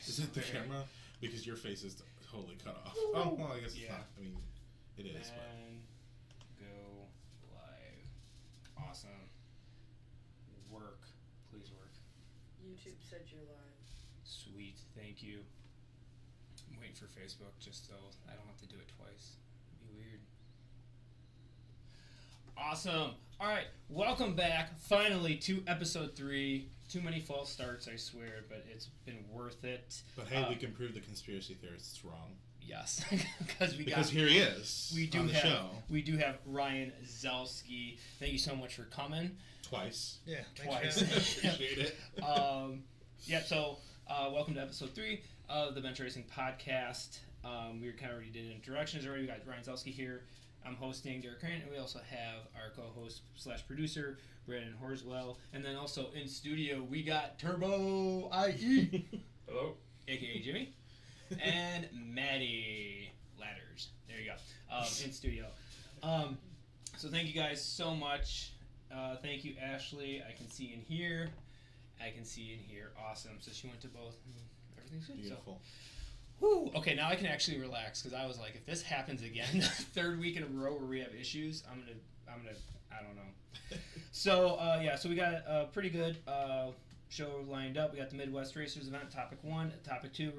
Is that the camera? Because your face is totally cut off. Oh, well, I guess it's not. I mean, it is. And go live. Awesome. Work. Please work. YouTube said you're live. Sweet. Thank you. I'm waiting for Facebook just so I don't have to do it twice. It'd be weird. Awesome. All right. Welcome back finally to episode 3. Too many false starts, I swear, but it's been worth it. But hey, we can prove the conspiracy theorists wrong. Yes, because here he is. We do on the have show. We do have Ryan Zielski. Thank you so much for coming. Twice. Yeah, twice. Appreciate it. So welcome to episode 3 of the Bench Racing Podcast. We kind of already did introductions already. We got Ryan Zielski here. I'm hosting Derek Crane, and we also have our co-host / producer Brandon Horswell, and then also in studio we got Turbo IE. Hello. AKA Jimmy. And Maddie Ladders. There you go. In studio. So thank you guys so much. Thank you, Ashley. I can see in here. I can see in here. Awesome. So she went to both. Everything's good. Beautiful. So, whew. Okay, now I can actually relax because I was like, if this happens again, third week in a row where we have issues, I'm gonna, I don't know. So so we got a pretty good show lined up. We got the Midwest Racers event, topic 1, topic 2.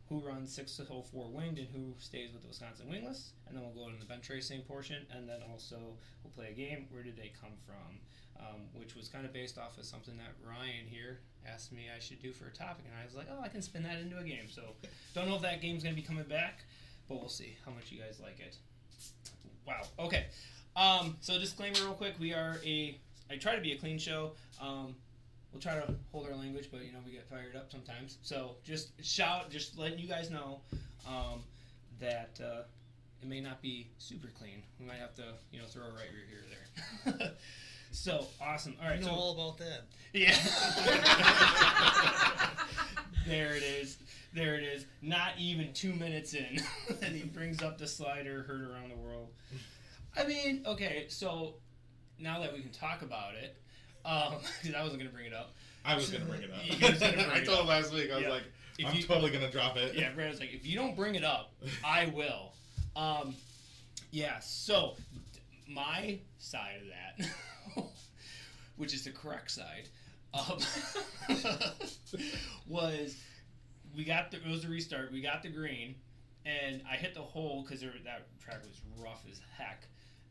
Who runs 604 winged and who stays with the Wisconsin wingless, and then we'll go into the bench racing portion, and then also we'll play a game. Where did they come from? Which was kind of based off of something that Ryan here asked me I should do for a topic, and I was like, oh, I can spin that into a game. So don't know if that game's gonna be coming back, but we'll see how much you guys like it. Wow. Okay. So disclaimer real quick: I try to be a clean show. We'll try to hold our language, but we get fired up sometimes. So just letting you guys know that it may not be super clean. We might have to, throw a right rear here or there. So awesome. All right. I know all about that. Yeah. There it is. Not even 2 minutes in, and he brings up the slider heard around the world. I mean, okay. So now that we can talk about it. Because I wasn't going to bring it up. I was going to bring it up. I told him last week, I was like, I'm totally going to drop it. Yeah, Brandon's like, if you don't bring it up, I will. So my side of that, which is the correct side, was it was a restart. We got the green, and I hit the hole because that track was rough as heck.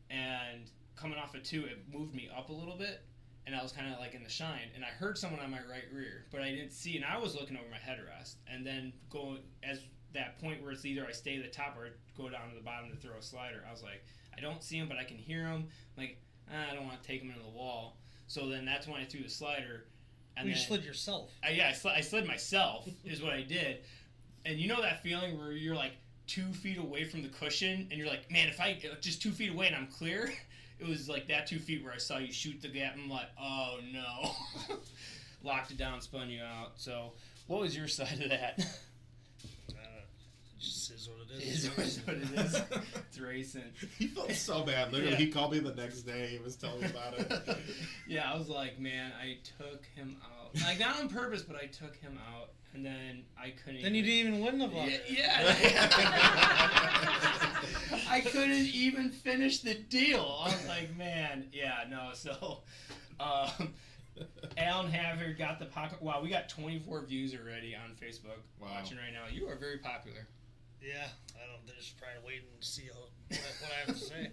And coming off of 2, it moved me up a little bit. And I was kind of like in the shine, and I heard someone on my right rear, but I didn't see, and I was looking over my headrest, and then go as that point where it's either I stay at the top or I go down to the bottom to throw a slider. I was like, I don't see him, but I can hear him. I'm like, I don't want to take him into the wall. So then that's when I threw the slider. And you slid yourself. I slid myself is what I did. And you know that feeling where you're like 2 feet away from the cushion, and you're like, man, if I just 2 feet away and I'm clear. It was like that 2 feet where I saw you shoot the gap, and I'm like, oh no. Locked it down, spun you out. So, what was your side of that? It just is what it is. It is what it is. It's racing. He felt so bad. Literally, He called me the next day. He was telling me about it. Yeah, I was like, man, I took him out. Like, not on purpose, but I took him out, and then I couldn't. Then you didn't even win the vote. Yeah. I couldn't even finish the deal. I was like, man, So, Alan Havard got the pocket. Wow, we got 24 views already on Facebook watching right now. You are very popular. Yeah, they're just probably waiting to see what I have to say.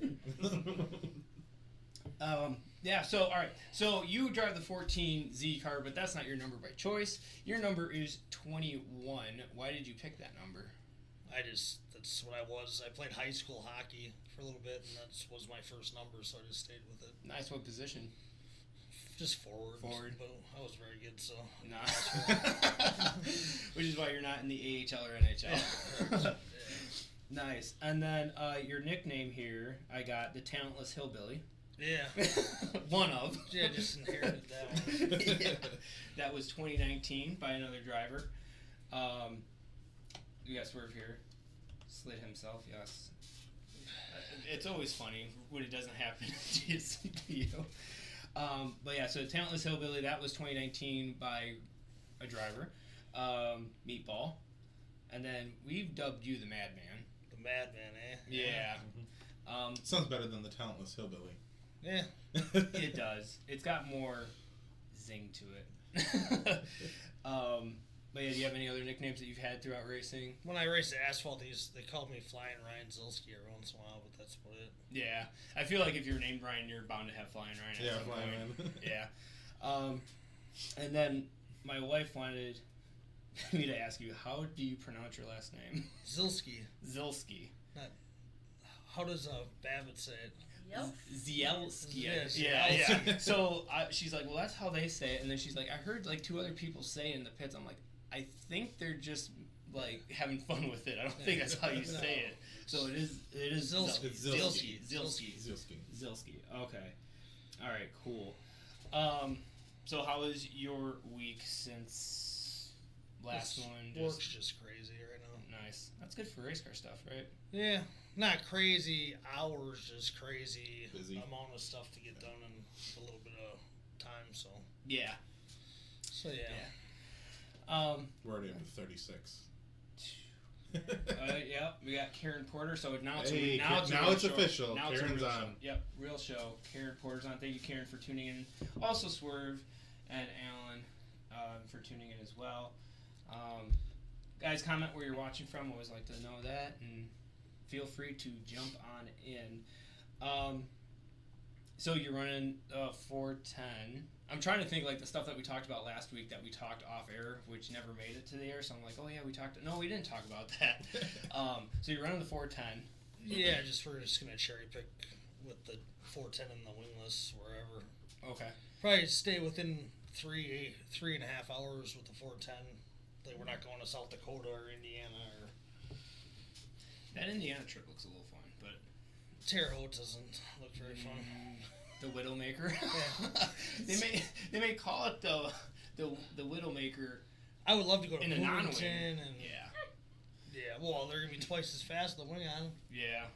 So, all right. So, you drive the 14Z car, but that's not your number by choice. Your number is 21. Why did you pick that number? That's what I was. I played high school hockey for a little bit, and that was my first number, so I just stayed with it. Nice. What position? Just forward. But I was very good, so. Nah. Which is why you're not in the AHL or NHL. Yeah. Nice. And then your nickname here, I got the Talentless Hillbilly. Yeah. One of. Yeah, just inherited that one. Yeah. That was 2019 by another driver. We got Swerve here. Slid himself, yes. It's always funny when it doesn't happen to you. So Talentless Hillbilly, that was 2019 by a driver. Meatball. And then we've dubbed you the Madman. The Madman, eh? Yeah. Sounds better than the Talentless Hillbilly. Yeah. It does. It's got more zing to it. But yeah, do you have any other nicknames that you've had throughout racing? When I raced the asphalt, they called me Flying Ryan Zielski every once in a while, but that's about it. Yeah. I feel like if you're named Ryan, you're bound to have Flying Ryan at some Flying point. Ryan. Yeah. And then my wife wanted me to ask you, how do you pronounce your last name? Zielski. Zielski. How does Babbitt say it? Zielski. Yes. Yeah. So she's like, well, that's how they say it. And then she's like, I heard like 2 other people say it in the pits. I'm like, I think they're just like having fun with it. I don't think that's how you say it. So it is Zielski. Zielski. Okay. All right. Cool. So how was your week since last one? Work's just crazy right now. Nice. That's good for race car stuff, right? Yeah. Not crazy hours, just crazy Busy. amount of stuff to get done in a little bit of time. So Yeah. We're already up to 36. Yeah, we got Karen Porter. So now it's Hey, now it's, a now real it's show. official. Now Karen's it's a real on. show. Yep, real show. Karen Porter's on. Thank you, Karen, for tuning in. Also, Swerve and Alan for tuning in as well. Guys, comment where you're watching from. Always like to know that, and feel free to jump on in. So you're running 410. I'm trying to think like the stuff that we talked about last week that we talked off air, which never made it to the air. So I'm like, oh yeah, we talked. No, we didn't talk about that. So you're running the 410. yeah, we're just gonna cherry pick with the 410 and the wingless wherever. Okay. Probably stay within 3.5 hours with the 410. Like we're not going to South Dakota or Indiana or. That Indiana trip looks a little fun, but Terre Haute doesn't look very fun. the Widowmaker. Yeah. they may call it the Widowmaker. I would love to go to In a non-wing. Bloomington and Yeah. Well, they're gonna be twice as fast the wing on. Yeah.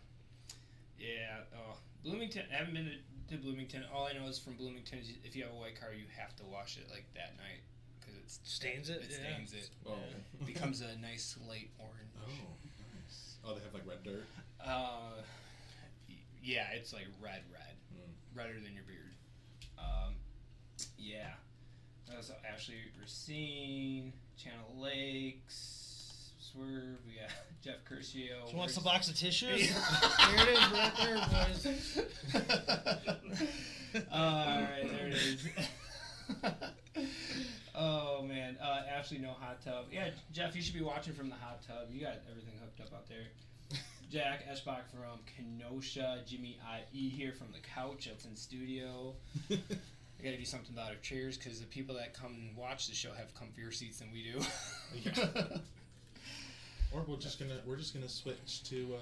Oh, Bloomington. I haven't been to Bloomington. All I know is from Bloomington is if you have a white car, you have to wash it like that night because it Stains it? It Yeah. stains it. Oh. It becomes a nice light orange. Oh, nice. Oh, they have like red dirt. Yeah, it's like red, redder than your beard. Yeah. So Ashley Racine, Channel Lakes, Swerve. We got Jeff Curcio. So wants a box of tissues? There it is, right there, boys. Alright, there it is. Oh man, Ashley, no hot tub. Yeah, Jeff, you should be watching from the hot tub. You got everything hooked up out there. Jack Eschbach from Kenosha. Jimmy I.E. here from the couch that's in studio. I gotta do something about our chairs because the people that come and watch the show have comfier seats than we do. Yeah. Or we're just gonna switch to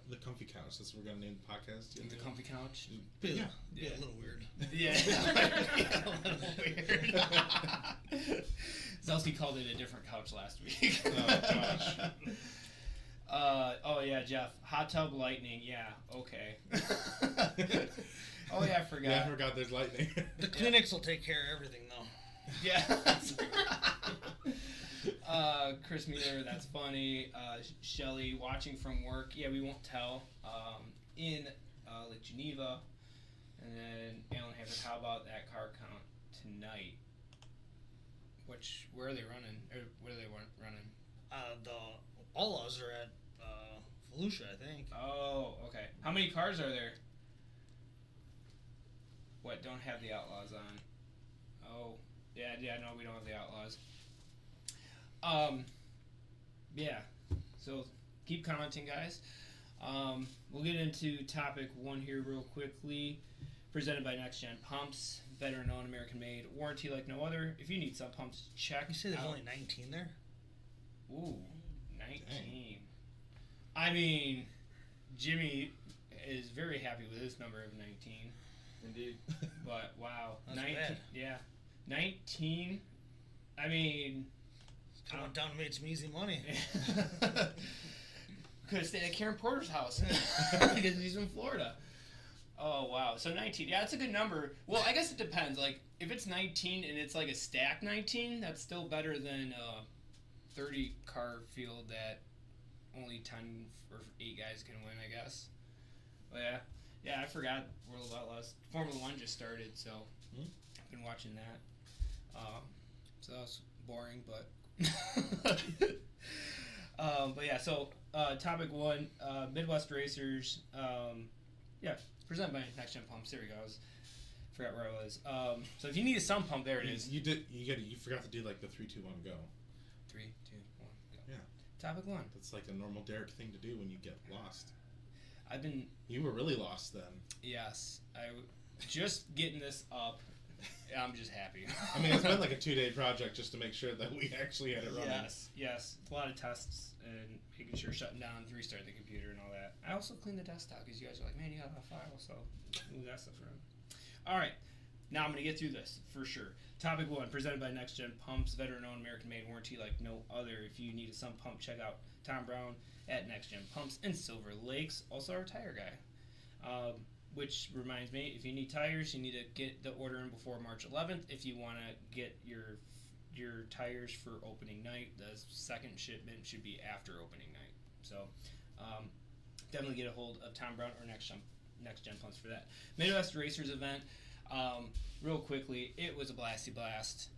the comfy couch. That's what we're gonna name the podcast. The comfy couch. Be a little weird. Yeah, a little weird. Zielski called it a different couch last week. Oh gosh. Oh yeah, Jeff. Hot tub lightning. Yeah. Okay. Oh yeah, I forgot. Yeah, I forgot there's lightning. The clinics will take care of everything, though. Yeah. Chris Mueller, that's funny. Shelly, watching from work. Yeah, we won't tell. In Lake Geneva. And then Alan Hafford, how about that car count tonight? Where are they running? Or what are they running? The Outlaws are at Volusia, I think. Oh, okay. How many cars are there? What, don't have the Outlaws on? Oh, yeah, no, we don't have the Outlaws. Yeah, so keep commenting, guys. We'll get into topic 1 here real quickly. Presented by Next Gen Pumps, veteran-owned, American-made, warranty like no other. If you need sub pumps, check. You say there's out. only 19 there? Ooh, 19. Dang. I mean, Jimmy is very happy with his number of 19. Indeed. But wow, That's 19. bad. Yeah, 19. I mean, Could have went down and made some easy money. could have stayed at Karen Porter's house because he's in Florida. Oh wow, so 19. Yeah, that's a good number. Well, I guess it depends. Like if it's 19 and it's like a stack 19, that's still better than 30 car field that only 10 or 8 guys can win, I guess. But yeah, I forgot World of Outlaws. Formula One just started, so I've been watching that. So that was boring, but but yeah. So topic 1, Midwest Racers. Presented by Next Gen Pumps. There we go. Forgot where I was. So if you need a sump pump, there it is. You forgot to do like the 3, 2, 1, go. 3, 2, 1, go. Yeah. Topic 1. That's like a normal Derek thing to do when you get lost. You were really lost then. Yes. Just getting this up, I'm just happy. I mean, it's been like a 2-day project just to make sure that we actually had it running. Yes. A lot of tests and making sure shutting down, restart the computer and all that. I also cleaned the desktop because you guys are like, man, you got a lot of files, so move that stuff around. All right. Now I'm going to get through this for sure. Topic 1, presented by Next Gen Pumps, veteran-owned, American-made warranty like no other. If you need a sump pump, check out Tom Brown at Next Gen Pumps in Silver Lakes, also our tire guy. Which reminds me, if you need tires, you need to get the order in before March 11th. If you want to get your tires for opening night, the second shipment should be after opening night. So definitely get a hold of Tom Brown or Next Gen Pumps for that. Midwest Racers event. Real quickly, it was a blasty blast.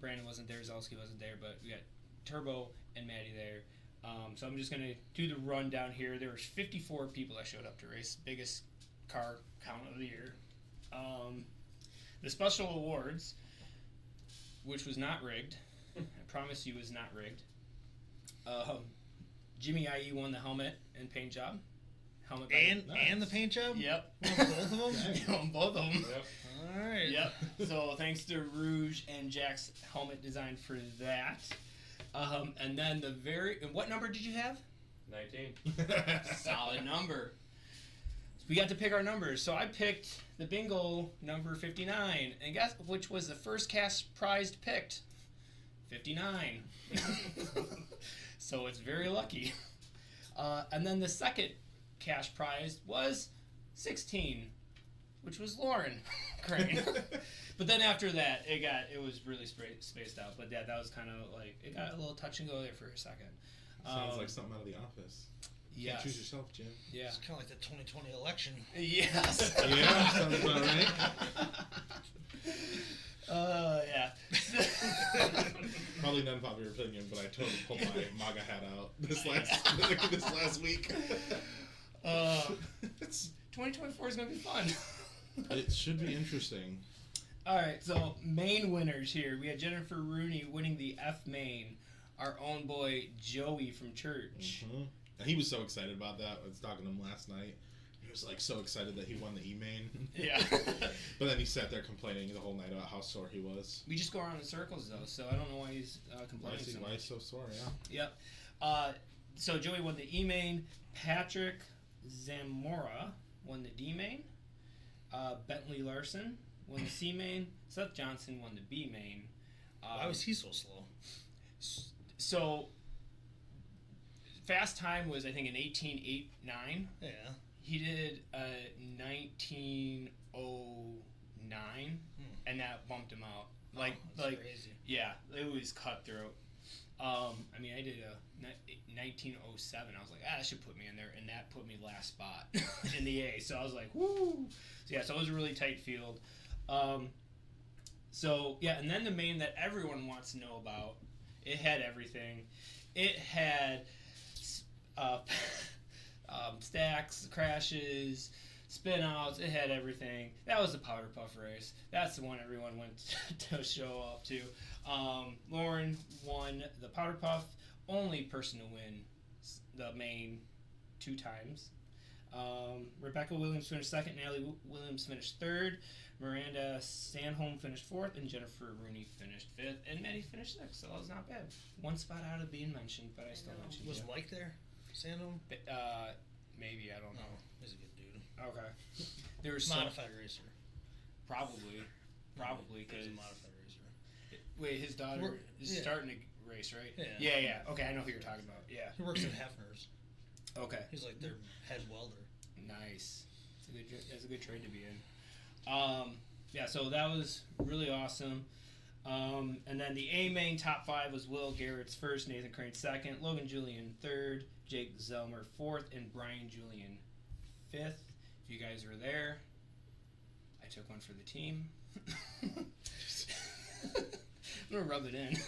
Brandon wasn't there, Zielski wasn't there, but we got Turbo and Maddie there. So I'm just going to do the rundown here. There was 54 people that showed up to race. Biggest car count of the year. The special awards, which was not rigged. I promise you was not rigged. Jimmy IE won the helmet and paint job. Helmet and the paint job? Yep. Won both of them? He won both of them. Yep. All right. Yep. So thanks to Rouge and Jack's helmet design for that. And then what number did you have? 19. Solid number. So we got to pick our numbers. So I picked the bingo number 59. And guess which was the first cash prize picked? 59. So it's very lucky. And then the second cash prize was 16, which was Lauren Crane. But then after that, it was really spaced out. But yeah, that was kind of like, it got a little touch and go there for a second. Sounds like something out of The Office. Yeah. Can't choose yourself, Jim. Yeah. It's kind of like the 2020 election. Yes. Yeah, sounds about right. Yeah. Probably an unpopular opinion, but I totally pulled my MAGA hat out this last week. 2024 is going to be fun. It should be interesting. All right, so main winners here. We had Jennifer Rooney winning the F main. Our own boy Joey from church. Mm-hmm. And he was so excited about that. I was talking to him last night. He was like so excited that he won the E main. Yeah. But then he sat there complaining the whole night about how sore he was. We just go around in circles though, so I don't know why he's complaining so Why much. he's so sore? Yeah. Yep. So Joey won the E main. Patrick Zamora won the D main. Bentley Larson won the C main. Seth Johnson won the B main. Why was he so slow? So fast time was I think an 18:89. Yeah. He did a 19:09, and that bumped him out. Like crazy. Yeah, it was cutthroat. I mean, I did a 19:07. I was like, that should put me in there, and that put me last spot in the A. So I was like, woo. So yeah, so it was a really tight field. So yeah, and then the main that everyone wants to know about. It had everything. It had stacks, crashes, spin-outs. It had everything. That was the Powder Puff race. That's the one everyone went to show up to. Lauren won the Powder Puff. Only person to win the main 2 times. Rebecca Williams finished second. Natalie Williams finished third. Miranda Sandholm finished fourth, and Jennifer Rooney finished fifth, and Maddie finished sixth, so that was not bad. One spot out of being mentioned, but I still mentioned Was it. Mike there? Sandholm? Maybe, I don't know. He's a good dude. Okay. There was Modified racer. Probably, He's because... a modified racer. Wait, his daughter is starting to race, right? Yeah. Yeah. Okay, I know who you're talking about. Yeah. He works at Hefner's. Okay. He's like their head welder. Nice. That's a good trade to be in. Yeah, so that was really awesome. And then the A main top 5 was Will Garrett's first, Nathan Crane second, Logan Julian third, Jake Zelmer fourth, and Brian Julian fifth. If you guys were there, I took one for the team. I'm gonna rub it in. Is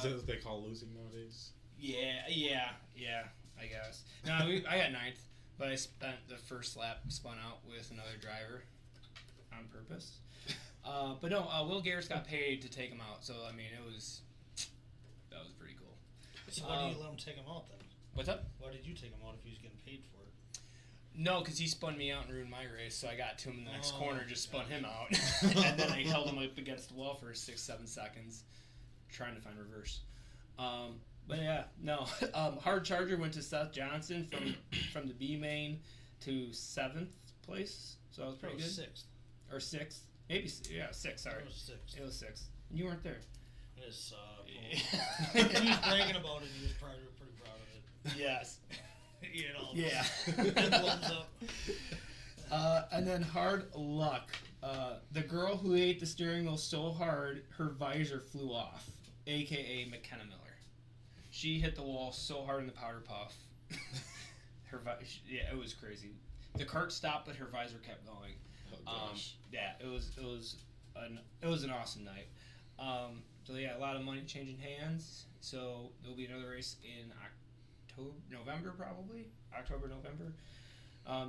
that what they call losing nowadays? Yeah, I guess. No, I got ninth, but I spent the first lap spun out with another driver on purpose. But no, Will Garrett's got paid to take him out, so I mean that was pretty cool. So why did you let him take him out then? What's up? Why did you take him out if he was getting paid for it? No, because he spun me out and ruined my race, so I got to him in the next corner, just spun him out, Oh. and then I held him up against the wall for 6-7 seconds, trying to find reverse. But yeah, no. Hard Charger went to Seth Johnson from the B main to 7th place, so that was pretty good. 6th. Or 6th, maybe 6th. Sorry, It was 6th. it was 6th. You weren't there. His, he was bragging about it. He was probably pretty proud of it. Yes. He had all Yeah. thumbs up. And then Hard Luck. The girl who ate the steering wheel so hard, her visor flew off, a.k.a. McKenna Miller. She hit the wall so hard in the powder puff. It was crazy. The cart stopped, but her visor kept going. Oh gosh. Yeah, it was an awesome night. So yeah, a lot of money changing hands. So there'll be another race in November probably. October, November.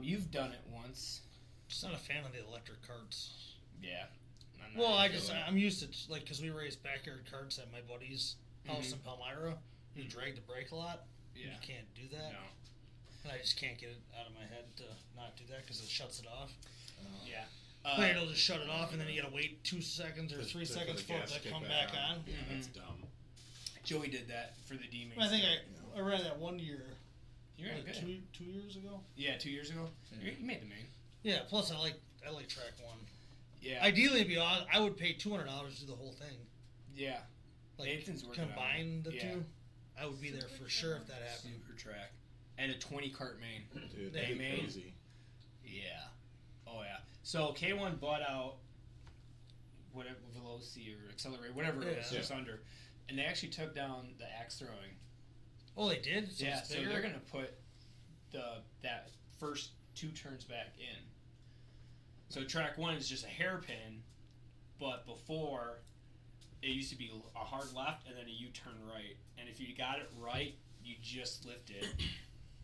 You've done it once. Just not a fan of the electric carts. Yeah. Well, I'm used to, like, because we race backyard carts at my buddy's house in Palmyra. You drag the brake a lot. Yeah. You can't do that. No. And I just can't get it out of my head to not do that because it shuts it off. Yeah. Like, it'll just shut it off, and then you gotta wait 2 seconds or 3 seconds for it to come back on. Yeah, that's dumb. Joey did that for the D main. I think I ran that one year. You ran like good. 2 years ago. Yeah, 2 years ago. Yeah. You made the main. Yeah. Plus, I like track 1. Yeah. Ideally, it'd be I would pay $200 to do the whole thing. Yeah. Like Nathan's working on combine it. the two. I would be there for sure if that happened. Super track. And a 20 cart main. Dude, They that'd be made- crazy. Yeah. Oh yeah. So K1 bought out whatever Veloci or Accelerate, whatever it was, Yeah. just under, and they actually took down the axe throwing. Oh, they did. So Yeah. it's So bigger? they're gonna put that first 2 turns back in. So track 1 is just a hairpin, but before it used to be a hard left and then a U-turn right, and if you got it right, you just lifted.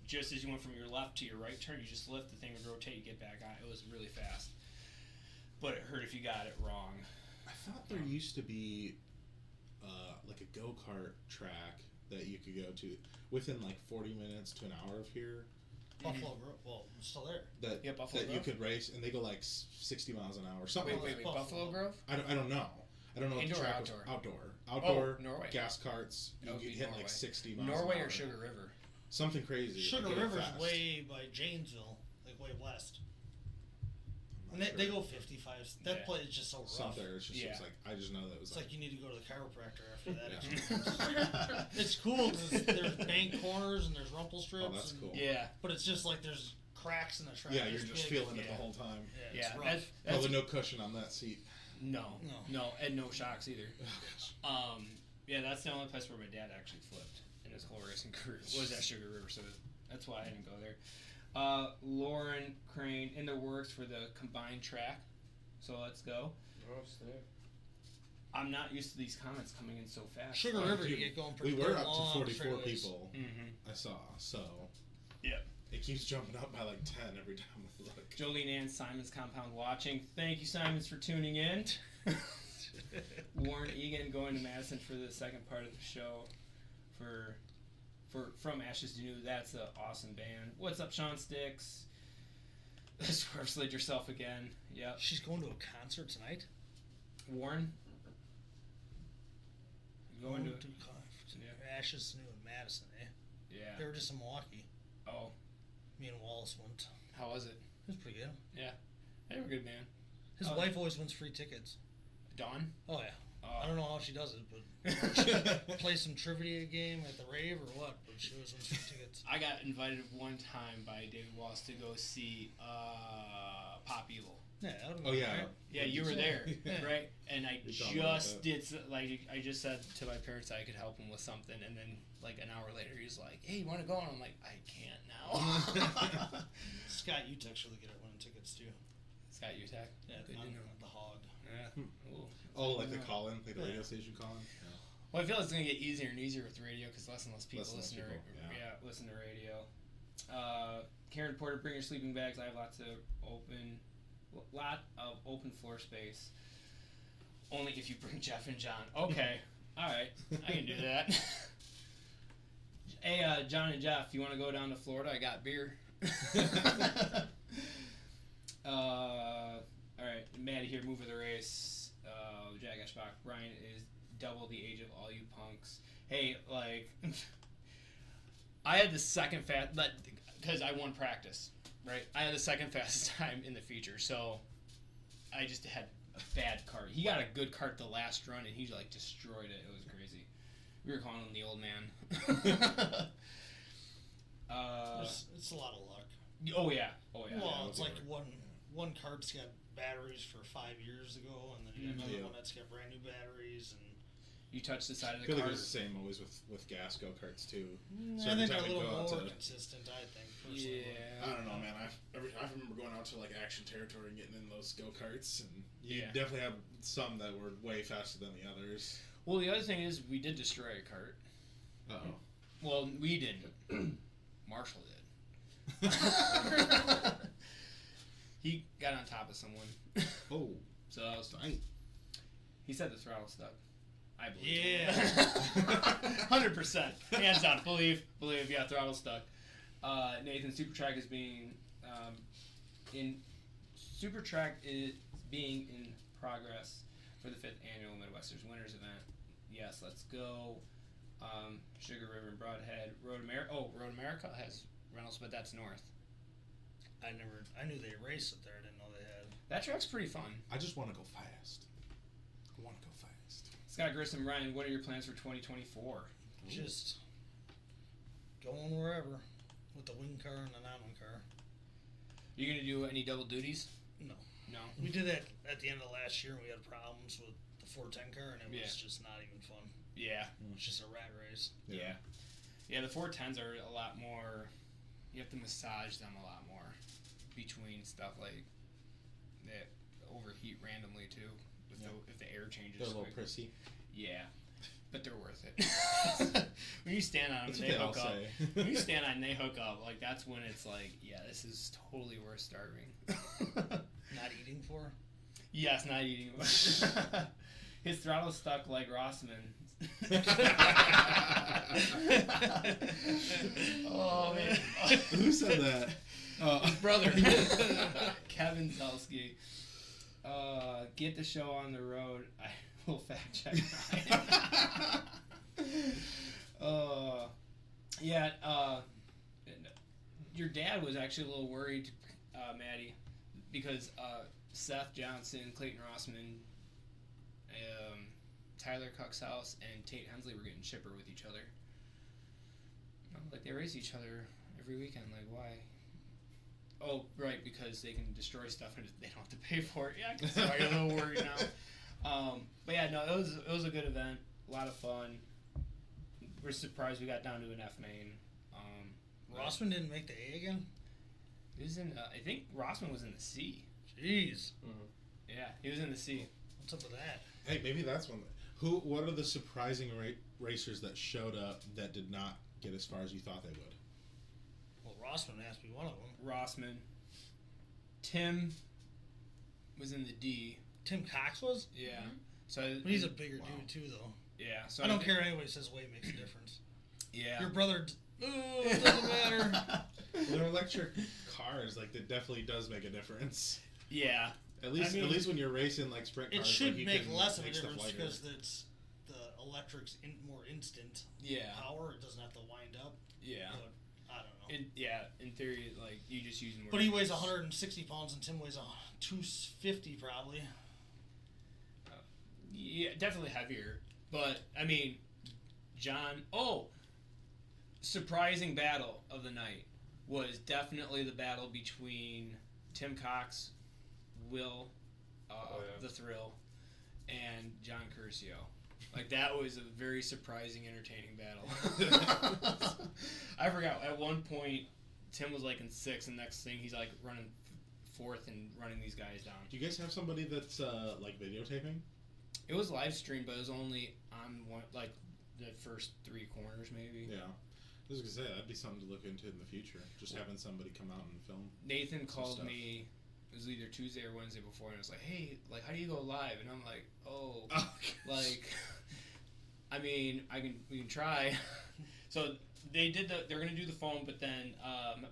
Just as you went from your left to your right turn, you just lift, the thing would rotate, you get back on. It was really fast. But it hurt if you got it wrong. I thought there used to be like a go-kart track that you could go to within like 40 minutes to an hour of here. Buffalo Grove. Well, it's still there. That, Yeah, Buffalo that you Grove. could race, and they go like 60 miles an hour. Something Wait, like that. Buffalo Grove? I don't know. I don't know what Indoor the or track was. outdoor? Outdoor. Norway. Gas carts. That You would could be hit Norway. like 60 miles Norway an hour. or Sugar River? Something crazy. Sugar like, River's fast. way by Janesville, like way west. I'm And not they sure. go 55. That Yeah. place is just so rough. Something. It's just Yeah. it's like I just know that it was It's like, like you need to go to the chiropractor after that. Yeah. It's cool because there's bank corners and there's rumple strips. Oh, that's and- cool. Yeah. But it's just like there's cracks in the track. yeah, you're this just big. feeling it the Yeah. whole time. Yeah, it's Yeah. rough. That's Probably no cushion on that seat. no, and no shocks either. Oh gosh. Yeah, that's the only place where my dad actually flipped in his whole racing career was at Sugar River, so that's why I didn't go there. Lauren Crane in the works for the combined track, so let's go. Oh, snap. I'm not used to these comments coming in so fast. Sugar Oh, River, dude, you get going We pretty were good up to long 44 straightaways. people. Mm-hmm. I saw. So. Yep. It keeps jumping up by like 10 every time I look. Jolene and Simon's Compound watching. Thank you, Simons, for tuning in. Warren Egan going to Madison for the second part of the show for From Ashes to New. That's an awesome band. What's up, Sean Sticks? Swerve slid yourself again. Yep. She's going to a concert tonight. Warren? Going to yeah. Ashes New in Madison, eh? yeah. They were just in Milwaukee. Oh, Me and Wallace went. how was it? It was pretty good. They were good, man. His Oh. wife always wins free tickets. Dawn? Oh yeah. I don't know how she does it, but play some trivia game at the rave or what? But she always wins free tickets. I got invited one time by David Wallace to go see Pop Evil. Yeah. Oh yeah. Right? Yeah, you were there, right? And I We talked about just did I just said to my parents I could help him with something, and then like an hour later he's like, "Hey, you want to go?" And I'm like, "I can't now." Scott Utex really good at winning tickets too. Scott Utek. Yeah, Good to know. the Hog. Yeah. Ooh. Oh, like the call-in, like the radio station call-in. Yeah. Well, I feel it's gonna get easier and easier with radio because less and less people Less and less listen people, to yeah. listen to radio. Karen Porter, bring your sleeping bags. I have lot of open floor space. Only if you bring Jeff and John. Okay, all right, I can do that. Hey, John and Jeff, you want to go down to Florida? I got beer. All right, Maddie here, move of the race. Jack Eschbach, Brian is double the age of all you punks. Hey, like, I had the second fast, because I won practice, right? I had the second fastest time in the feature, so I just had a bad cart. He got a good cart the last run, and he, like, destroyed it. It was crazy. We were calling him the old man. It's a lot of luck. Oh, yeah. Well, yeah, it's like one cart's got batteries for 5 years ago, and then you have another one that's got brand new batteries, and You touch the side of I the feel like cart. it's the same always with gas go-karts too. So I every think they're time a we little go out more to, consistent. I think personally. Yeah. I don't know, man. I remember going out to like Action Territory and getting in those go-karts, and you Yeah. definitely have some that were way faster than the others. Well, the other thing is we did destroy a cart. Uh-oh. Well, we didn't. Marshall did. He got on top of someone. Oh, So that was fine. He said the throttle stuck. I believe. Yeah. 100%. Hands down. Believe. Yeah, throttle stuck. Nathan, Super Track is being being in progress for the 5th annual Midwesterners Winners event. Yes, let's go. Sugar River and Broadhead. Road America has rentals, but that's north. I knew they raced it there. I didn't know they had. That track's pretty fun. I just want to go fast. I want to go fast. Scott Grissom, Ryan, what are your plans for 2024? Just going wherever with the wing car and the non-wing car. You gonna do any double duties? No. No. We did that at the end of last year, and we had problems with the 410 car, and it was Yeah. just not even fun. Yeah. It was just a rat race. Yeah. Yeah, the 410s are a lot more. You have to massage them a lot more between stuff like that overheat randomly too. If the air changes. They're a little quick. prissy. Yeah, but they're worth it. When you stand on them, That's and what they they all hook up. say. When you stand on and they hook up, like that's when it's like, yeah, this is totally worth starving. Not eating for? Yes, not eating. His throttle's stuck like Rossman. Oh man. Who said that? His brother, Kevin Zielski. Get the show on the road. I will fact check Ryan. Yeah. Your dad was actually a little worried, Maddie, because Seth Johnson, Clayton Rossman, Tyler Cuxhouse, and Tate Hensley were getting chipper with each other. Like they race each other every weekend. Like why? Oh, right, because they can destroy stuff and they don't have to pay for it. Yeah, I guess I'm a little worried now. But yeah, no, it was a good event. A lot of fun. We're surprised we got down to an F main. Rossman didn't make the A again? He was in. I think Rossman was in the C. Jeez. Yeah, he was in the C. What's up with that? Hey, maybe that's one. What are the surprising racers that showed up that did not get as far as you thought they would? Well, Rossman has to be one of them. Rossman. Tim was in the D. Tim Cox was? Yeah. So But he's a bigger dude, too, though. yeah. So I don't care anybody says weight makes a difference. Yeah. Your brother... it doesn't matter. Well, they're electric cars. Like, it definitely does make a difference. Yeah. At least, I mean, at least when you're racing like sprint cars, It should like, you make can less of a make stuff difference lighter. because it's the electric's more instant Yeah. power. It doesn't have to wind up. Yeah. But, I don't know. In theory, like you just use more. But he weighs 160 pounds and Tim weighs 250 probably. Yeah, definitely heavier. But I mean, John. Oh, surprising battle of the night was definitely the battle between Tim Cox Will, Oh, yeah. The Thrill, and John Curcio. Like, that was a very surprising, entertaining battle. I forgot. At one point, Tim was like in 6th, and next thing he's like running 4th and running these guys down. Do you guys have somebody that's like videotaping? It was live streamed, but it was only on one, like the first 3 corners, maybe. Yeah. I was gonna say that'd be something to look into in the future. Just having somebody come out and film. Nathan some called stuff. me. It was either Tuesday or Wednesday before, and I was like, "Hey, like, how do you go live?" And I'm like, "Oh, like, I mean, we can try." So they did they're gonna do the phone, but then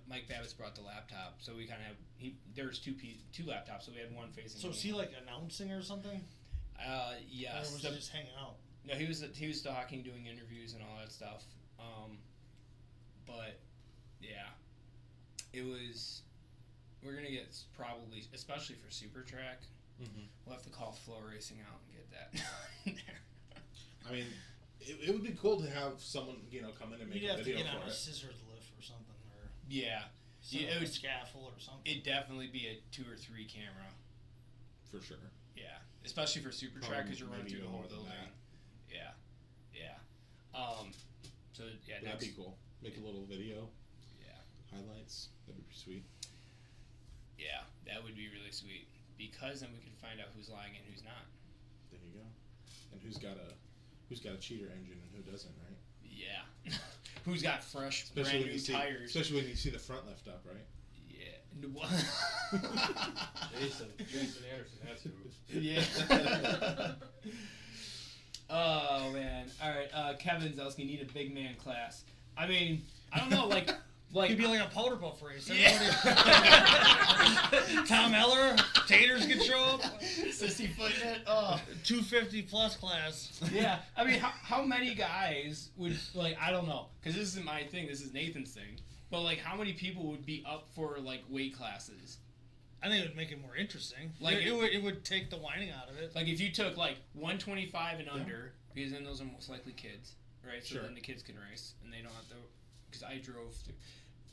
Mike Babbitt brought the laptop, so we kind of have there was two laptops, so we had one facing. So is he like announcing or something? Yes. Or was he just hanging out? No, he was talking, doing interviews and all that stuff. But yeah, it was. We're gonna get probably, especially for Super Track, we'll have to call Flow Racing out and get that. I mean, it would be cool to have someone come in and make You'd a have to video get on for a it. scissors lift or something, or Yeah, it would scaffold or something. It'd definitely be a 2 or 3 camera. For sure. Yeah, especially for Super Track because you're running Maybe through the even whole more than building. that. Yeah. So yeah, That'd be cool. Make a little video. Yeah. Highlights. That'd be sweet. Yeah, that would be really sweet because then we can find out who's lying and who's not. There you go. And who's got a cheater engine and who doesn't, right? Yeah. Who's got fresh, Especially brand when new you see, tires? especially when you see the front lift up, right? Yeah. Jason Anderson, that's who. Yeah. Oh man. All right. Kevin Zielski need a big man class. I mean, I don't know. Like It'd be like a powder puff race. Yeah. Tom Heller, Taters could show up. Sissy footing it. Oh. 250 plus class. Yeah. I mean, how many guys would I don't know, because this isn't my thing. This is Nathan's thing. But like, how many people would be up for like weight classes? I think it would make it more interesting. Like it would take the whining out of it. Like if you took like 125 and under, because then those are most likely kids, right? So Sure. then the kids can race, and they don't have to. Because I drove to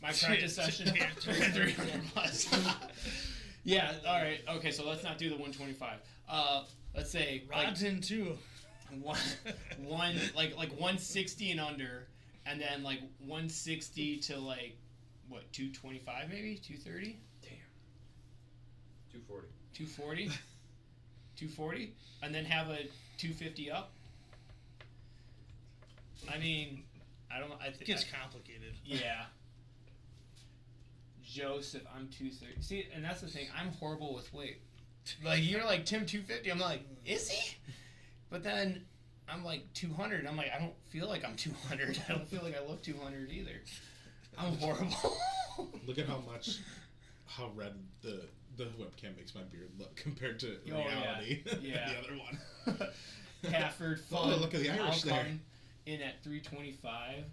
my practice session 300 plus. Yeah. All right. Okay. So let's not do the 125. Let's say Rod's in too. one like 160 and under, and then like 160 to like what 225 maybe 230. 240. 240? 240? And then have a 250 up? I mean, I don't know. It gets complicated. Yeah. Joseph, I'm 230. See, and that's the thing. I'm horrible with weight. Like, you're like, Tim, 250. I'm like, is he? But then I'm like 200. I'm like, I don't feel like I'm 200. I don't feel like I look 200 either. I'm horrible. Look at how red the webcam makes my beard look compared to Oh, reality. yeah. The other one. Hafford, Oh, fun. look at the Irish there. Alcon in at 325.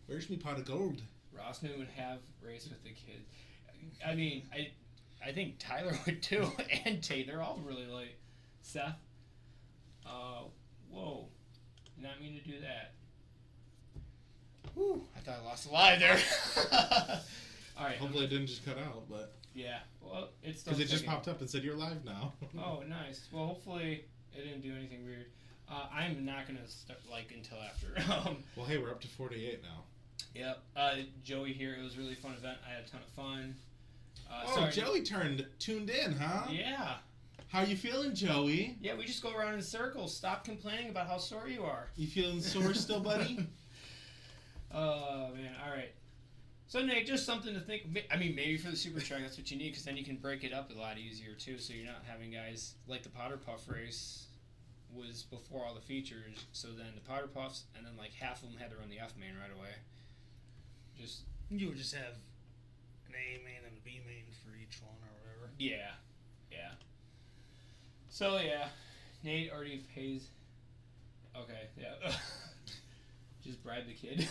Where's me pot of gold? Rossman would have race with the kids. I mean, I think Tyler would too, and Tate. They're all really light. Seth. Whoa. Did not mean to do that. Whew. I thought I lost a live there. All right. Hopefully it didn't just cut out, but Yeah. Well, it's still. because it just ticking. popped up and said you're live now. Oh, nice. Well, hopefully it didn't do anything weird. I'm not gonna start until after. Well, hey, we're up to 48 now. Yep. Joey here. It was a really fun event. I had a ton of fun. Oh, Joey tuned in, huh? Yeah. How you feeling, Joey? Yeah, we just go around in circles. Stop complaining about how sore you are. You feeling sore still, buddy? Oh, man. All right. So, Nate, just something to think. I mean, maybe for the Super Track, that's what you need, because then you can break it up a lot easier, too, so you're not having guys like the Powder Puff race was before all the features, so then the Powder Puffs, and then, like, half of them had to run the F main right away. Just... You would just have an A main and a B main for each one or whatever. Yeah. Yeah. So, yeah. Nate already pays... Okay, yeah. Just bribe the kid.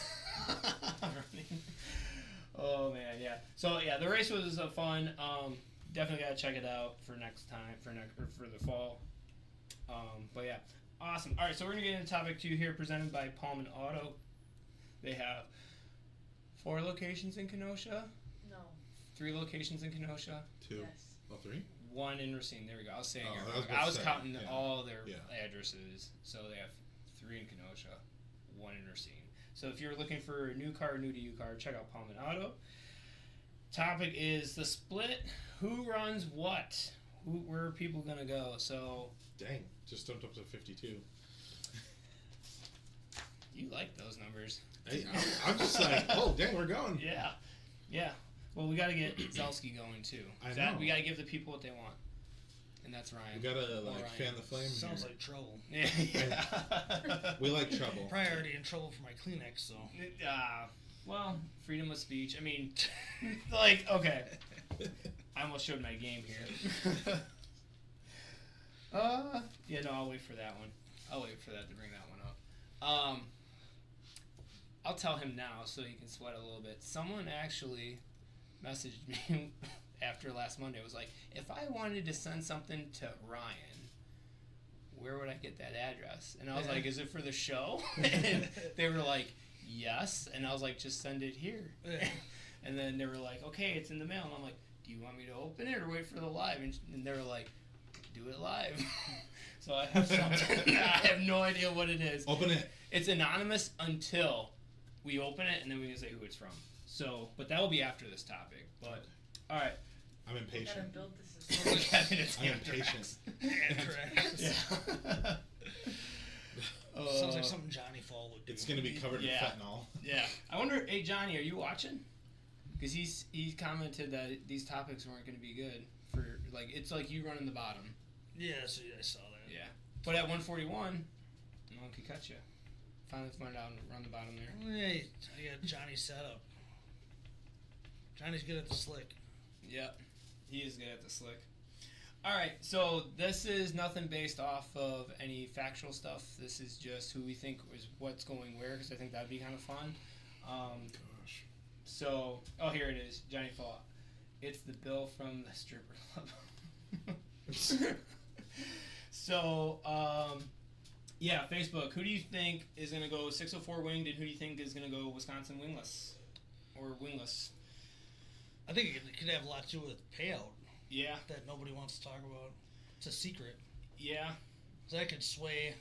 Oh man, yeah. So yeah, the race was fun. Definitely gotta check it out for next time, for the fall. But yeah, awesome. All right, so we're gonna get into topic 2 here, presented by Pullman Auto. They have 4 locations in Kenosha, No. 3 locations in Kenosha, 2. Yes. Oh, 3? one in Racine. There we go. I was saying Oh, it I was wrong. about I to was say, counting yeah. all their Yeah. addresses. So they have 3 in Kenosha, 1 in Racine. So if you're looking for a new car, new to you car, check out Pullman Auto. Topic is the split. Who runs what? Where are people gonna go? So Dang, just jumped up to 52. you like those numbers? Hey, I'm just like, oh, dang, we're going. Yeah, yeah. Well, we got to get Zielski going too. I know. We got to give the people what they want, and that's Ryan. We gotta Well, like Ryan. fan the flame. Sounds here. like trouble. Yeah. We like trouble. Probably already in trouble for my Kleenex, so. Well, freedom of speech. I mean, like, okay. I almost showed my game here. Yeah, no, I'll wait for that one. I'll wait for that to bring that one up. I'll tell him now so he can sweat a little bit. Someone actually messaged me after last Monday. It was like, if I wanted to send something to Ryan, where would I get that address? And I was like, is it for the show? And they were like, yes. And I was like, just send it here. And then they were like, okay, it's in the mail. And I'm like, do you want me to open it or wait for the live? And they were like, do it live. So I have something. I have no idea what it is. Open it. It's anonymous until we open it, and then we can say who it's from. So, but that will be after this topic. But, all right. I'm We gotta impatient. build this system. I'm impatient. Anthrax. Yeah. Sounds like something Johnny Fall would do. It's gonna be covered Yeah. in fentanyl. Yeah. I wonder, hey, Johnny, are you watching? Because he's commented that these topics weren't going to be good for, like, it's like you running the bottom. Yeah, so I saw that. Yeah. But at 141, no one could cut you. Finally find out and run the bottom there. Hey, I got Johnny set up. Johnny's good at the slick. Yep. He is good at the slick. All right, so this is nothing based off of any factual stuff. This is just who we think is what's going where, because I think that'd be kind of fun. Gosh. So, here it is, Johnny Fall. It's the bill from the stripper club. So, yeah, Facebook. Who do you think is going to go 604 winged, and who do you think is going to go Wisconsin wingless? Or wingless? I think it could have a lot to do with payout Yeah, that nobody wants to talk about. It's a secret. yeah. So that could sway.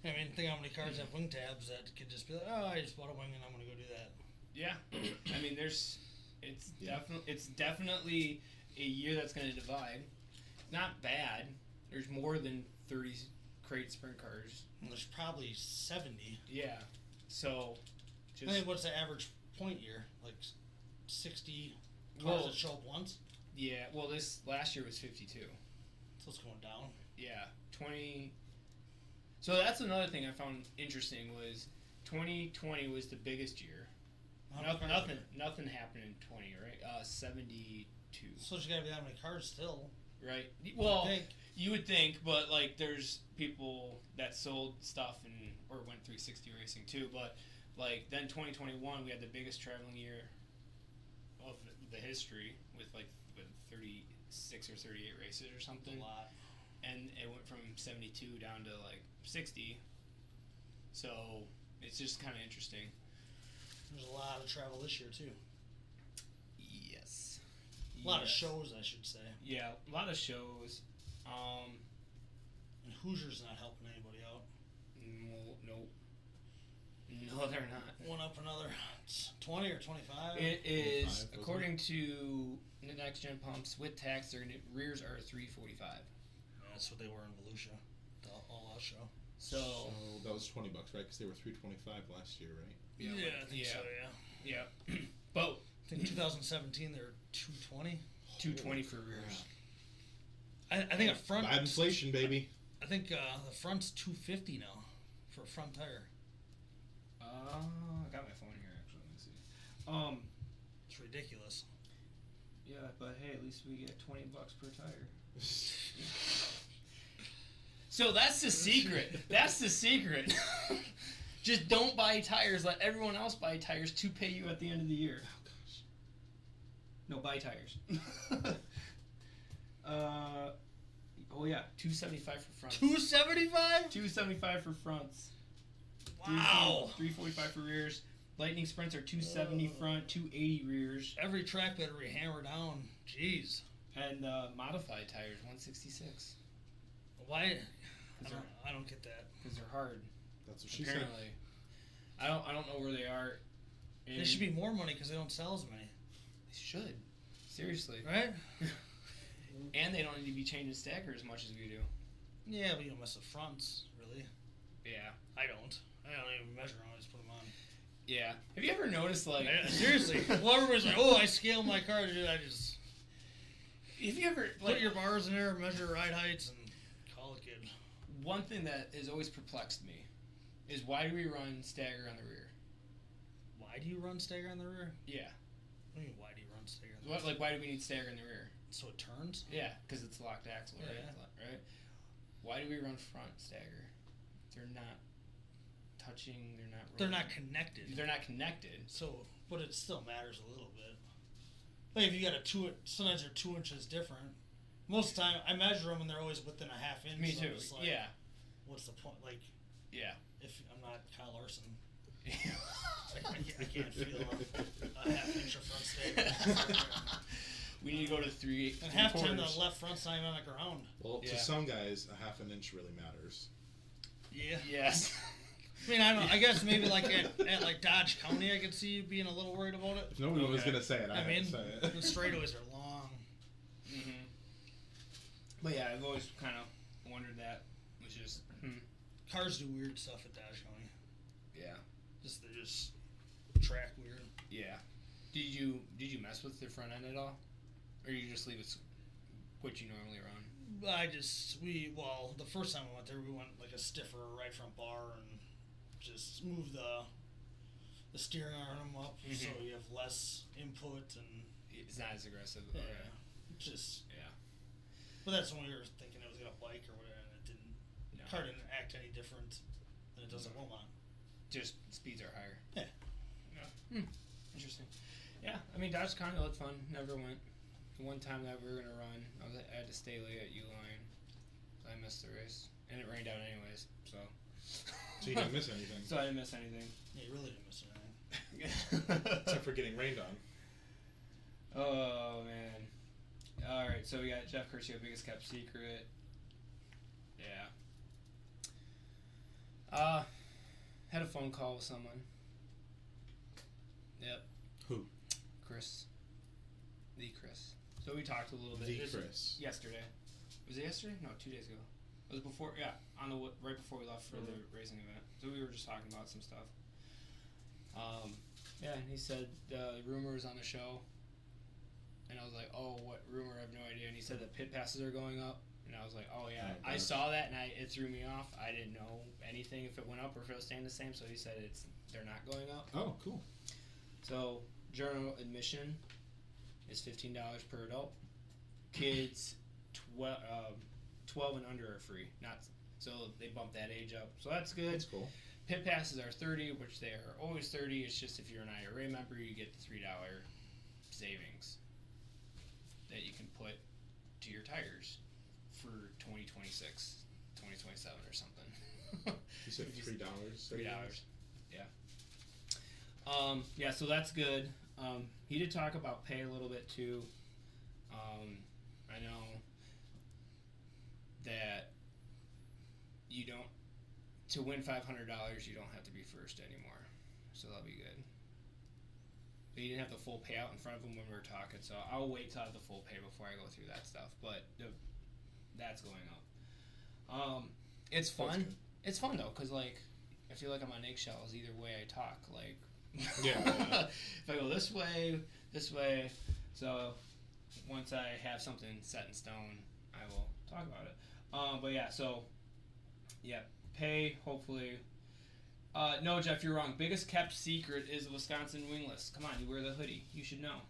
I mean, think how many cars have wing tabs that could just be like, oh, I just bought a wing and I'm going to go do that. Yeah, I mean, it's Yeah. definitely a year that's going to divide. Not bad. There's more than 30 crate sprint cars. And there's probably 70. Yeah, so I think what's the average point year? Like 60 cars Well- that show up once? yeah. Well, this last year was 52. So it's going down. Yeah, 20. So that's another thing I found interesting was 2020 was the biggest year. How many cars are there? Nothing happened in 20, right? 72, So there's got to be that many cars still. right? Well, I think. you would think, but like there's people that sold stuff or went 360 racing too. But like then 2021 we had the biggest traveling year of the history with 36 or 38 races or something. A lot. And it went from 72 down to like 60. So it's just kind of interesting. There's a lot of travel this year, too. Yes. A lot of Yes. shows, I should say. Yeah, a lot of shows. And Hoosiers not helping anybody out. Nope. No, they're not. One up another. It's 20 or 25. It is 25, according to the next gen pumps with tax. Their rears are 345. That's what they were in Volusia. The all-out show. So that was $20, right? Because they were $325 last year, right? I think so, yeah. yeah. But I think 2017 they were 220. 220 for rears. I think a front. Bad inflation, baby. I think the front's 250 now for a front tire. I got my phone here actually. Let me see. It's ridiculous. Yeah, but hey, at least we get $20 per tire. So that's the secret. That's the secret. Just don't buy tires. Let everyone else buy tires to pay you at the end of the year. Oh gosh. No, buy tires. Oh yeah, $275 for fronts. 275? $275 for fronts. Wow. $345 for rears. Lightning Sprints are $270 front, $280 rears. Every track better be hammered down. Jeez. And modified tires, 166. Why? Cause I don't get that. Because they're hard. That's what she Apparently. I don't know where they are. There should be more money because they don't sell as many. They should. Seriously. Right? And they don't need to be changing stacker as much as we do. Yeah, but you don't mess with fronts, really. Yeah. I don't even measure them. I just put them on. Yeah. Have you ever noticed, like... Seriously. Well, everybody's like, oh, I scale my car. Dude, I just... Have you ever... Like, put your bars in there, measure ride heights, and call it good. One thing that has always perplexed me is why do we run stagger on the rear? Why do you run stagger on the rear? Yeah. What do you mean, why do you run stagger on the rear? Like, why do we need stagger in the rear? So it turns? Yeah, because it's locked axle, right? Yeah. Right? Why do we run front stagger? They're not touching, they're not rolling. They're not connected. They're not connected. So, but it still matters a little bit. Like if you got sometimes they're 2 inches different. Most of the time, I measure them and they're always within a half inch. Me so too. I'm just like, Yeah. What's the point? Like, Yeah. if I'm not Kyle Larson, I can't feel a half inch of front stagger. We need to go to three. And half time the quarters. left front's not even on the ground. Well, Yeah. to some guys, a half an inch really matters. Yeah. Yes. I mean, I don't. I guess maybe like at like Dodge County, I could see you being a little worried about it. If nobody was Okay. gonna say it, I mean, had to say the it. straightaways are long. Mm-hmm. But yeah, I've always kind of wondered that, which is, Cars do weird stuff at Dodge County. yeah, They just track weird. yeah. Did you mess with the front end at all, or you just leave it what you normally run? The first time we went there, we went like a stiffer right front bar and just moved the steering arm up so you have less input and It's not as aggressive. yeah, Okay. just Yeah. But that's when we were thinking it was gonna bike or whatever, and it didn't. No. The car didn't act any different than it does at Wilmot. Just speeds are higher. Yeah. Yeah. Interesting. Yeah, I mean Dodge County looked fun. Never went. The one time that we were gonna run, I had to stay late at U-Line. So I missed the race, and it rained out anyways. So. So you didn't miss anything. So I didn't miss anything. Yeah, you really didn't miss anything. Except for getting rained on. Oh man. All right, so we got Jeff Curcio, biggest kept secret. Yeah. Had a phone call with someone. Yep. Who? Chris. The Chris. So we talked a little bit. The It was Chris. Yesterday. Was it yesterday? No, 2 days ago. It was before. Yeah, right before we left for the racing event. So we were just talking about some stuff. Yeah, and he said rumors on the show. And I was like, oh, what rumor? I have no idea. And he said that pit passes are going up. And I was like, oh, yeah. Oh, I gosh. saw that, and it threw me off. I didn't know anything if it went up or if it was staying the same. So he said they're not going up. Oh, cool. So general admission is $15 per adult. Kids 12 and under are free. So they bumped that age up. So that's good. That's cool. Pit passes are $30, which they are always $30. It's just if you're an IRA member, you get the $3 savings that you can put to your tires for 2026, 2027 or something. You said $3. $3. Yeah. Yeah, so that's good. He did talk about pay a little bit too. I know that you don't, to win $500, you don't have to be first anymore. So that'll be good. But you didn't have the full payout in front of him when we were talking, so I'll wait till I have the full pay before I go through that stuff. But that's going up. It's fun. good. It's fun though, cause like I feel like I'm on eggshells either way I talk. Like, Yeah. if I go this way. So once I have something set in stone, I will talk about it. But yeah, so yeah, pay hopefully. No, Jeff, you're wrong. Biggest kept secret is the Wisconsin wingless. Come on, you wear the hoodie. You should know.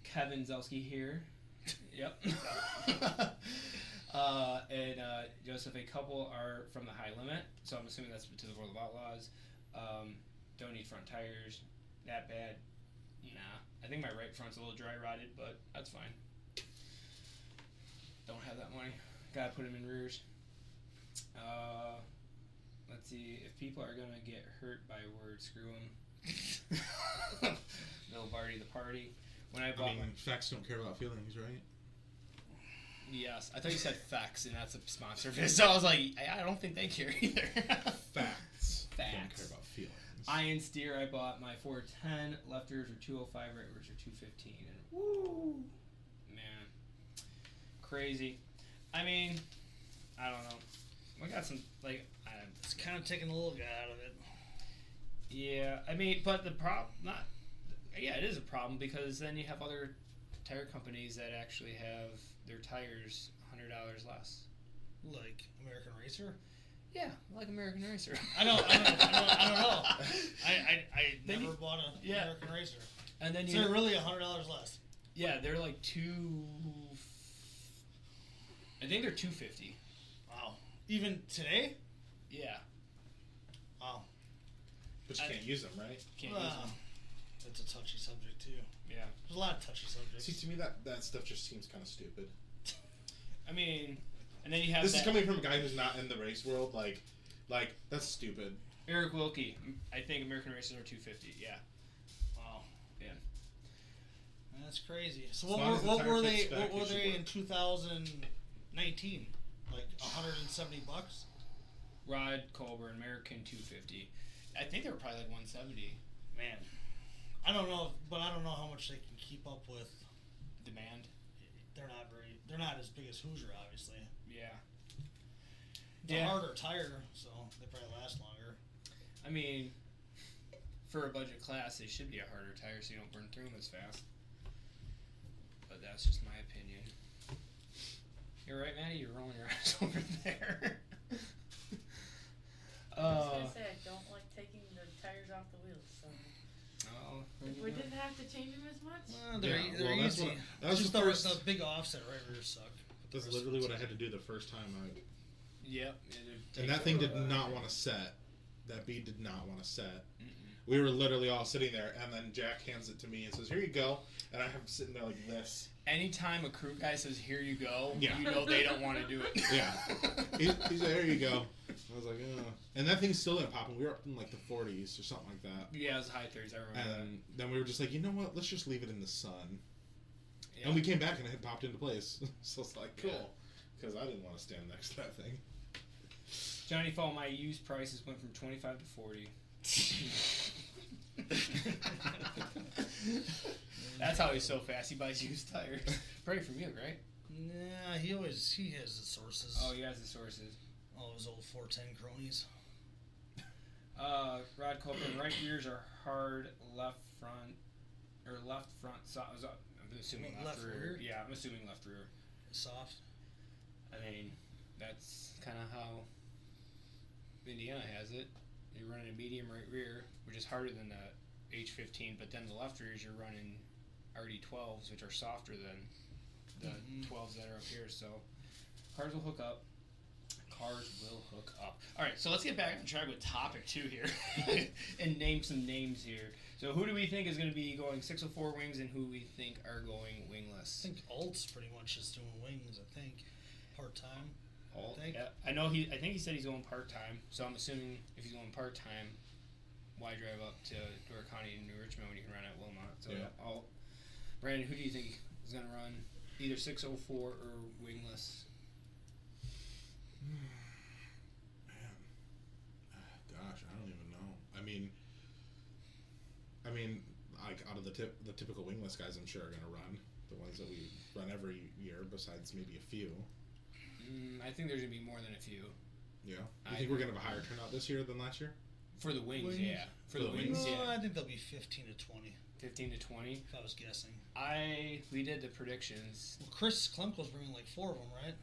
Kevin Zielski here. Yep. And Joseph, a couple are from the high limit, so I'm assuming that's to the World of Outlaws. Don't need front tires. That bad? Nah. I think my right front's a little dry rotted, but that's fine. Don't have that money. Gotta put them in rears. Let's see. If people are gonna get hurt by words, screw them. No party the party. when I I bought mean, facts don't care about feelings, right? yes, I thought you said facts, and that's a sponsor of his. So I was like, I don't think they care either. Facts don't Facts. care about feelings. Iron Steer, I bought my 410. Left rears are 205, right rears are 215. And woo, man, crazy. I mean, I don't know. We got some It's kind of taking the little guy out of it. yeah. I mean, but the problem, yeah, it is a problem because then you have other tire companies that actually have their tires $100 less. Like American Racer. Yeah, like American Racer. I don't know. I Then never you- bought an yeah. American Racer. And then So they're really $100 less. yeah, they're like I think they're $250. Wow. Even today? Yeah, Wow. But you can't use them, right? can't use them. That's a touchy subject too. Yeah, There's a lot of touchy subjects. See, to me, that stuff just seems kind of stupid. I mean, and then you have This is that coming from a guy who's not in the race world. Like that's stupid. Eric Wilkie. I think American Racers are $250. Yeah, Wow. yeah. That's crazy. So As long as the what tire were fits they? back, What were it should they work. in 2019? Like $170? Rod Colburn, American $250. I think they were probably like $170. Man, I don't know, but I don't know how much they can keep up with. Demand. They're not as big as Hoosier, obviously. Yeah. It's a harder tire, so they probably last longer. I mean, for a budget class, they should be a harder tire so you don't burn through them as fast. But that's just my opinion. You're right, Maddie. You're rolling your eyes over there. I was gonna say I don't like taking the tires off the wheels, so Oh, we didn't have to change them as much. Well, they're Yeah, they're well, that's easy. what- that was Just the first- the big offset right rears suck. That's literally what I had to do the first time Yep. and that thing did not want to set. That bead did not want to set. Mm-mm. We were literally all sitting there, and then Jack hands it to me and says, "Here you go," and I have sitting there like this. Anytime a crew guy says, "Here you go," Yeah. you know they don't want to do it. Yeah. He's like, "There you go." I was like, "Oh," and that thing's still didn't pop, and we were up in like the 40s or something like that. Yeah, it was high 30s. I remember And then we were just like, you know what? Let's just leave it in the sun. that. Yeah. And we came back and it had popped into place. So it's like, Yeah. cool. Because I didn't want to stand next to that thing. Johnny Fall, my used prices went from 25 to 40. That's how he's so fast. He buys used tires. Probably from you, right? Nah, he has the sources. Oh, he has the sources. All his old 410 cronies. Rod Copeland, right rears are hard, left front. So, I'm assuming left, Left rear. rear? Yeah, I'm assuming left rear. Soft. I mean, that's kind of how Indiana has it. You're running a medium right rear, which is harder than the H15, but then the left rears you're running RD12s, which are softer than the 12s that are up here. So cars will hook up. All right, so let's get back on track with topic 2 here and name some names here. So who do we think is going to be going 604 wings and who we think are going wingless? I think Alt's pretty much just doing wings. I think part time. Alt, I think. yeah, I think he said he's going part-time, so I'm assuming if he's going part-time, why drive up to Door County and New Richmond when you can run at Wilmot? So Yeah. Alt. Brandon, who do you think is going to run either 604 or wingless? Man. Gosh, I don't even know. I mean, like out of the typical wingless guys, I'm sure are going to run. The ones that we run every year, besides maybe a few. I think there's going to be more than a few. Yeah. You think we're going to have a higher turnout this year than last year? For the wings, Wings? yeah. For the wings, No, yeah. I think they'll be 15 to 20. 15 to 20. If I was guessing. We did the predictions. Well, Chris Klemko's bringing like 4 of them, right?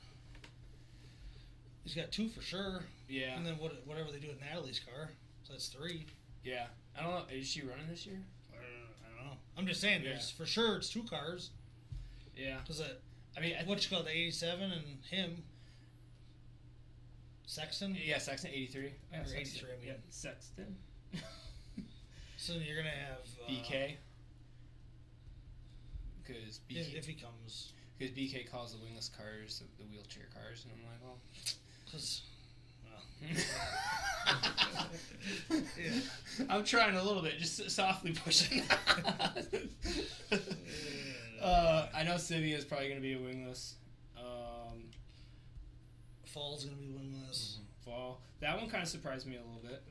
He's got 2 for sure. Yeah. And then whatever they do with Natalie's car, so that's 3. Yeah. I don't know. Is she running this year? I don't know. I'm just saying, Yeah. there's for sure it's 2 cars. Yeah. Cause I mean, what you call the 87 and him. Sexton. Yeah, Sexton, 83. Yeah, Or Sexton. 83, I mean. Yeah, Sexton. So you're gonna have BK. Because if he comes, BK calls the wingless cars the wheelchair cars, and I'm like, well. because yeah. I'm trying a little bit, just softly pushing. I know Civvy is probably going to be a wingless. Fall's gonna be wingless. Fall. That one kind of surprised me a little bit.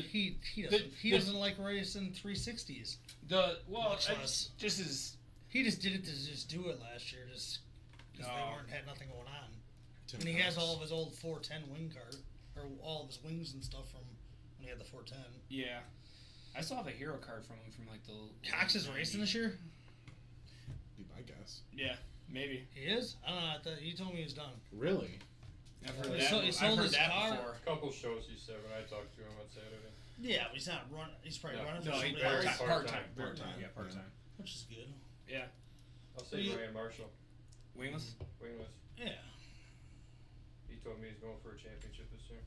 He doesn't like racing 360s. Much Much I less. just as He just did it to just do it last year, just because they had nothing going on. And he has all of his old 410 wing cart, or all of his wings and stuff from when he had the 410. yeah. I still have a hero card from him from like the. Cox is racing this year. Be my guess. Yeah, maybe. He is. I don't know. He told me he was done. Really? I've heard He that. sold I've heard his that car. before. A couple shows he said when I talked to him on Saturday. Yeah, but he's not running. He's probably No. running for No, he somebody very else, part-time. Part-time. Yeah, part-time. which is good. Yeah. I'll say You- Ryan Marshall, Wingless. wingless. Yeah. He told me he's going for a championship this year.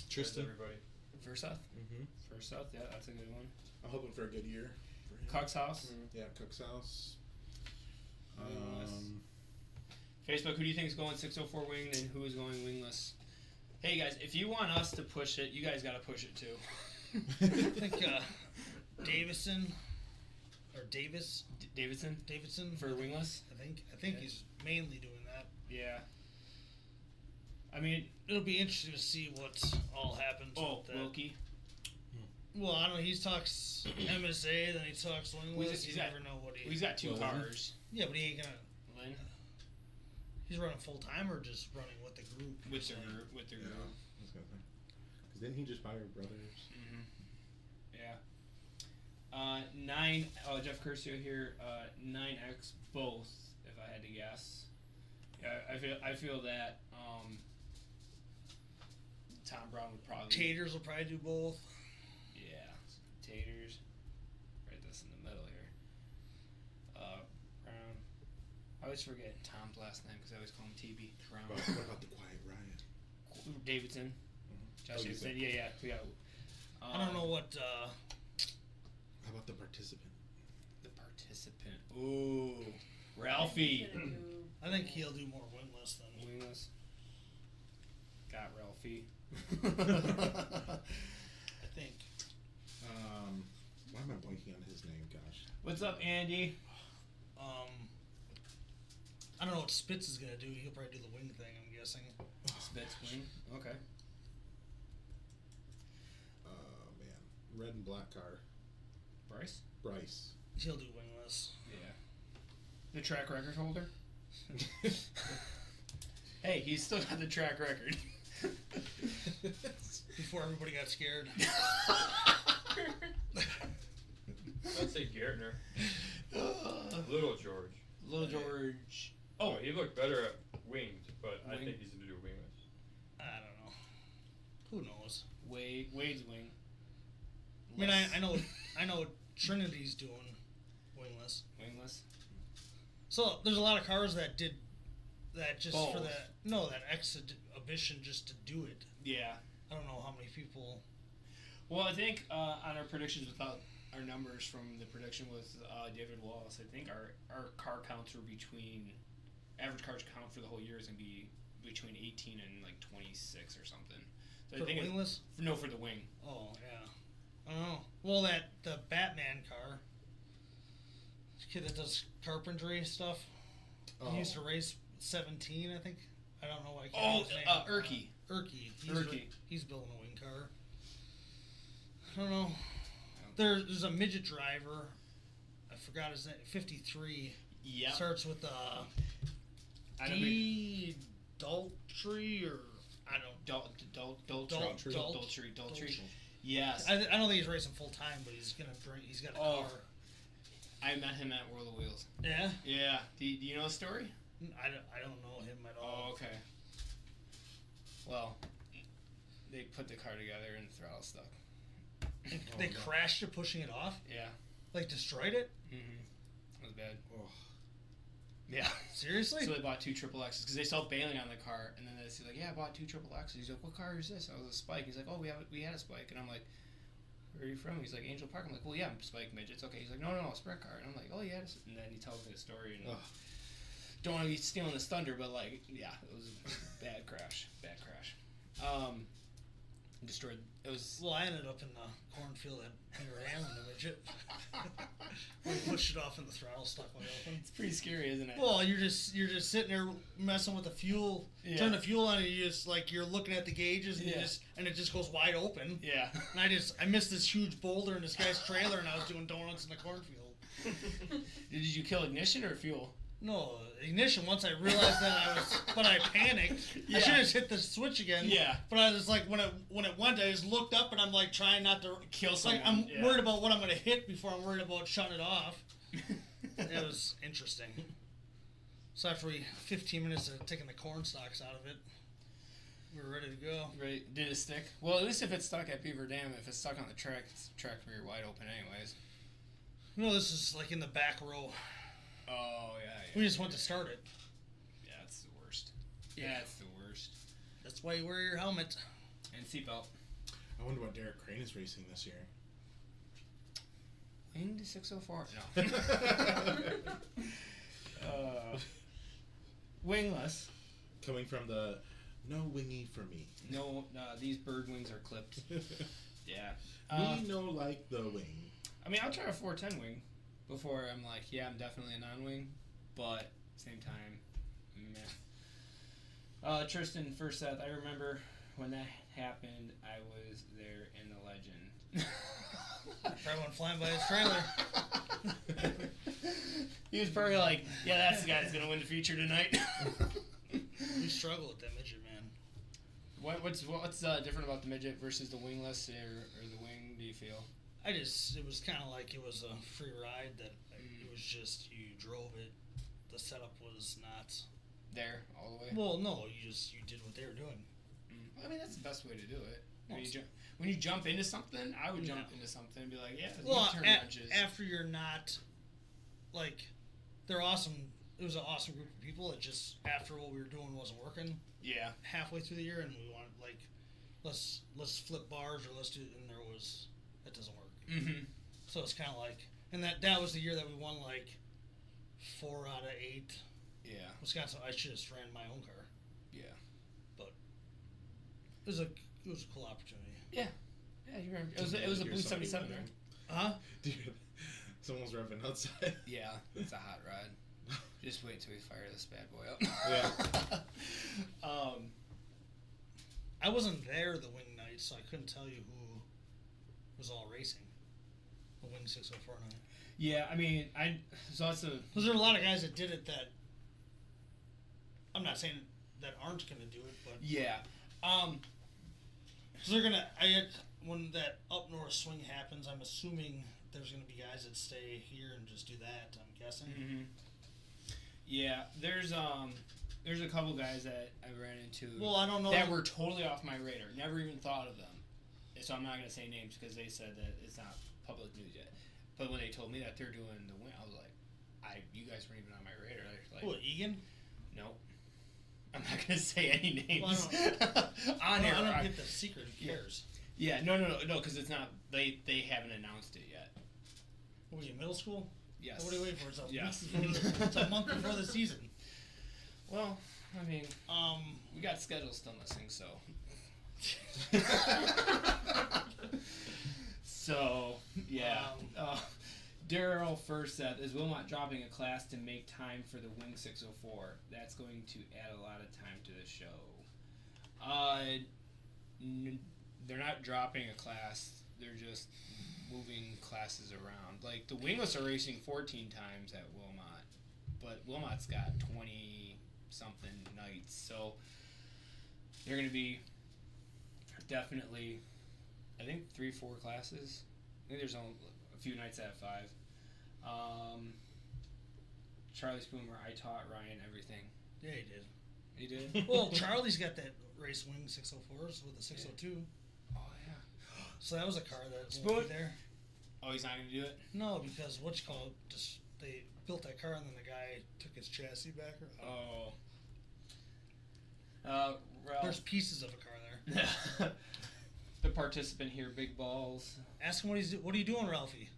Tristan. Everybody. First South. Mm-hmm. First South. Yeah, that's a good one. I'm hoping for a good year. For him. Cox House. Yeah, Cook's house. Wingless. Facebook, who do you think is going 604 winged and who is going wingless? Hey guys, if you want us to push it, you guys got to push it too. I think Davison or Davis Davidson for wingless. I think Yeah. he's mainly doing that. Yeah. I mean, It'll be interesting to see what all happens. with that. Wilkie. Well, I don't know. He talks MSA, then he talks wingless. He's You got- never know what he. Well, he's got two Well, cars. Yeah, but he ain't gonna. Lynn He's running full time or just running with the group. with So, the group. With the Yeah. group. Because didn't he just buy her brothers? Mm-hmm. Yeah. 9. Oh, Jeff Curcio here. 9X both. If I had to guess. Yeah, I feel that. Tom Brown would probably. Taters will probably do both. Yeah. Taters. Right this in the middle here. Brown. I always forget Tom's last name because I always call him TB. Brown. What about the Quiet Riot? Davidson. Josh Oh, you Davidson. said- Yeah. We got. I don't know what. How about the participant? The participant. Ooh. Ralphie. He's gonna do I think he'll do more wingless than. Wingless. Got Ralphie. I think. Why am I blanking on his name? Gosh. What's up, Andy? I don't know what Spitz is gonna do. He'll probably do the wing thing. I'm guessing. Spitz wing. Okay. Man, red and black car. Bryce? Bryce. He'll do wingless. Yeah. The track record holder? Hey, he's still got the track record. Before everybody got scared. I'd say Gartner. Little George. Little George. Oh, he looked better at winged, but I Winged. think he's gonna do wingless. I don't know. Who knows? Wade's wing. I mean, I know what Trinity's doing wingless. Wingless. So there's a lot of cars that did that just for Both. that. That exhibition just to do it. Yeah. I don't know how many people. Well, I think on our predictions without our numbers from the prediction with David Wallace, I think our car counts were between average cars count for the whole year is gonna be between 18 and like 26 or something. So For I think wingless? no, for the wing. Oh yeah. I don't know. Well, the Batman car. This kid that does carpentry stuff. Oh. He used to race 17, I think. I don't know why. I can't Oh, remember his name. Urky. Urky. He's building a wing car. I don't know. There's a midget driver. I forgot his name. 53. Yeah. Starts with I don't D. Daltrey or I don't. Daltrey. Yes. I don't think he's racing full time, but he's gonna bring. He's got a Oh. car. I met him at World of Wheels. Yeah. Yeah. Do you know the story? I don't know him at all. Oh, okay. Well, they put the car together and the throttle stuck. They crashed it, pushing it off. Yeah. Like destroyed it. It was bad. Oh. Yeah. Seriously. So they bought 2 triple X's because they saw bailing on the car, and then he's like, "Yeah, I bought 2 triple X's." He's like, "What car is this?" I was a Spike. He's like, "Oh, we had a Spike," and I'm like, "Where are you from?" He's like, "Angel Park." I'm like, "Well, yeah, I'm Spike midgets." Okay. He's like, "No, a sprint car," and I'm like, "Oh, yeah." And then he tells me the story, and Ugh. don't want to be stealing his thunder, but like, yeah, it was a bad crash. Destroyed. It was. Well, I ended up in the cornfield at Beaver Ham in a midget. We pushed it off and the throttle stuck wide open. It's pretty scary, isn't it? Well, you're just sitting there messing with the fuel. Yeah. Turn the fuel on, and you just you're looking at the gauges, and Yeah. it just goes wide open. Yeah. And I missed this huge boulder in this guy's trailer, and I was doing donuts in the cornfield. Did you kill ignition or fuel? No, ignition. Once I realized that but I panicked. Yeah. I should have just hit the switch again. Yeah. But I was like, when it went, I just looked up and I'm like trying not to Kill like someone. I'm Yeah. worried about what I'm gonna hit before I'm worried about shutting it off. It was interesting. So after 15 minutes of taking the corn stalks out of it, we were ready to go. Right. Did it stick? Well, at least if it's stuck at Beaver Dam, if it's stuck on the track, it's track very wide open anyways. No, this is like in the back row. Oh, yeah. We just went to start it. Yeah, it's the worst. Yeah, it's the worst. That's why you wear your helmet. And seatbelt. I wonder what Derek Crane is racing this year. Winged 604. No. Wingless. Coming from the no wingy for me. No, these bird wings are clipped. Yeah. Me no like the wing. I mean, I'll try a 410 wing before I'm like, yeah, I'm definitely a non-wing, but same time, meh. Tristan, first Seth, I remember when that happened, I was there in the legend. Probably went flying by his trailer. He was probably like, yeah, that's the guy that's going to win the feature tonight. We struggle with that midget, man. What's different about the midget versus the wingless or the wing, do you feel? It was kind of like it was a free ride that it was just, you drove it. The setup was not There, all the way? Well, no, you did what they were doing. I mean, that's the best way to do it. When you jump into something, I would jump into something and be like, yeah, Well, turn wrenches. after you're not, like, they're awesome. It was an awesome group of people. It just, after what we were doing wasn't working. Yeah. Halfway through the year, and we wanted, like, let's flip bars or let's do, and that doesn't work. Mm-hmm. So it's kind of like, and that was the year that we won, like, 4 out of 8. Yeah. Wisconsin, I should have just ran my own car. Yeah. But it was a cool opportunity. Yeah. Yeah, you remember. It was a Blue 77, right? Huh? Dude, someone's revving outside. Yeah, it's a hot ride. Just wait till we fire this bad boy up. Yeah. I wasn't there the wing night, so I couldn't tell you who was all racing. The wing 604 night. Yeah, I mean, so that's a... Because there are a lot of guys that did it that... I'm not saying that aren't going to do it, but... Yeah. Because they're going to... When that up north swing happens, I'm assuming there's going to be guys that stay here and just do that, I'm guessing. Mm-hmm. Yeah, there's a couple guys that I ran into Well, I don't know that were totally off my radar. Never even thought of them. So I'm not going to say names because they said that it's not public news yet. But when they told me that they're doing the win, I was like, you guys weren't even on my radar. Like, What, Egan? No. I'm not going to say any names. Well, on air. I don't get the secret. Who cares? Yeah, no, because it's not. They haven't announced it yet. What were you, middle school? Yes. What are you waiting for? It's a, Yes. it's a month before the season. Well, I mean, we got schedules still missing, so. So, yeah. Daryl first said, is Wilmot dropping a class to make time for the Wing 604? That's going to add a lot of time to the show. They're not dropping a class. They're just moving classes around. Like, the Wingless are racing 14 times at Wilmot, but Wilmot's got 20-something nights. So, they're going to be definitely, I think, 3-4 classes. I think there's only a few nights at 5. Charlie Spooner, I taught Ryan everything. Yeah, he did. He did? Well, Charlie's got that race wing 604s with the 602. Oh, yeah. So that was a car that Spoon? won't be there. Oh, he's not going to do it? No, because just they built that car and then the guy took his chassis back. Oh. Ralph. There's pieces of a car there. The participant here, Big Balls. Ask him what are you doing, Ralphie?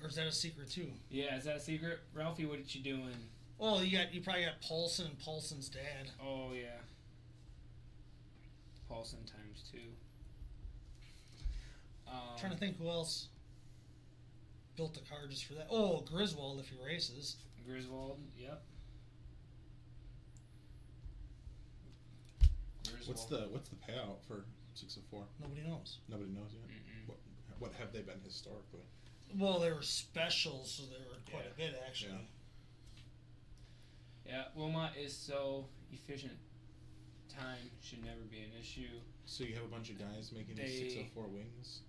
Or is that a secret too? Yeah, is that a secret? Ralphie, what are you doing? Oh, you probably got Paulson and Paulson's dad. Oh, yeah. Paulson times 2. Trying to think who else. built a car just for that. Oh, Griswold if he races. Griswold, yep. What's the payout for 604? Nobody knows. Nobody knows yet. Mm-mm. What have they been historically? Well, they were specials, so they were quite a bit actually. Yeah, Wilmot is so efficient. Time should never be an issue. So you have a bunch of guys making these 604 wings,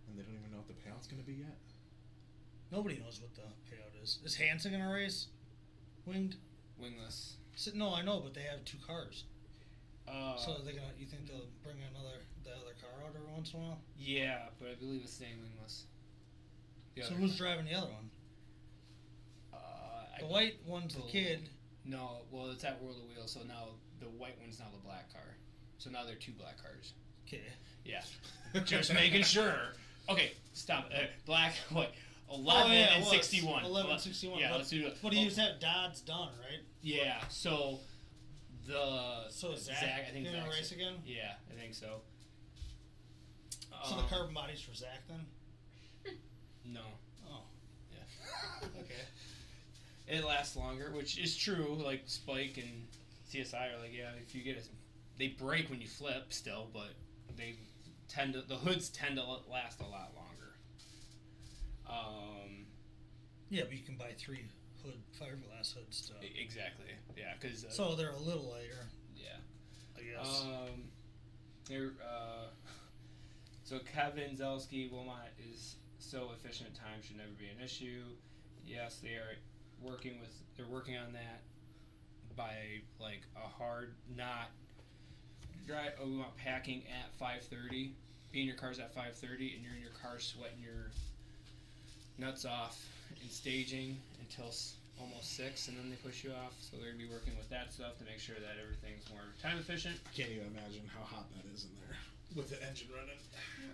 and they don't even know what the payout's going to be yet? Nobody knows what the payout is. Is Hansen going to race winged? Wingless. No, I know, but they have 2 cars. So they're gonna. You think they'll bring the other car out every once in a while? Yeah, but I believe it's staying wingless. So who's driving the other one? The white one's the kid. No, well, it's at World of Wheels, so now the white one's now the black car. So now there are 2 black cars. Okay. Yeah. Just making sure. Okay, stop. Black, what? 11 and 61. 11 and 61. Yeah, let's do it. But he used to have Dodds done, right? Yeah, so Zach, I think gonna Zach's- race again? Yeah, I think so. So the carbon body's for Zach then? No. Oh. Yeah. Okay. It lasts longer, which is true. Like Spike and CSI are like, yeah, if you get they break when you flip still, but the hoods tend to last a lot longer. Yeah, but you can buy 3 fiberglass hoods to. Exactly. Yeah, because So they're a little lighter. yeah. I guess. They're so Kevin Zielski, Wilmot is so efficient. Time should never be an issue. Yes, they're working on that by like a hard not drive. Oh, we want packing at 5:30. Be in your cars at 5:30, and you're in your car sweating your nuts off in staging until almost 6, and then they push you off. So they're gonna be working with that stuff to make sure that everything's more time efficient. I can't even imagine how hot that is in there with the engine running.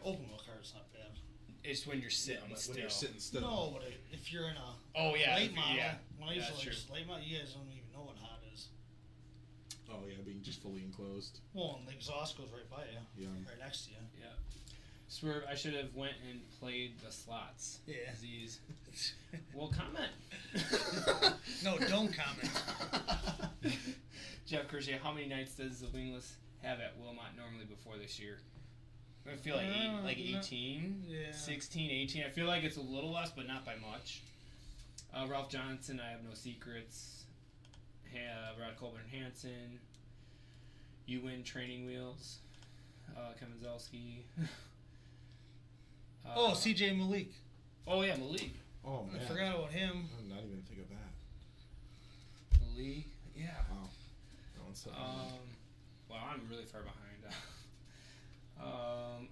Open wheel car's not bad. It's when you're sitting But still. when you're sitting still. No, but if you're in a Oh yeah, late model, yeah. when I used to That's like true. late model, you guys don't even know what hot is. Oh yeah, being just fully enclosed. Well, and the exhaust goes right by you, Yeah. right next to you. Yeah. Swerve, I should have went and played the slots. Yeah. Z's. Well, comment. No, don't comment. Jeff Kershaw, how many nights does the wingless have at Wilmot normally before this year? I feel like 18, Yeah. 16, 18. I feel like it's a little less, but not by much. Ralph Johnson, I have no secrets. Rod Colburn Hansen. You win training wheels. Kevin Zielski. CJ Malik. Oh yeah, Malik. Oh man. I forgot about him. I did not even think of that. Malik. Yeah. Wow. That one's so Well, I'm really far behind.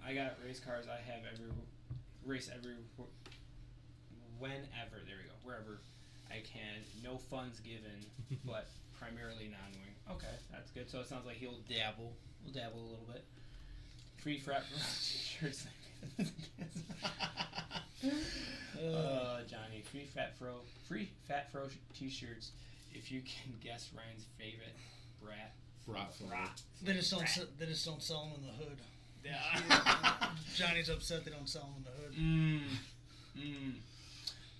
I got race cars. I have whenever. There we go. Wherever I can. No funds given, but primarily non-wing. Okay, that's good. So it sounds like he'll dabble. We'll dabble a little bit. Free frat t-shirts. Johnny, free fat fro t-shirts. If you can guess Ryan's favorite brat. They just don't sell them in the hood. Johnny's upset they don't sell them in the hood.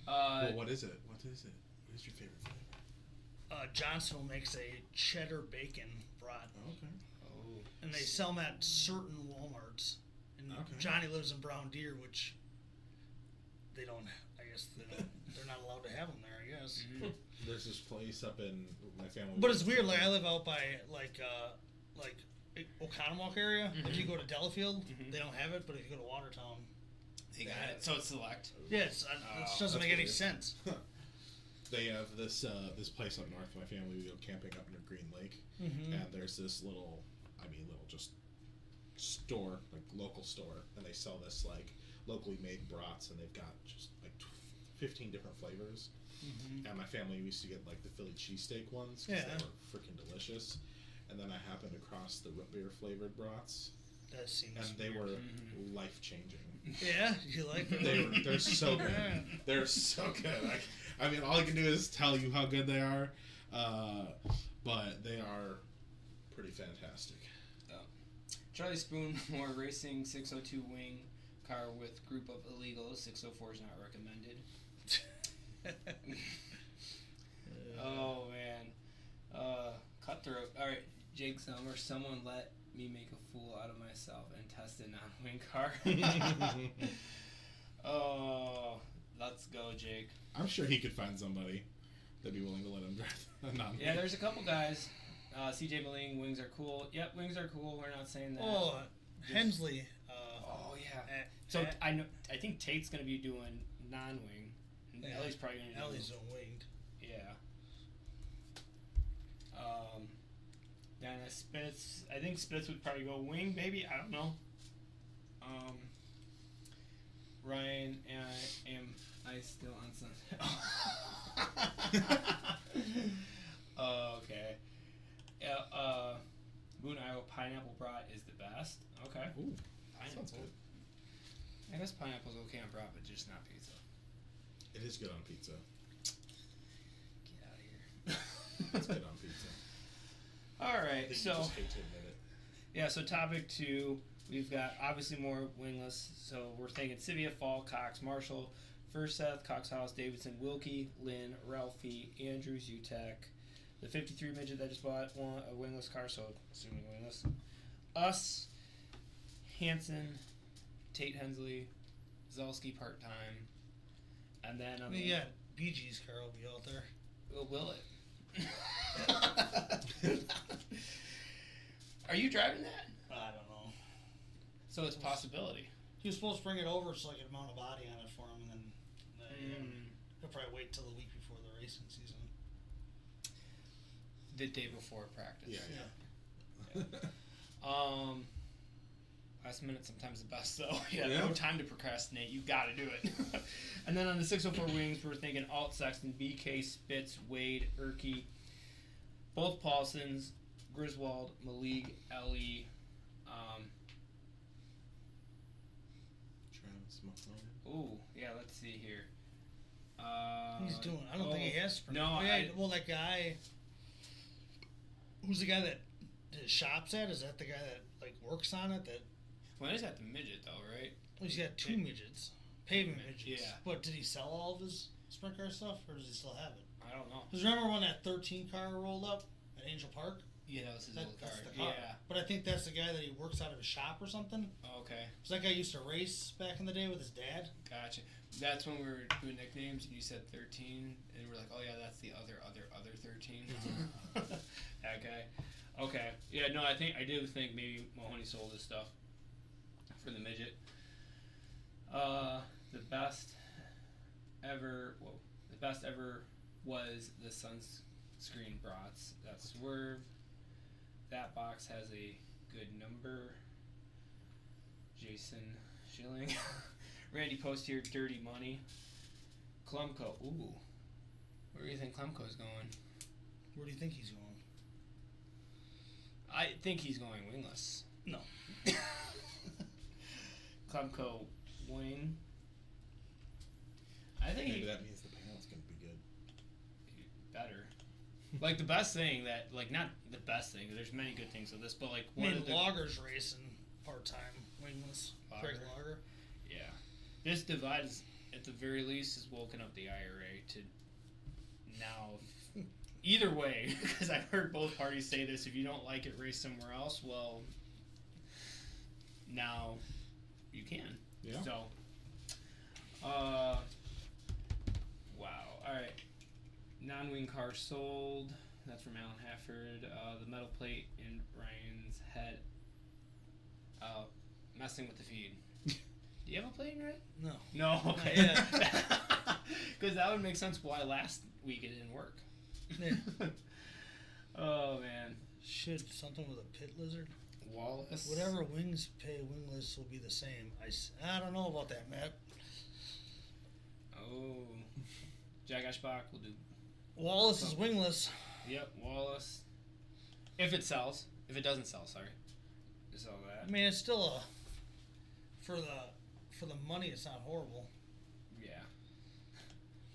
well, what is it? What is it? What is your favorite flavor? Johnsonville makes a cheddar bacon brat. Okay. Oh. And they sell them at certain Walmarts. And Johnny lives in Brown Deer, which they don't. I guess they're not allowed to have them there. I guess. There's this place up in my family. But it's weird. Like I live out by like Oconomowoc area. If you go to Delafield, they don't have it. But if you go to Watertown, They got it. So it's select. yeah, it doesn't make any weird. sense. They have this place up north. My family, we go camping up near Green Lake, and there's this little just store, like local store, and they sell this like locally made brats, and they've got just like 15 different flavors. And my family used to get like the Philly cheesesteak ones because they were freaking delicious. And then I happened across the root beer flavored brats, That seems. and they weird. were life changing. Yeah, you like them? They're so good. They're so good. I mean, all I can do is tell you how good they are, but they are pretty fantastic. Charlie Spoonmore Racing 602 Wing car with group of illegals. 604 is not recommended. Oh man. Cutthroat. All right, Jake Summer. Someone let me make a fool out of myself and test a non-wing car. Oh, let's go, Jake. I'm sure he could find somebody that'd be willing to let him drive a non-wing. Yeah, there's a couple guys. CJ Maling, wings are cool. Yep, wings are cool. We're not saying that. Oh, Hensley. Oh yeah. So I know. I think Tate's gonna be doing non-wing. Yeah. Ellie's probably gonna do. Ellie's on winged. Yeah. Then Spitz. I think Spitz would probably go wing. Maybe I don't know. Ryan, am I still on Sunday? Okay. Boone, Iowa pineapple brat is the best. Okay. Ooh, Pineapple. sounds good. I guess pineapple's okay on brat, but just not pizza. It is good on pizza. Get out of here. It's good on pizza. All I right, think so you just hate to admit it. yeah, so topic 2, we've got obviously more wingless. So we're thinking Sivia, Fall, Cox, Marshall, Furseth, Cox House, Davidson, Wilkie, Lynn, Ralphie, Andrews, UTEC. The 53 midget that just bought a wingless car, so assuming wingless. Us, Hanson, Tate Hensley, Zielski part time, and then Yeah, BG's car will be out there. Will it? Are you driving that? I don't know. So it's a possibility. He was supposed to bring it over so I could mount a body on it for him, and then he'll probably wait till the week before the racing season. The day before practice. Yeah. Last minute sometimes the best though. No time to procrastinate. You got to do it. And then on the 604 wings, we're thinking Alt Sexton, BK, Spitz, Wade, Erke, both Paulsons, Griswold, Malik, Ellie, Travis Mahone. ooh, yeah, let's see here. He's doing. I don't think he has sprint. No, well, that guy. Who's the guy that his shop's at? Is that the guy that like works on it? That Well, he's got the midget though, right? well, he's got 2 midgets, pavement midgets. Yeah. But did he sell all of his sprint car stuff, or does he still have it? I don't know. Because remember when that 13 car rolled up at Angel Park? Yeah, that was his old car. That's the car. Yeah. But I think that's the guy that he works out of his shop or something. Okay. Because that guy used to race back in the day with his dad. Gotcha. That's when we were doing nicknames and you said 13 and we're like, oh yeah, that's the other 13. Okay. Yeah, no, I do think maybe Mahoney sold his stuff for the midget. The best ever was the sunscreen brats. That's Swerve. That box has a good number. Jason Schilling. Randy Post here, Dirty Money. Klumko. Ooh. Where do you think Klumko's going? Where do you think he's going? I think he's going wingless. No. Klumko wing. I think Maybe that means the panel's going to be good. better. Like the best thing that, like not the best thing, there's many good things with this, but like I one mean, of the Logger's racing part-time wingless. Craig Lager? Logger. Yeah. This divide is, at the very least, has woken up the IRA to now. Either way, because I've heard both parties say this, if you don't like it, race somewhere else. Well, now you can. Yeah. So, wow. All right. Non-wing car sold. That's from Alan Hafford. The metal plate in Ryan's head. Messing with the feed. Do you have a plate in your head? No. No. Okay. Because that would make sense why last week it didn't work. Yeah. Oh man. Shit, something with a pit lizard. Wallace. Whatever wings pay, wingless will be the same. I don't know about that, Matt. Oh. Jack Ashbach will do. Wallace is wingless. Yep, Wallace. If it sells. If it doesn't sell, sorry. Just all that. I mean, it's still for the money, it's not horrible. Yeah.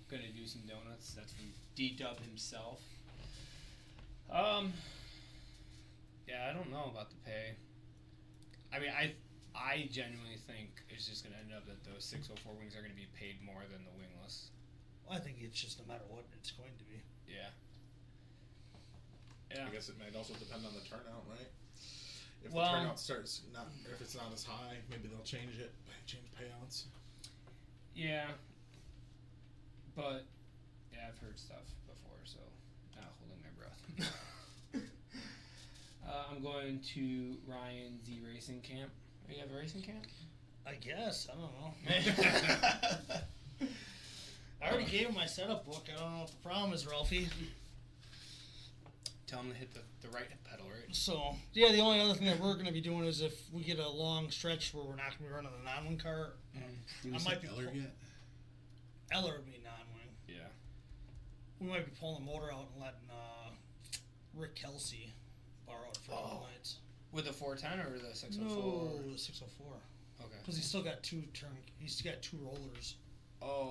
Gonna do some donuts. That's from D-Dub himself. Yeah, I don't know about the pay. I mean, I genuinely think it's just going to end up that those 604 wings are going to be paid more than the wingless. I think it's just no matter what, it's going to be. Yeah. I guess it might also depend on the turnout, right? If Well, the turnout starts not, if it's not as high, maybe they'll change it, change payouts. Yeah. But, yeah, I've heard stuff before, so not holding my breath. I'm going to Ryan Z Racing Camp. You have a racing camp? I guess. I don't know. I already gave him my setup book. I don't know what the problem is, Ralphie. Tell him to hit the right pedal, right? So, yeah, the only other thing that we're going to be doing is if we get a long stretch where we're not going to be running the non-wing car, I might be Eller yet. Eller would be non-wing. Yeah. We might be pulling the motor out and letting Rick Kelsey borrow it for a couple nights. With the 410 or the 604? No, the 604. Okay. Because he's still got he's got two rollers,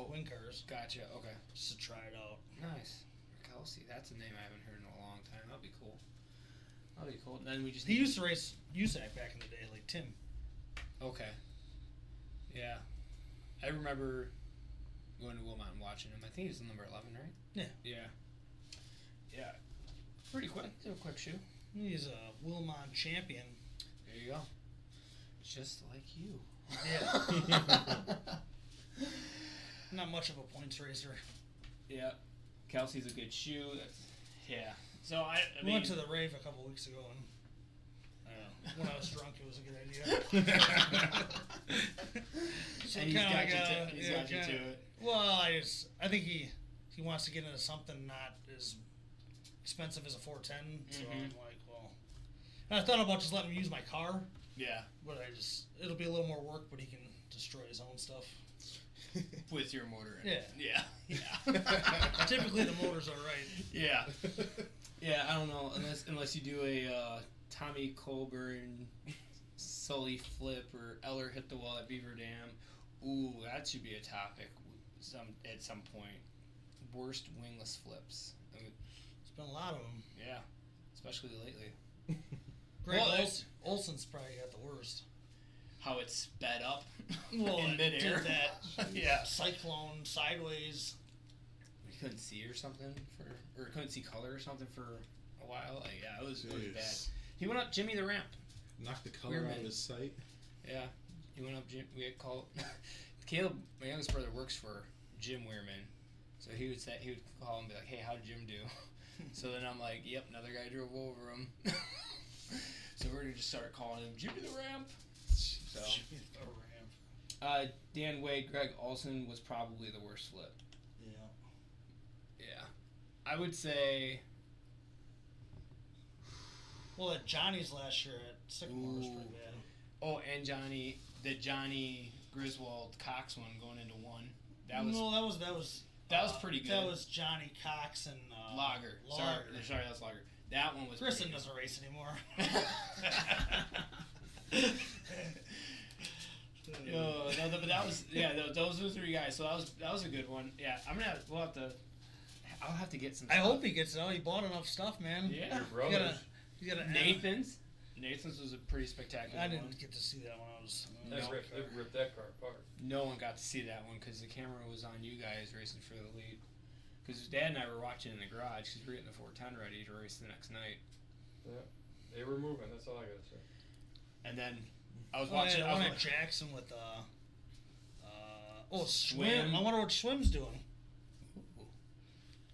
wing cars, Gotcha. Okay. just to try it out. Nice. Kelsey, that's a name I haven't heard in a long time. That'll be cool. That'll be cool. And then we just He used to race USAC back in the day, like Tim. Okay. Yeah. I remember going to Wilmot and watching him. I think he was the number 11, right? Yeah. Yeah. Yeah. Pretty quick. He's a quick shoe. He's a Wilmot champion. There you go. Just like you. Yeah. Not much of a points racer. Yeah. Kelsey's a good shoe. Yeah. So I We mean, went to the rave a couple weeks ago, and when I was drunk, it was a good idea. So and he's kinda got like, you got you to it. Well, I think he wants to get into something not as expensive as a 410. So I'm like, well, and I thought about just letting him use my car. Yeah. But it'll be a little more work, but he can destroy his own stuff. With your motor in it. Yeah. Yeah. Typically the motor's alright. Yeah. Yeah, I don't know. Unless you do a Tommy Colburn Sully flip or Eller hit the wall at Beaver Dam. Ooh, that should be a topic at some point. Worst wingless flips. There's been a lot of them. Yeah. Especially lately. Greg Olson's probably got the worst. How it sped up In midair. Did that Yeah. cyclone sideways. We couldn't see or something or couldn't see color or something for a while. Like, yeah, it was bad. He went up Jimmy the ramp. Knocked the color out of his sight. Yeah, he went up. We had called Caleb. My youngest brother works for Jim Weirman, so he would call and be like, "Hey, how'd Jim do?" So then I'm like, "Yep, another guy drove over him." So we're gonna just start calling him Jimmy the Ramp. So Jimmy the Ramp. Dan Wade, Greg Olson was probably the worst flip. Yeah. Yeah, I would say. Well, at Johnny's last year at Sycamore was pretty bad. Oh, and Johnny Griswold Cox one going into one. That was pretty good. That was Johnny Cox and Lager. Sorry, that's Lager. That one was. Grissom doesn't race anymore. But that was those were three guys. So that was a good one. Yeah, I'll have to get some. I stuff. hope he gets it out. He bought enough stuff, man. Yeah. Your brothers. You gotta Nathan's was a pretty spectacular I one. didn't get to see that when I was. They ripped that car apart. No one got to see that one because the camera was on you guys racing for the lead. Because Dad and I were watching in the garage because we were getting the 410 ready to race the next night. Yeah, they were moving. That's all I gotta say. And then I was watching. I went at Jackson with Swim. I wonder what Swim's doing.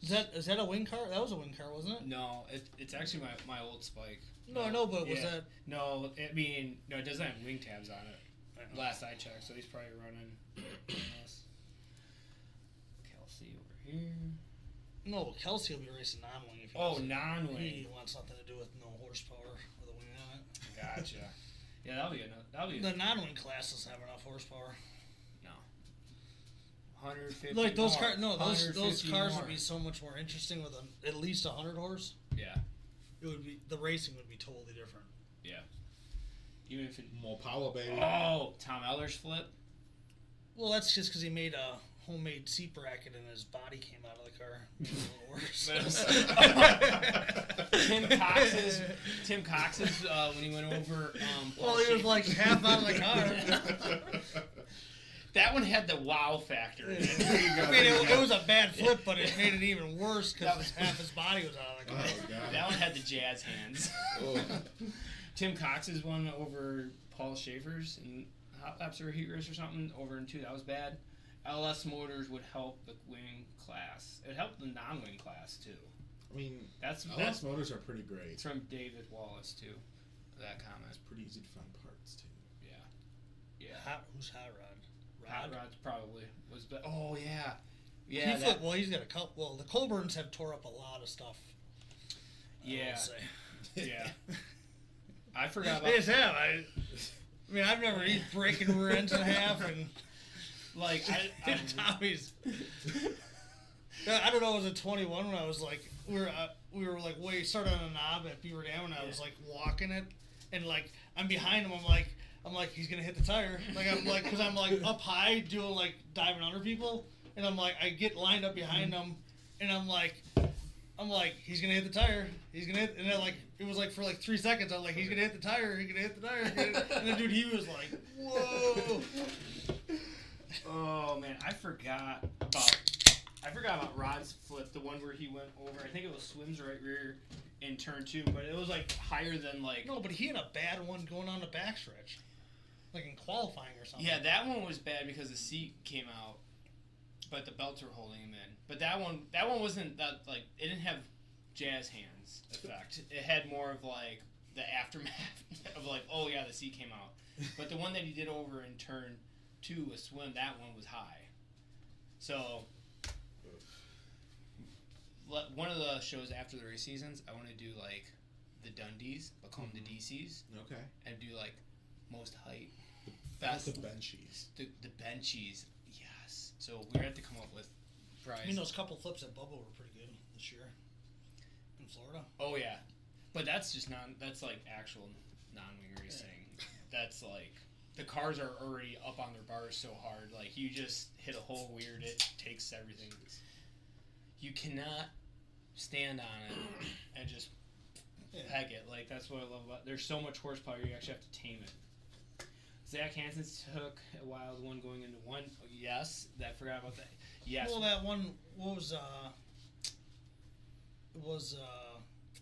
Is that a wing car? That was a wing car, wasn't it? No, it's actually my old Spike. No, I know, but was that? No, it doesn't have wing tabs on it. Last I checked, so he's probably running. Kelsey over here. No, Kelsey will be racing non-wing. If he non-wing. He wants something to do with no horsepower with a wing on it. Gotcha. Yeah, that'll be The non-wing class doesn't have enough horsepower. No. 150. Like those more. cars, those cars more. would be so much more interesting with at least 100 horse. Yeah. It would be the racing would be totally different. Yeah. Even if it. More power, baby. Oh, Tom Eller's flip. Well, that's just because he made a homemade seat bracket and his body came out of the car. Made it a little worse. Tim Cox's when he went over. Well, he was like half out of the car. That one had the wow factor. In it. I mean, it was a bad flip, but it made it even worse because half his body was out of the car. Oh, God. That one had the jazz hands. Oh. Tim Cox's one over Paul Schaefer's and Hot Laps or Heat Race or something over in 2. That was bad. LS Motors would help the wing class. It helped the non-wing class too. I mean, That's LS Motors are pretty great. It's from David Wallace too. That comment. It's pretty easy to find parts too. Yeah. Who's Hot Rod? Hot Rod's probably was. Oh yeah. Well, he's got a couple. Well, the Colburns have tore up a lot of stuff. Yeah. Say. Yeah. I forgot about. They just have. I mean, I've never even breaking rear ends in half and like Tommy's. I don't know. It was a 21 when I was like we were like way started on a knob at Beaver Dam and I was like walking it and like I'm behind him. I'm like he's gonna hit the tire. Because I'm like up high doing like diving under people and I'm like I get lined up behind him and I'm like he's gonna hit the tire. He's gonna hit and then like it was like for like 3 seconds I'm like he's gonna hit the tire. He's gonna hit the tire. And then dude he was like whoa. Oh man, I forgot about Rod's flip, the one where he went over. I think it was Swim's right rear in turn 2, but it was like higher than like. No, but he had a bad one going on the backstretch, like in qualifying or something. Yeah, that one was bad because the seat came out, but the belts were holding him in. But that one wasn't that like it didn't have jazz hands effect. It had more of like the aftermath of like oh yeah the seat came out. But the one that he did over in turn 2 with Swim, that one was high. So. One of the shows after the race seasons, I want to do like the Dundies, but call them the DCs. Okay. And do like most height, That's the benchies. The benchies, yes. So we have to come up with prize. I mean, those couple flips at Bubba were pretty good this year in Florida. Oh yeah, but that's just that's like actual non-wing racing. That's like the cars are already up on their bars so hard. Like you just hit a hole weird, it takes everything. You cannot stand on it and just peg it. Like that's what I love about. There's so much horsepower. You actually have to tame it. Zach Hansen took a wild one going into 1. Oh, yes, I forgot about that. Yes. Well, that one was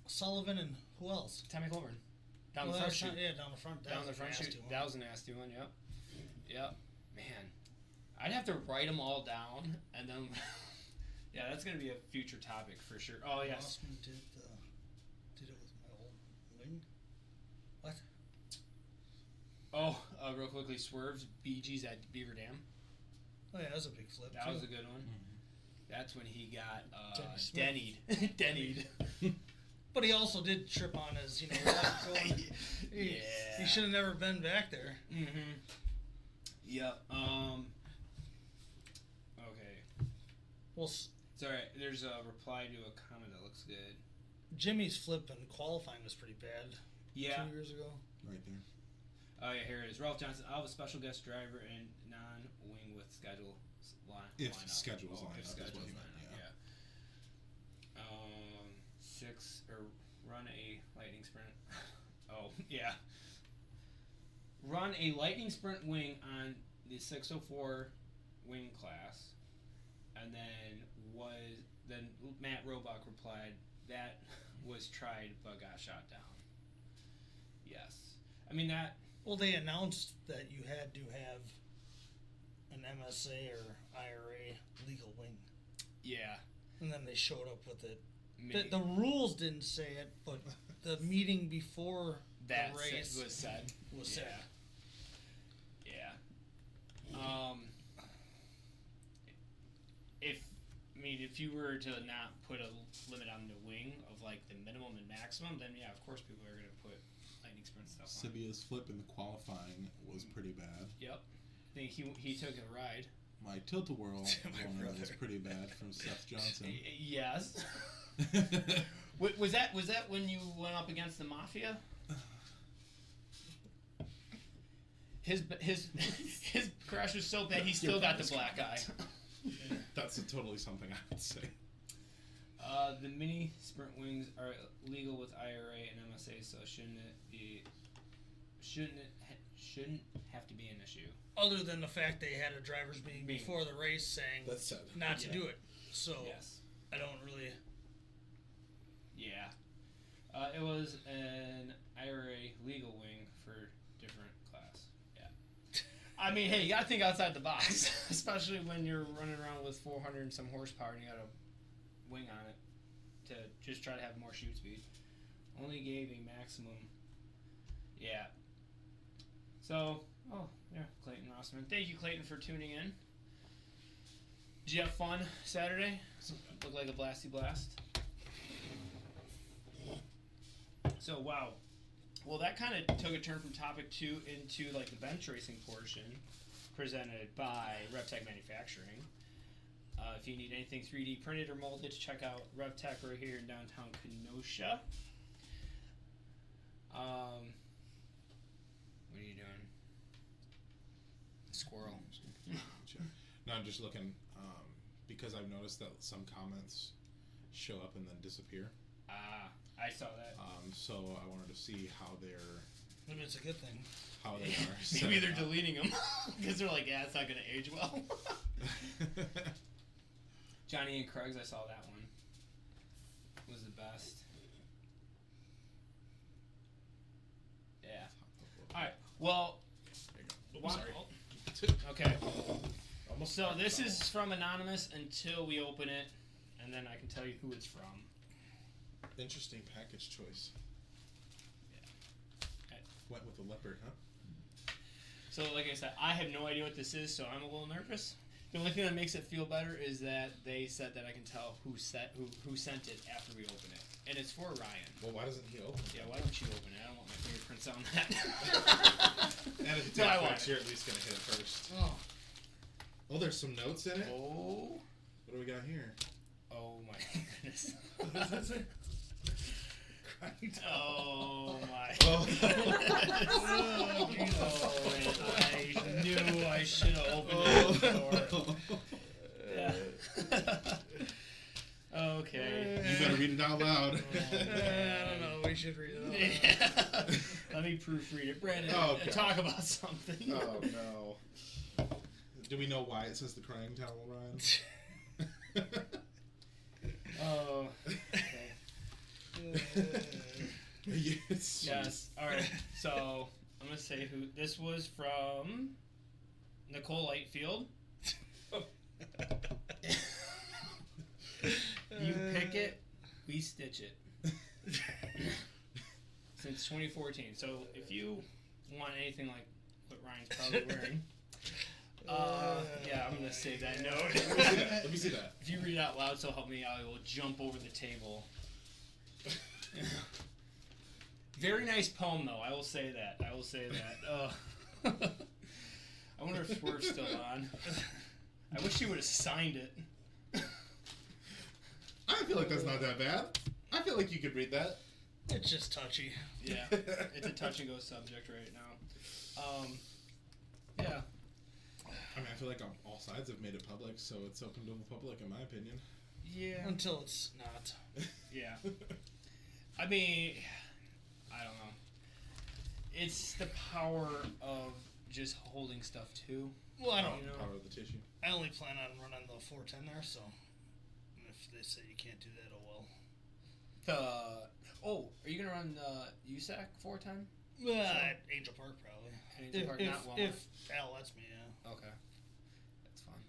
Sullivan and who else? Tommy Colburn. Down the front chute. Yeah, down the front. Down the front chute. That was a nasty one. Yep. Man, I'd have to write them all down and then. Yeah, that's gonna be a future topic for sure. Oh yes. Osman did it with my old wing. What? Oh, real quickly, Swerves Bee Gees at Beaver Dam. Oh yeah, that was a big flip. That too. was a good one. Mm-hmm. That's when he got Denny Denny'd. But he also did trip on his, He should have never been back there. Mm-hmm. Yep. Okay. Well, it's all right. There's a reply to a comment that looks good. Jimmy's flip in qualifying was pretty bad. Yeah. 2 years ago. Right there. Oh yeah, here it is. Ralph Johnson. I'll have a special guest driver and non-wing with schedule line. If lineup. schedules line If up is schedules what he line meant, up, yeah. 6 or run a lightning sprint. Oh yeah. Run a lightning sprint wing on the 604 wing class, and then Matt Robach replied that was tried but got shot down. Yes, I mean that. Well, they announced that you had to have an MSA or IRA legal wing. Yeah. And then they showed up with it. Maybe. The rules didn't say it, but the meeting before that the race was said. said. Yeah. If you were to not put a limit on the wing of like the minimum and maximum, then yeah, of course people are gonna put lightning sprint stuff on. Sibia's flip in the qualifying was pretty bad. Yep. I think he took a ride. My tilt-a-whirl one was pretty bad from Seth Johnson. Yes. Was that when you went up against the Mafia? His crash was so bad he still got the black eye. That's totally something I would say. The mini sprint wings are legal with IRA and MSA, so shouldn't have to be an issue. Other than the fact they had a driver's meeting before the race saying That's sad. not to do it. So Yes. I don't really. Yeah. It was an IRA legal wing for different class. Yeah. I mean, hey, you gotta think outside the box, especially when you're running around with 400 and some horsepower and you got a wing on it to just try to have more shoot speed. Only gave a maximum. Yeah. So, Clayton Rossman. Thank you, Clayton, for tuning in. Did you have fun Saturday? Looked like a blasty blast. So, wow. Well, that kind of took a turn from topic 2 into like the bench racing portion, presented by RevTech Manufacturing. If you need anything 3D printed or molded, check out RevTech right here in downtown Kenosha. What are you doing? Squirrel. No, I'm just looking because I've noticed that some comments show up and then disappear. I saw that. So I wanted to see how they're. Maybe it's a good thing. How they are. Maybe they're set up. deleting them because they're like, yeah, it's not gonna age well. Johnny and Craig's, I saw that one. Was the best. Yeah. Alright, well. There you go. Sorry. Okay. So this is from Anonymous until we open it, and then I can tell you who it's from. Interesting package choice. Yeah. Went with the leopard, huh? So like I said, I have no idea what this is, so I'm a little nervous. The only thing that makes it feel better is that they said that I can tell who sent it after we open it, and it's for Ryan. Well, why doesn't he open it? Yeah, why don't you open it? I don't want my fingerprints on that. And if it's No, I want you're at least going to hit it first. Oh. Oh, there's some notes in it? Oh. What do we got here? Oh my goodness. Oh my Oh. goodness. I knew I should have opened it before. Yeah. Okay. You better read it out loud. I don't know. We should read it out. Yeah. Let me proofread it, Brandon. Okay. Talk about something. Oh, no. Do we know why it says the crying towel, Ryan? Oh. Okay. Yes. Yes. All right. So I'm gonna say who this was from. Nicole Lightfield. You pick it, we stitch it. Since 2014. So if you want anything like what Ryan's probably wearing, yeah, I'm gonna save that note. Let me see that. If you read it out loud, so help me, I will jump over the table. Very nice poem, though. I will say that. I wonder if Swerve's still on. I wish he would have signed it. I feel like that's not that bad. I feel like you could read that. It's just touchy. Yeah, it's a touch and go subject right now. Yeah. I mean, I feel like all sides have made it public, so it's open to the public, in my opinion. Yeah. Until it's not. Yeah. I mean, I don't know. It's the power of just holding stuff too. Well, I don't You know? Power of the tissue. I only plan on running the 410 there, so if they say you can't do that, oh well. Are you gonna run the USAC 410? Angel Park probably. Angel Park, not Walmart. If Al lets me, yeah. Okay, that's fun.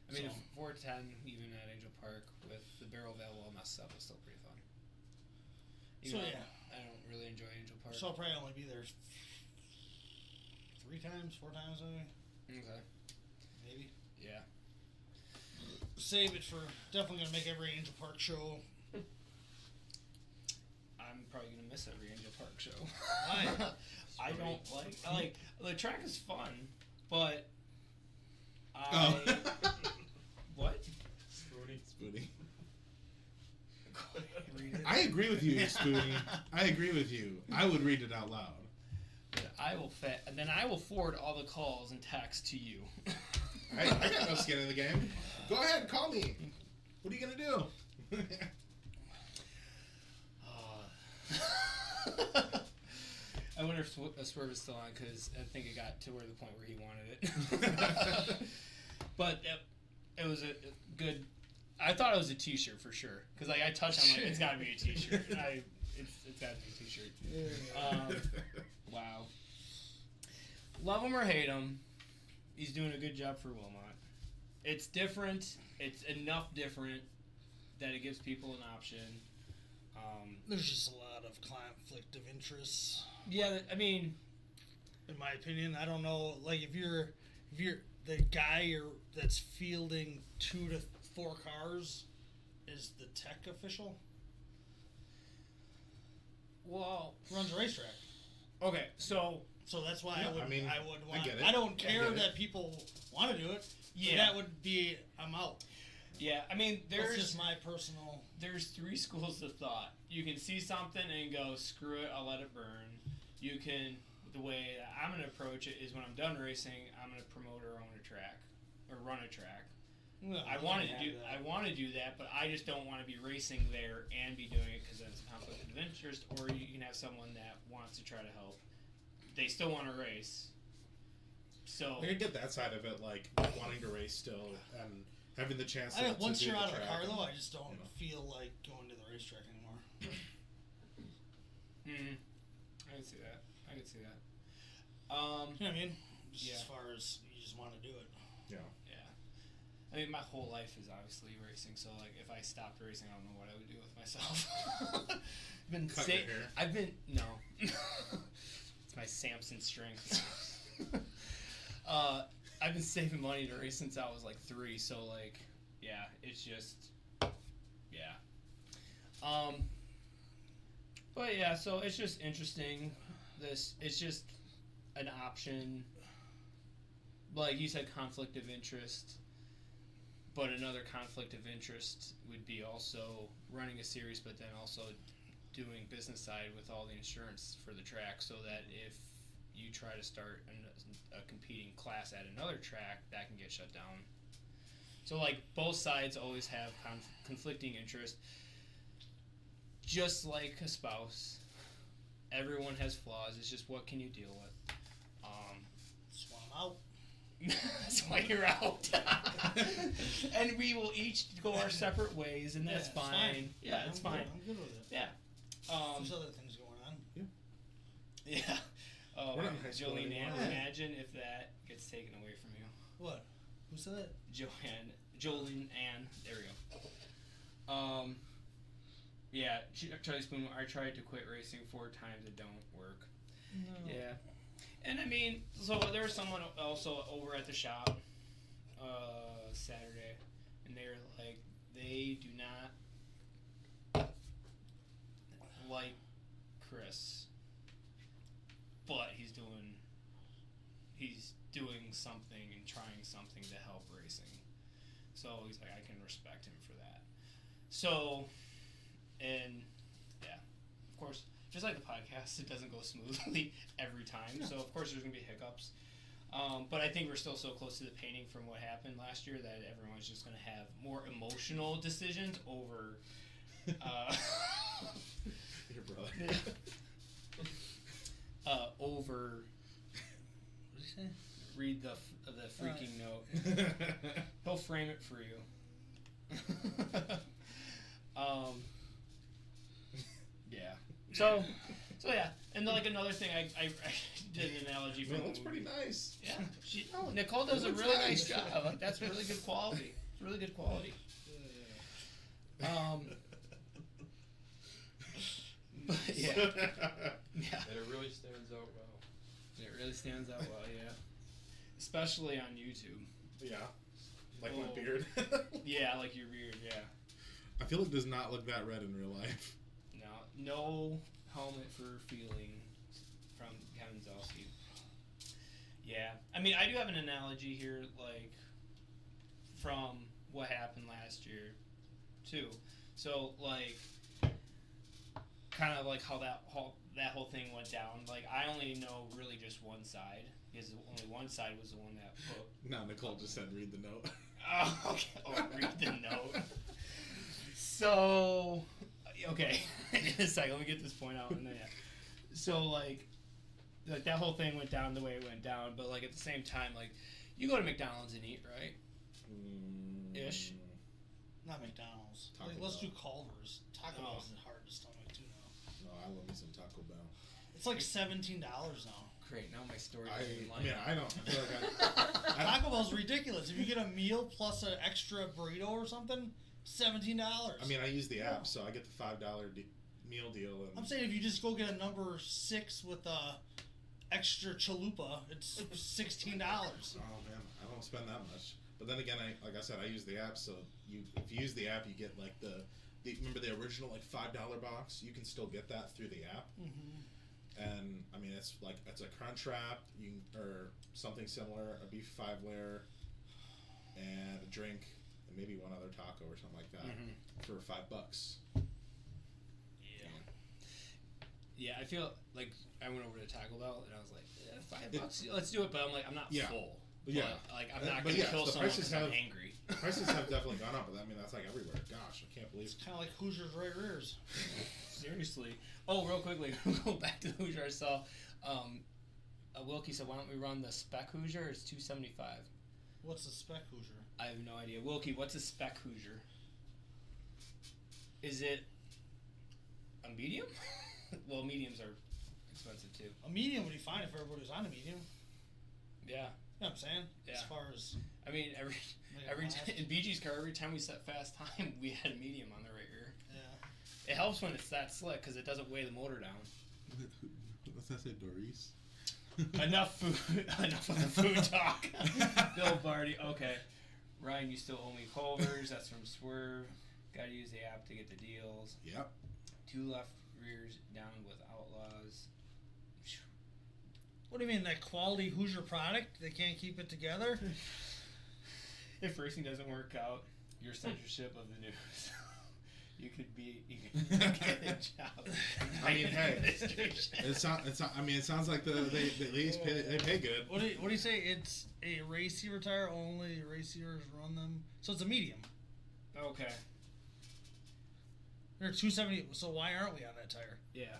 I mean, So- if 410 even at Angel Park with the barrel valve all messed up is still pretty fun. So, Even though yeah. I don't really enjoy Angel Park. So I'll probably only be there 4 times maybe. Okay. Maybe. Yeah. Save it for definitely gonna make every Angel Park show. I'm probably gonna miss every Angel Park show. Why? I don't like the track is fun, but Oh. What? Spoony. Read it. I agree with you, Spoony. I agree with you. I would read it out loud. I will and then I will forward all the calls and texts to you. I got no skin in the game. Go ahead, call me. What are you gonna do? I wonder if Swerve is still on because I think it got to the point where he wanted it. But it was a good. I thought it was a T-shirt for sure because like I touched, I'm like, it's got to be a T-shirt. It's got to be a T-shirt. Wow. Love him or hate him, he's doing a good job for Wilmot. It's different. It's enough different that it gives people an option. There's just a lot of conflict of interests. Yeah, I mean, in my opinion, I don't know. Like if you're the guy that's fielding 2 to 4 cars, is the tech official? Well, Runs a racetrack. Okay, so that's why Yeah, I would I want. get it. I don't care get it. that people want to do it. Yeah. So that would be I'm out. yeah, I mean, That's just my personal. there's 3 schools of thought. You can see something and go, screw it, I'll let it burn. You can, the way that I'm going to approach it is when I'm done racing, I'm going to promote or own a track or run a track. Well, I want to do that, but I just don't want to be racing there and be doing it because that's a conflict of interest. Or you can have someone that wants to try to help. They still want to race. So I can get that side of it, like wanting to race still and having the chance. I think to once do you're the out of the track car, and- though, I just don't feel like going to the racetrack anymore. I can see that. I can see that. You know what I mean? Just Yeah. as far as you just want to do it. Yeah. I mean, my whole life is obviously racing, so like if I stopped racing, I don't know what I would do with myself. Cut your hair. I've been no. It's my Samson strength. I've been saving money to race since I was like 3, so like yeah, it's just yeah. But yeah, so it's just interesting. It's just an option. Like you said, conflict of interest. But another conflict of interest would be also running a series, but then also doing business side with all the insurance for the track, so that if you try to start a competing class at another track, that can get shut down. So like both sides always have conflicting interest. Just like a spouse, everyone has flaws. It's just what can you deal with. Just want 'em out. That's why you're out. And we will each go our separate ways, and that's it's fine. Yeah, it's fine. I'm good with it. Yeah. There's other things going on. Yeah. Oh, We're not in high school Jolene Ann, anymore. imagine if that gets taken away from you. What? Who said that? Jolene Ann. There we go. Yeah, Charlie Spoon. I tried to quit racing 4 times. It don't work. No. Yeah. And I mean, so there was someone also over at the shop Saturday, and they were like, they do not like Chris, but he's doing something and trying something to help racing. So he's like, I can respect him for that. So, and yeah, of course, just like the podcast, it doesn't go smoothly every time. So of course there's gonna be hiccups. But I think we're still so close to the painting from what happened last year that everyone's just gonna have more emotional decisions over. Your brother. Over. What did he say? Read the freaking note. He'll frame it for you. Yeah. So yeah, and then, like another thing, I did an analogy Man, from. it looks pretty nice. Yeah, Nicole does a Looks really nice. nice job. Like that's really good quality. It's really good quality. But yeah, yeah, And it really stands out well. it really stands out well. Yeah, especially on YouTube. Yeah. Like my Oh. beard. Yeah, like your beard. Yeah. I feel it does not look that red in real life. No helmet for feeling from Kevin Zielski. Yeah, I mean, I do have an analogy here, like from what happened last year, too. So, like, kind of like how that whole thing went down. Like, I only know really just one side, because only one side was the one that put. No, Nicole just said read the note. Oh, okay. Oh, read the note. So, okay. In a second, let me get this point out. And then, yeah. So, like that whole thing went down the way it went down, but, like, at the same time, like, you go to McDonald's and eat, right? Ish. Not McDonald's. Taco Like, let's Bell. do Culver's. Taco Bell's is hard to stomach too now. No, I love me some Taco Bell. It's like $17 now. Great. Now my story I doesn't line mean, up. I don't. I feel like I Taco Bell's ridiculous. If you get a meal plus an extra burrito or something, $17. I mean, I use the app, so I get the $5 meal deal. And I'm saying if you just go get a number 6 with a extra chalupa, it's $16. oh man, I don't spend that much. But then again, like I said, I use the app, so if you use the app, you get like the remember the original like $5 box. You can still get that through the app. Mm-hmm. And I mean, it's a crunch wrap, or something similar, a beef 5-layer, and a drink, and maybe one other taco or something like that for $5. Yeah, I feel like I went over to Taco Bell and I was like, $5, let's do it. But I'm like, I'm not full. Yeah. But, like, I'm not But gonna yeah, kill the someone prices because I'm have- angry. Prices have definitely gone up, but I mean that's like everywhere. Gosh, I can't believe. It's kind of like Hoosiers right rears. Seriously. Oh, real quickly, we'll go back to the Hoosier I saw. Wilkie said, why don't we run the spec Hoosier? It's $2.75. What's the spec Hoosier? I have no idea. Wilkie, what's a spec Hoosier? Is it a medium? Well, mediums are expensive too. A medium would be fine if everybody was on a medium. Yeah. You know what I'm saying? Yeah. As far as I mean, every last. in BG's car, every time we set fast time, we had a medium on the right rear. Yeah. It helps when it's that slick because it doesn't weigh the motor down. What's that say, Doris? Enough food. Enough of the food talk. Bill Barty. Okay. Ryan, you still owe me Culver's. That's from Swerve. Got to use the app to get the deals. Yep. 2 left rears down with Outlaws. What do you mean, that quality Hoosier product? They can't keep it together? If racing doesn't work out, your censorship of the news. You could get a job. I mean, hey, it sounds like the leagues pay good. What do you say? It's a racer tire, only racers run them. So it's a medium. Okay. They're 270. So why aren't we on that tire? Yeah.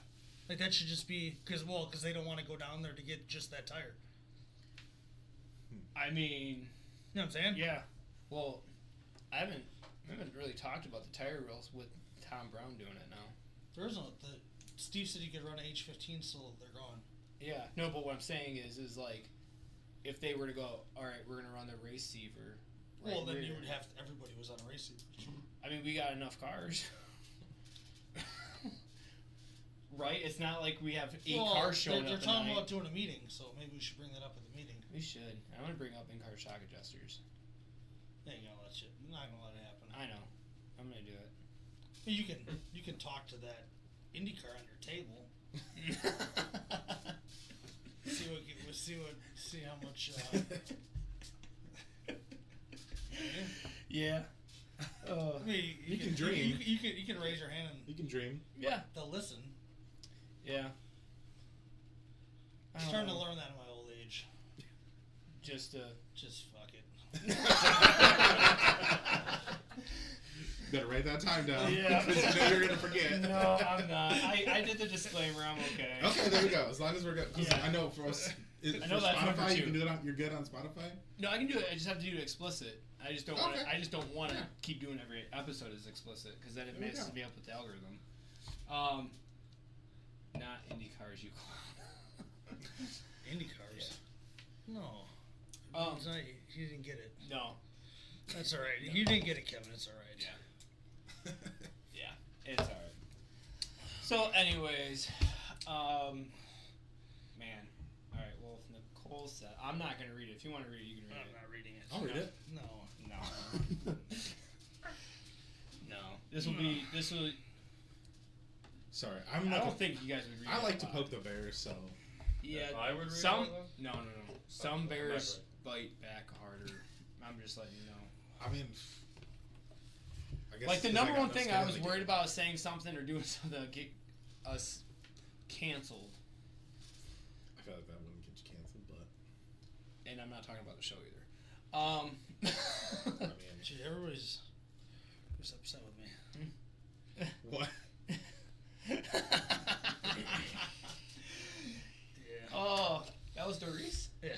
Like that should just be because they don't want to go down there to get just that tire. I mean, You know what I'm saying? yeah. Well, I haven't really talked about the tire rails with Tom Brown doing it now. There isn't. Steve said you could run an H15, so they're gone. Yeah. No, but what I'm saying is like, if they were to go, all right, we're gonna run the receiver. Well, then you would have everybody was on a race. I mean, we got enough cars. Right? It's not like we have 8 cars showing They're up. talking about doing a meeting, so maybe we should bring that up at the meeting. We should. I want to bring up in-car shock adjusters. They ain't gonna let you. They're not gonna let it happen. I know. I'm gonna do it. You can talk to that IndyCar on your table. See how much. Yeah. I mean, You can dream. You can raise your hand and You can dream. Yeah. they'll listen. Yeah. I'm starting to learn that in my old age. Just fuck it. Better write that time down. Yeah. Because you know you're gonna forget. No, I'm not. I did the disclaimer. I'm okay. Okay, there we go. As long as we're good. 'Cause Yeah. I know for us, I know for that's number Spotify, 2. you can do it. You're good on Spotify. No, I can do it. I just have to do it explicit. I just don't want to. Okay. I just don't want to Yeah. keep doing every episode as explicit because then it There we messes go. me up with the algorithm. Not Indy cars, you clown. IndyCars. No. It's not, he didn't get it. No. That's all right. You didn't get it, Kevin. It's all right. Yeah. Yeah, it's alright. So, anyways, man. Alright, well, if Nicole said, I'm not going to read it. If you want to read it, you can read I'm it. not reading it. I'll read it. No. No. This will, Sorry, I I'm like. don't think you guys would read it. I like to aloud. poke the bears, so. Yeah, I would read some, it aloud? no. Some Okay, bears bite back harder. I'm just letting you know. I mean. I guess Like the 'cause number got one no thing skin I in was the worried game. about is saying something or doing something to get us canceled, I feel like that wouldn't get you canceled, but and I'm not talking about the show either. I mean, Gee, everybody's upset with me. what? Yeah. Oh, that was Doris? Yeah.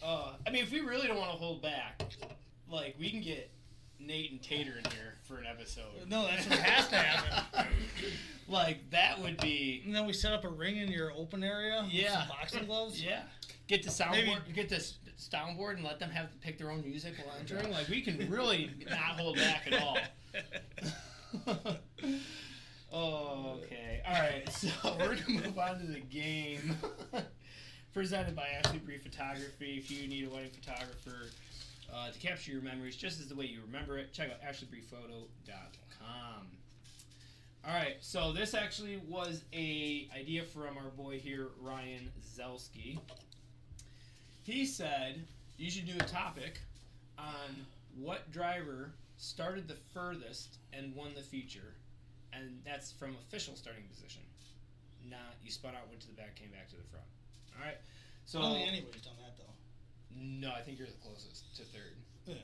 I mean, if we really don't want to hold back, like, we can get Nate and Tater in here for an episode. No, that's what has to happen. Like, that would be... And then we set up a ring in your open area. Yeah. With some boxing gloves. Yeah. Get the soundboard, Maybe- get this soundboard and let them have to pick their own music while entering. Like, we can really not hold back at all. Oh, okay. All right, so we're going to move on to the game. Presented by Ashley Bree Photography. If you need a wedding photographer to capture your memories just as the way you remember it, check out ashleybreephoto.com. All right, so this actually was a idea from our boy here, Ryan Zielski. He said you should do a topic on what driver started the furthest and won the feature, and that's from official starting position. Not you spun out, went to the back, came back to the front. All right. So I don't think anybody's done that though. no, I think you're the closest to third. Yeah.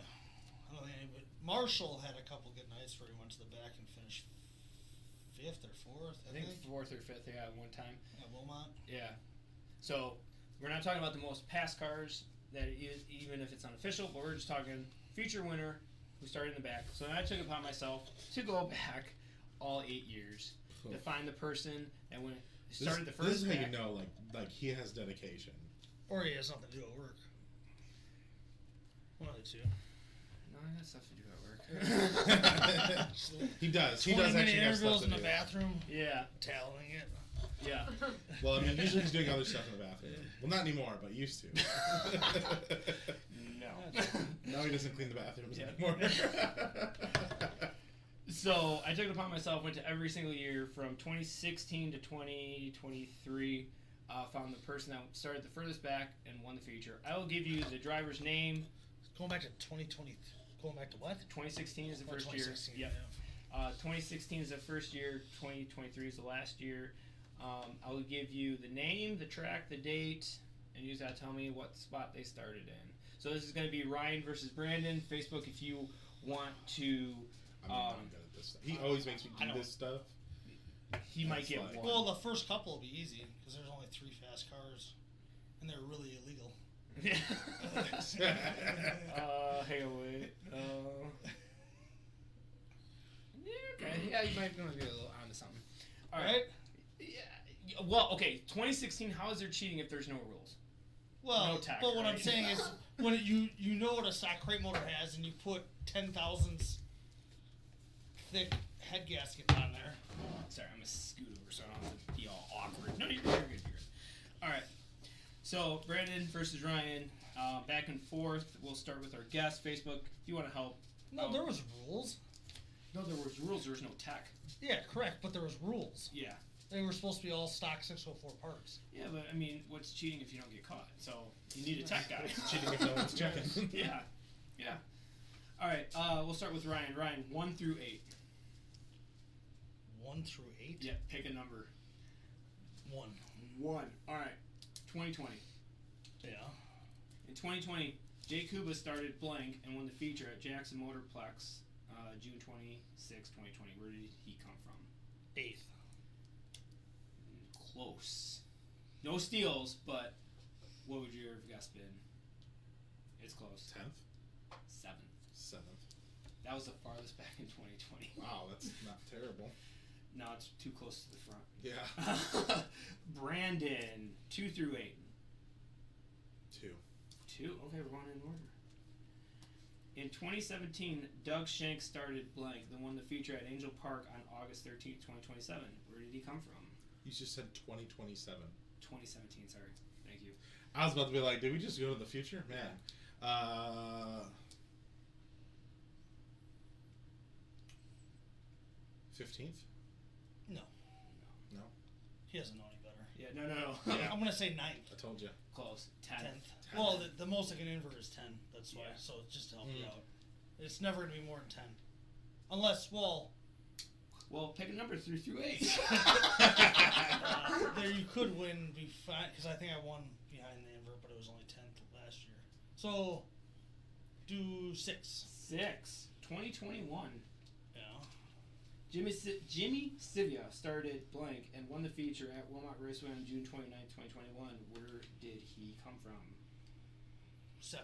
I don't think anybody. Marshall had a couple good nights where he went to the back and finished 5th or 4th. I think fourth or fifth. Yeah, one time. At Wilmot. Yeah. So we're not talking about the most past cars that is, even if it's unofficial, but we're just talking future winner who started in the back. So I took it upon myself to go back all 8 years to find the person that went started the first. This is how back. you know, like he has dedication. Or he has nothing to do at work. One of the two. No, I got stuff to do at work. He does. He 20 does minute actually have stuff intervals to in the do. bathroom. Yeah. Toweling it. Yeah. Well, I mean, usually he's doing other stuff in the bathroom. Well, not anymore, but used to. No. Now he doesn't clean the bathrooms Yeah. anymore. So I took it upon myself, went to every single year from 2016 to 2023, found the person that started the furthest back and won the feature. I will give you the driver's name. Going back to 2020. Going back to what? 2016 is the first year. 2016, Yep. yeah. 2016 is the first year. 2023 is the last year. I will give you the name, the track, the date, and you gotta tell me what spot they started in. So this is going to be Ryan versus Brandon. Facebook, if you want to. I'm not good at this stuff. He always makes me do this stuff. He might That's get like- one. Well, the first couple will be easy because there's only 3 fast cars, and they're really illegal. Hey, wait. Yeah, okay. Yeah, you might be a little onto something. All right. Yeah. Well, okay. 2016. How is there cheating if there's no rules? Well, No tack, but what I'm right? saying is, when you know what a stock crate motor has, and you put 10,000s thick head gasket on there. Sorry, I'm a scoot over, so I don't have to be all awkward. No, you're good. You're good. All right. So Brandon versus Ryan, back and forth. We'll start with our guest. Facebook, if you want to help. No, there was rules. No, there was rules. There was no tech. Yeah, correct, but there was rules. Yeah. They were supposed to be all stock 604 parts. Yeah, but I mean, what's cheating if you don't get caught? So you need a tech guy. It's cheating if no one's checking. Yeah. Yeah. All right. We'll start with Ryan. Ryan, 1 through 8. 1 through 8. Yeah. Pick a number. 1. 1. All right. 2020. Yeah. In 2020, Jay Kuba started blank and won the feature at Jackson Motorplex, June 26, 2020. Where did he come from? 8th. Close. No steals, but what would your guess been? It's close. 10th? 7th. 7th. That was the farthest back in 2020. Wow, that's not terrible. No, it's too close to the front. Yeah. Brandon, 2 through 8. 2. 2. Okay, we're going in order. In 2017, Doug Shank started blank, then won the feature at Angel Park on August 13th, 2027. Where did he come from? You just said 2027. 2017, sorry. Thank you. I was about to be like, did we just go to the future? Man. 15th? No. No. He doesn't know any better. Yeah, no. Yeah. I'm going to say 9th. I told you. Close. 10th. 10th. Well, the most I can invert is 10. That's why. Yeah. So just to help you out. It's never going to be more than 10. Unless, well, Well, pick a number 3 through 8. There you could win because I think I won behind the invert, but it was only 10th last year. So, do 6. 6. 2021. Yeah. Jimmy Sivia started blank and won the feature at Wilmot Raceway on June 29th, 2021. Where did he come from? 7th.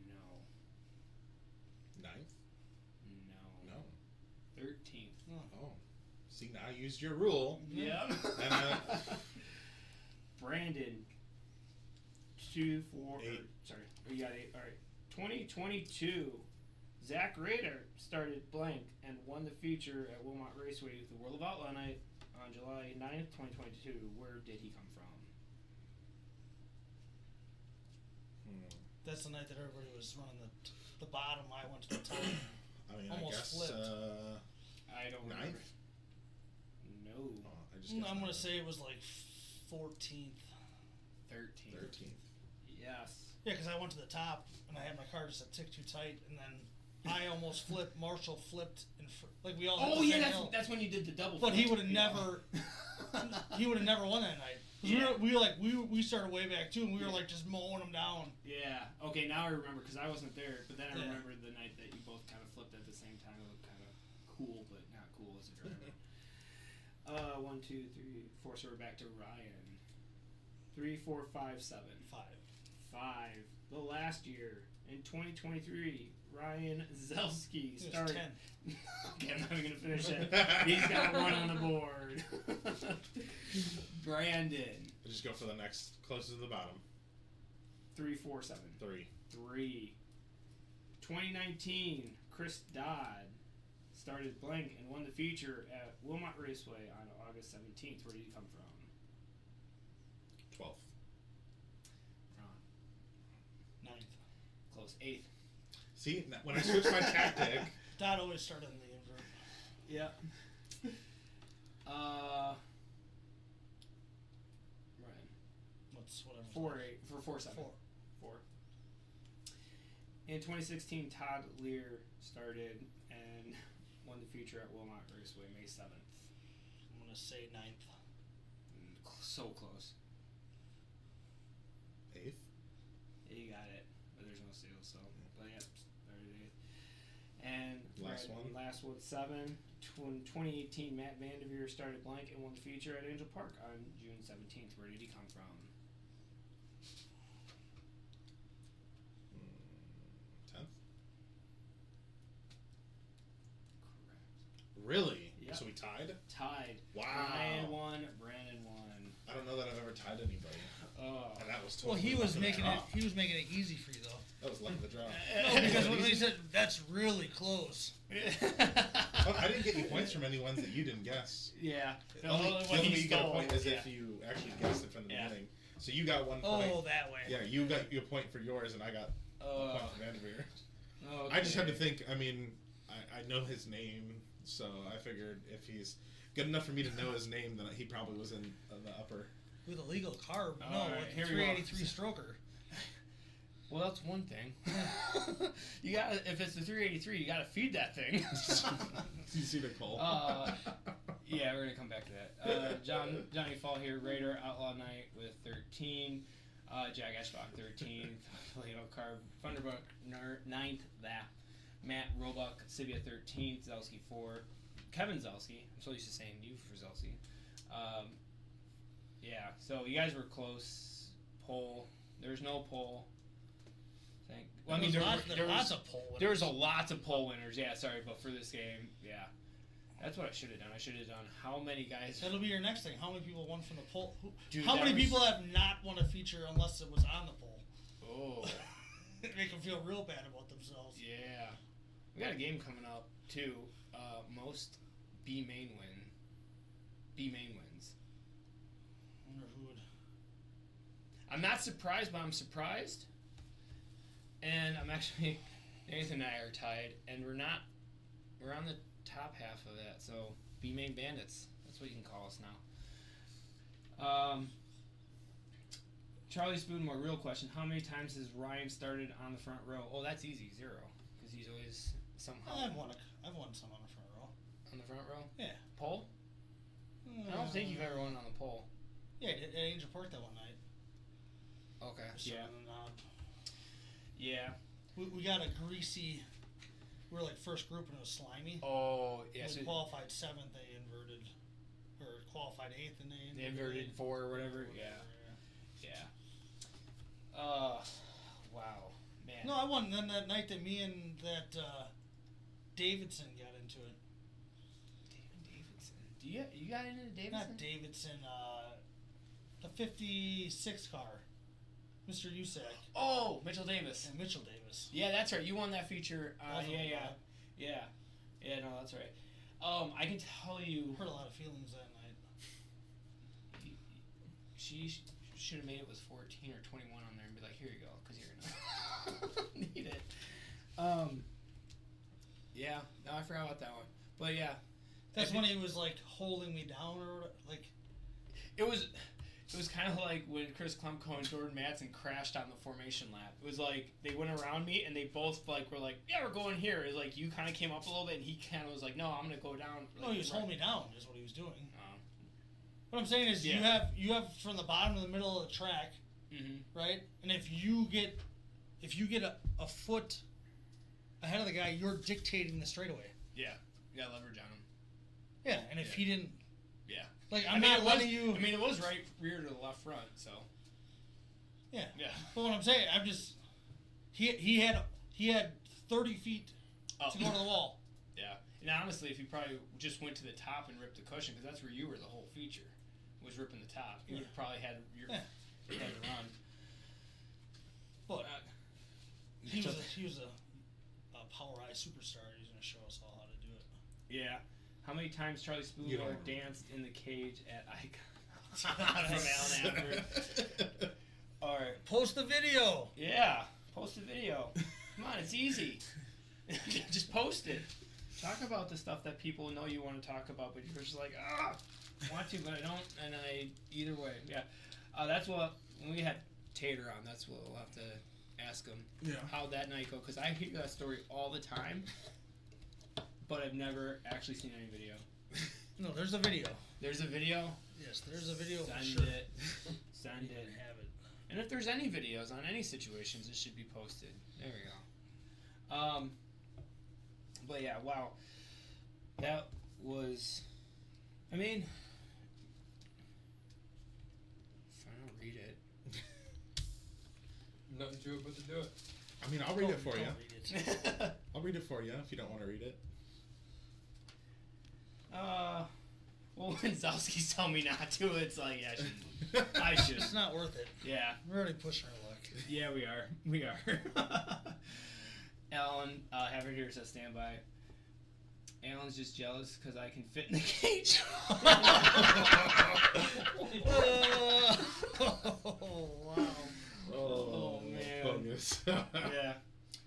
No. 9th? No. No. 13th. Oh. See, now I used your rule. Yeah. And, Brandon. 2, 4. Eight. Sorry. Oh, you got 8. All right. 2022. Zach Rader started blank and won the feature at Wilmot Raceway with the World of Outlaw Night on July 9th, 2022. Where did he come from? That's the night that everybody was running the bottom. I went to the top. I mean, Almost I guess, flipped. I don't 9th? remember. No. Oh, I just guessed I'm going to 9th. say it was like 14th. 13th. 13th. Yes. Yeah, because I went to the top and I had my car just a tick too tight, and then I almost flipped. Marshall flipped, like we all. Oh hit the yeah, same hill. that's when you did the double. But flip. he would have Yeah. never. He would have never won that night. 'Cause Yeah. we started way back too, and we were like just mowing him down. Yeah. Okay, now I remember because I wasn't there, but then I Yeah. remember the night that you both kind of flipped at the same time. It looked kind of cool, but not cool as a driver. 1, 2, 3, 4. So we're back to Ryan. 3, 4, 5, 7. 5. The last year in 2023, Ryan Zielski He was started. 10. Okay, I'm not even gonna finish it. He's got one on the board. Brandon. Just go for the next closest to the bottom. 3, 4, 7. 3. 3. 2019, Chris Dodd started blank and won the feature at Wilmot Raceway on August 17th. Where did he come from? 12th. Ron. 9th. Close. 8th. See, when I switched my tactic, Dad always started in the invert. Yep. Ryan. What's whatever. 4, 8. For 4, 7. 4. 4. In 2016, Todd Lear started and won the feature at Wilmot Raceway May 7th. I'm gonna say 9th. So close. 8th. Yeah, you got it. But there's no seal, so. But yeah, started 8th. And Last one. Last one, 7. 2018, Matt Vanderveer started blank and won the feature at Angel Park on June 17th. Where did he come from? 10th. Correct. Really? Yep. So we tied? Tied. Wow. Ryan won, Brandon won. I don't know that I've ever tied anybody. Oh. And that was Well, totally he was luck of the making it. draw. He was making it easy for you though. That was luck of the draw. No, because when he said that's really close. Oh, I didn't get any points from any ones that you didn't guess. Yeah. The only one way he you get a stole. point is Yeah. if you actually guessed it from the Yeah. beginning. So you got 1 point. Oh, that way. Yeah, you got your point for yours, and I got a point from Vanderveer. Okay. I just had to think. I mean, I know his name, so I figured if he's good enough for me to know his name, then he probably was in the upper. With a legal carb, All no, right, with here the we go. 383 stroker. Well, that's one thing. You got if it's the 383, you got to feed that thing. You see Nicole? Yeah, we're gonna come back to that. Johnny Fall here, Raider Outlaw Night with 13. Jack Eschbach 13th. Leo Carb Thunderbuck 9th. That Matt Roebuck Sibia 13th. Zielski 4. Kevin Zielski. I'm so used to saying you for Zielski. Yeah, so you guys were close. Poll. There's no poll. Well, I mean, there was lots of poll winners. there was a lot of poll winners. Yeah, sorry, but for this game, yeah, that's what I should have done. I should have done how many guys. That'll be your next thing. How many people won from the poll? Dude, How that many was- people have not won a feature unless it was on the poll? Oh, Make them feel real bad about themselves. yeah. We got a game coming up too. Most B main wins. I wonder who would. I'm not surprised, but I'm surprised. And I'm actually Nathan and I are tied, and we're on the top half of that. So B main bandits. That's what you can call us now. Charlie Spoonmore, real question: how many times has Ryan started on the front row? Oh, that's easy, 0, because he's always somehow. I've won some on the front row. On the front row? Yeah. Pole? I don't think you've ever won on the pole. Yeah, at Angel Park that one night. Okay. Just Yeah. on the knob. Yeah. We got a greasy. We were like first group and it was slimy. Oh, yeah. We So qualified 7th, they inverted, or qualified 8th, and they inverted 4 or whatever. Yeah. Wow. Man. No, I won. Then that night that me and that Davidson got into it. Davidson. You got into Davidson? Not Davidson. The 56 car, Mr. Usack. Oh, Mitchell Davis. And Mitchell Davis. Yeah, that's right. You won that feature. Both of them won. Yeah. No, that's right. I can tell you. Hurt a lot of feelings that night. She should have made it with 14 or 21 on there and be like, here you go, because you're gonna need it. Yeah, no, I forgot about that one. But yeah, That's when he was like holding me down or whatever. Like it was kind of like when Chris Klemko and Jordan Madsen crashed on the formation lap. It was like they went around me and they both like were like, yeah, we're going here. It was like you kind of came up a little bit and he kind of was like, no, I'm gonna go down. no, he was holding me down. Is what he was doing. Oh. What I'm saying is Yeah. you have from the bottom to the middle of the track, right? And if you get a foot ahead of the guy, you're dictating the straightaway. Yeah, you got leverage on him. Yeah, and if he didn't, Yeah. like I'm not letting you. I mean, it was right rear to the left front, so. Yeah. Yeah. But what I'm saying, I'm just he had 30 feet to go to the wall. Yeah. And honestly, if you probably just went to the top and ripped the cushion, because that's where you were the whole feature, was ripping the top. You would have probably had had to run. But he was a powerized superstar. He's gonna show us all how to do it. Yeah. How many times Charlie You Spooner don't danced in the cage at Icon from Alan Amber? All right. Post the video. Yeah. Post a video. Come on, it's easy. Just post it. Talk about the stuff that people know you want to talk about, but you're just like, I want to, but I don't, and either way, yeah. That's what, when we had Tater on, that's what we'll have to ask him. Yeah. How that night go, because I hear that story all the time, but I've never actually seen any video. No, there's a video. There's a video? Yes, there's a video. Send for sure. it. Send You it. can have it. And if there's any videos on any situations, it should be posted. There we go. But yeah, wow. That was, I mean, if I don't read it. Nothing to it but to do it. I mean, I'll read it for you. Don't read it. I'll read it for you if you don't want to read it. Well, when Zielski's telling me not to, it's like, yeah, I should. It's not worth it. Yeah. We're already pushing our luck. Yeah, we are. We are. Alan, have her here, so stand by. Alan's just jealous because I can fit in the cage. Oh, wow. Oh, man. Bogus. Yeah.